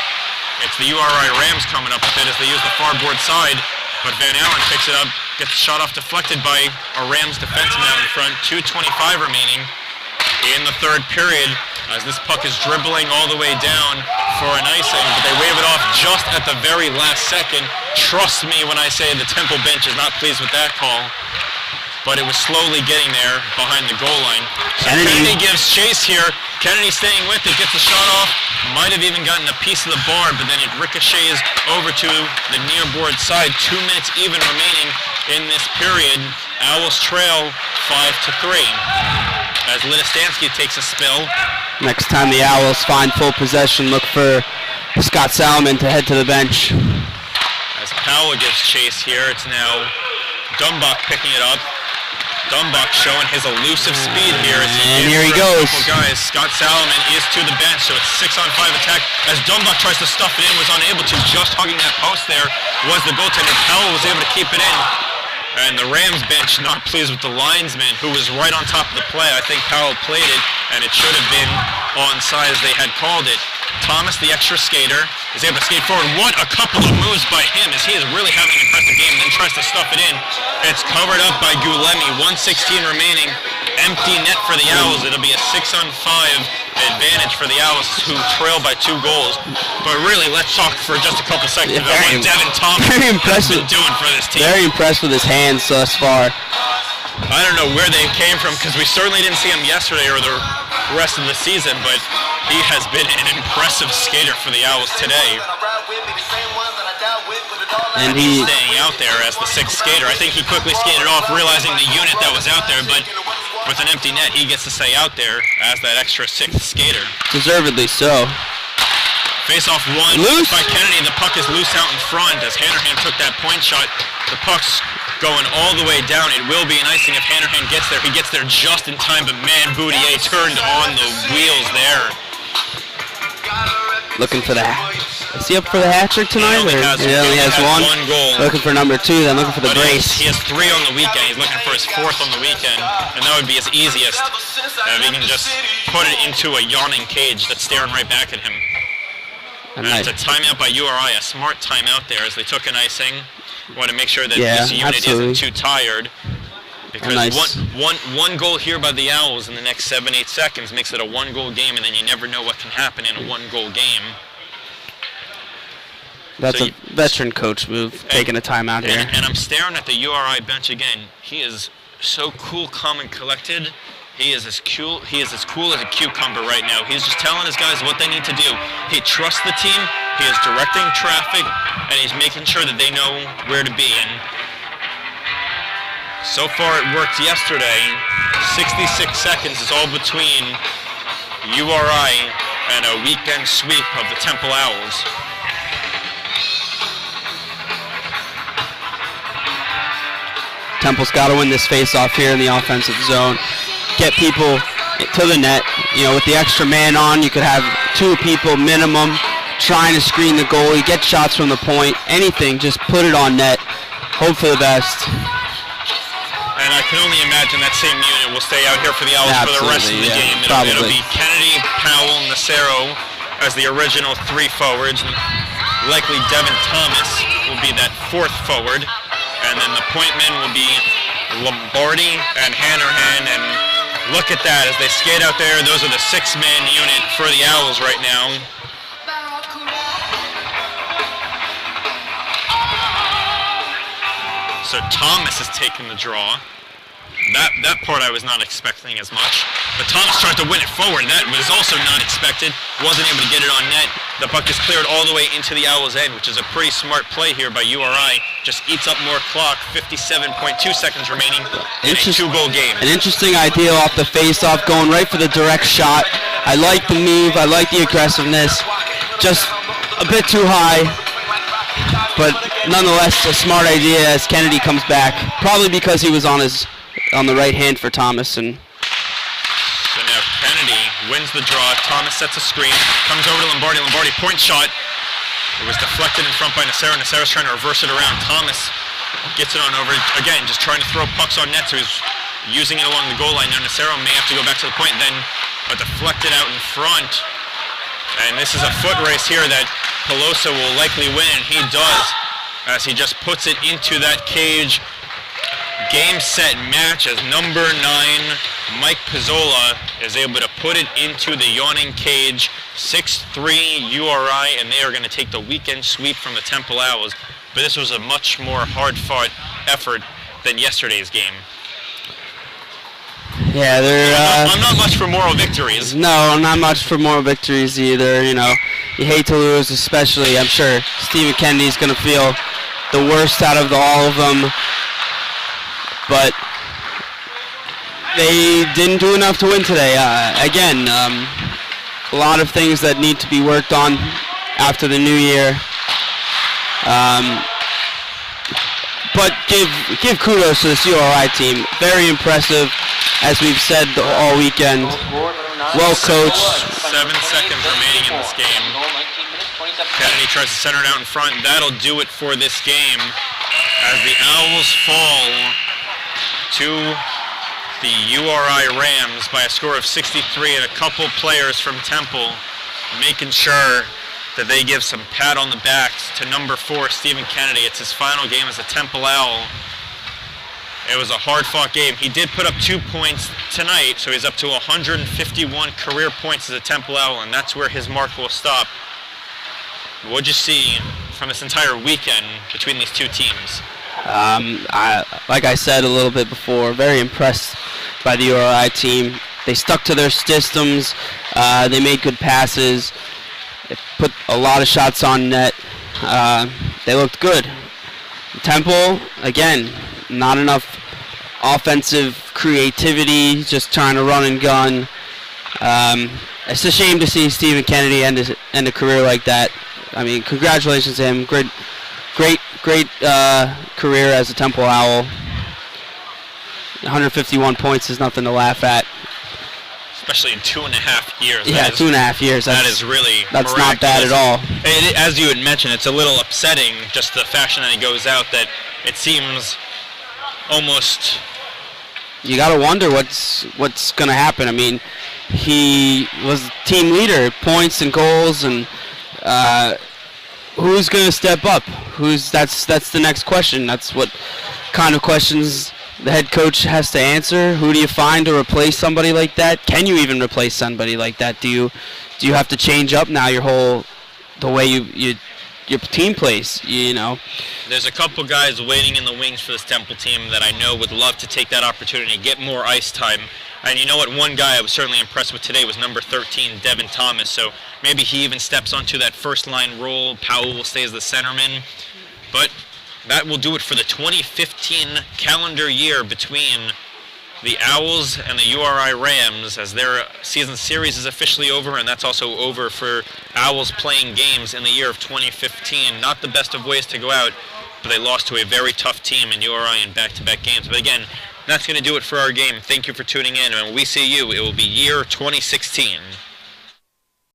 It's the URI Rams coming up with it as they use the far board side, but Van Allen picks it up, gets the shot off deflected by a Rams defenseman out in front. 2:25 remaining in the third period as this puck is dribbling all the way down for an icing, but they wave it off just at the very last second. Trust me when I say the Temple bench is not pleased with that call, but it was slowly getting there behind the goal line. So Kennedy gives chase here. Kennedy staying with it, gets a shot off, might have even gotten a piece of the bar, but then it ricochets over to the near board side. 2 minutes even remaining in this period. Owls trail 5-3 as Litistansky takes a spill. Next time the Owls find full possession, look for Scott Salomon to head to the bench. As Powell gives chase here, it's now Dumbach picking it up. Dumbach showing his elusive speed here. And here he goes. Guys, Scott Salomon is to the bench, so it's 6-on-5 attack. As Dumbach tries to stuff it in, was unable to. Just hugging that post there was the goaltender. Powell was able to keep it in. And the Rams bench not pleased with the linesman, who was right on top of the play. I think Powell played it, and it should have been onside as they had called it. Thomas, the extra skater, is able to skate forward. What a couple of moves by him as he is really having an impressive game, then tries to stuff it in. It's covered up by Gulemi. 1:16 remaining. Empty net for the Owls. It'll be a 6-on-5 advantage for the Owls, who trail by 2 goals. But really, let's talk for just a couple seconds about what Devin Thomas has been doing for this team. Very impressed with his hands thus far. I don't know where they came from, because we certainly didn't see him yesterday or the rest of the season, but he has been an impressive skater for the Owls today. And he's staying out there as the 6th skater. I think he quickly skated off, realizing the unit that was out there, but with an empty net, he gets to stay out there as that extra 6th skater. Deservedly so. Face-off won Loose by Kennedy. The puck is loose out in front as Hanrahan took that point shot. The puck's going all the way down. It will be an icing if Hanrahan gets there. He gets there just in time, but man, Boudier turned on the wheels there. Looking for the is he up for the hat trick tonight? He only has one goal. Looking for number 2, then looking for the brace. He has 3 on the weekend. He's looking for his 4th on the weekend, and that would be his easiest. If he can just put it into a yawning cage that's staring right back at him. And it's a timeout by URI, a smart timeout there as they took an icing. Want to make sure that this unit isn't too tired. Because one goal here by the Owls in the next 7-8 seconds makes it a 1-goal game, and then you never know what can happen in a 1-goal game. That's a veteran coach move, taking a timeout here. And I'm staring at the URI bench again. He is so cool, calm, and collected. He is as cool as a cucumber right now. He's just telling his guys what they need to do. He trusts the team. He is directing traffic, and he's making sure that they know where to be. And so far it worked yesterday. 66 seconds is all between URI and a weekend sweep of the Temple Owls. Temple's got to win this face-off here in the offensive zone. Get people to the net. You know, with the extra man on, you could have 2 people minimum trying to screen the goalie, get shots from the point, anything, just put it on net. Hope for the best. And I can only imagine that same unit will stay out here for the Owls for the rest of the game. It'll be Kennedy, Powell, Nacero as the original 3 forwards. Likely Devin Thomas will be that 4th forward. And then the point men will be Lombardi and Hanrahan. And look at that as they skate out there. Those are the 6-man unit for the Owls right now. So Thomas is taking the draw. That part I was not expecting as much. But Thomas tries to win it forward. That was also not expected. Wasn't able to get it on net. The puck is cleared all the way into the Owls' end, which is a pretty smart play here by URI. Just eats up more clock. 57.2 seconds remaining in a 2-goal game. An interesting idea off the face-off, going right for the direct shot. I like the move. I like the aggressiveness. Just a bit too high. But nonetheless, a smart idea as Kennedy comes back. Probably because he was on the right hand for Thomas. And so now Kennedy wins the draw. Thomas sets a screen. Comes over to Lombardi. Lombardi point shot. It was deflected in front by Nacero. Nacero's trying to reverse it around. Thomas gets it on over. Again, just trying to throw pucks on net. So he's using it along the goal line. Now Nacero may have to go back to the point. Then deflected out in front. And this is a foot race here that Pelosa will likely win, and he does, as he just puts it into that cage. Game, set, match as number 9, Mike Pizzola, is able to put it into the yawning cage. 6-3 URI, and they are going to take the weekend sweep from the Temple Owls. But this was a much more hard-fought effort than yesterday's game. Yeah, I'm not much for moral victories. No, not much for moral victories either. You know, you hate to lose, especially. I'm sure Stephen Kennedy's going to feel the worst out of all of them. But they didn't do enough to win today. Again, a lot of things that need to be worked on after the new year. But give kudos to this URI team. Very impressive, as we've said all weekend. Well coached. 7 seconds remaining in this game. Kennedy tries to center it out in front. That'll do it for this game as the Owls fall to the URI Rams by a score of 63, and a couple players from Temple making sure that they give some pat on the backs to number 4, Stephen Kennedy. It's his final game as a Temple Owl. It was a hard-fought game. He did put up 2 points tonight, so he's up to 151 career points as a Temple Owl, and that's where his mark will stop. What'd you see from this entire weekend between these two teams? Like I said a little bit before, very impressed by the URI team. They stuck to their systems. They made good passes. They put a lot of shots on net. They looked good. Temple, again, not enough offensive creativity, just trying to run and gun. It's a shame to see Stephen Kennedy end a career like that. I mean, congratulations to him. Great career as a Temple Owl. 151 points is nothing to laugh at. Especially in 2.5 years. Yeah, 2.5 years. That's not bad at all. As you had mentioned, it's a little upsetting, just the fashion that he goes out, that it seems almost... You got to wonder what's going to happen. I mean, he was team leader, points and goals, and who's going to step up? That's the next question. That's what kind of questions the head coach has to answer. Who do you find to replace somebody like that? Can you even replace somebody like that? Do you have to change up now the way your team plays, you know? There's a couple guys waiting in the wings for this Temple team that I know would love to take that opportunity, get more ice time. And you know what? One guy I was certainly impressed with today was number 13, Devin Thomas. So maybe he even steps onto that first line role. Powell will stay as the centerman. But that will do it for the 2015 calendar year between the Owls and the URI Rams, as their season series is officially over, and that's also over for Owls playing games in the year of 2015. Not the best of ways to go out, but they lost to a very tough team in URI in back-to-back games. But again, that's going to do it for our game. Thank you for tuning in, and when we see you, it will be year 2016.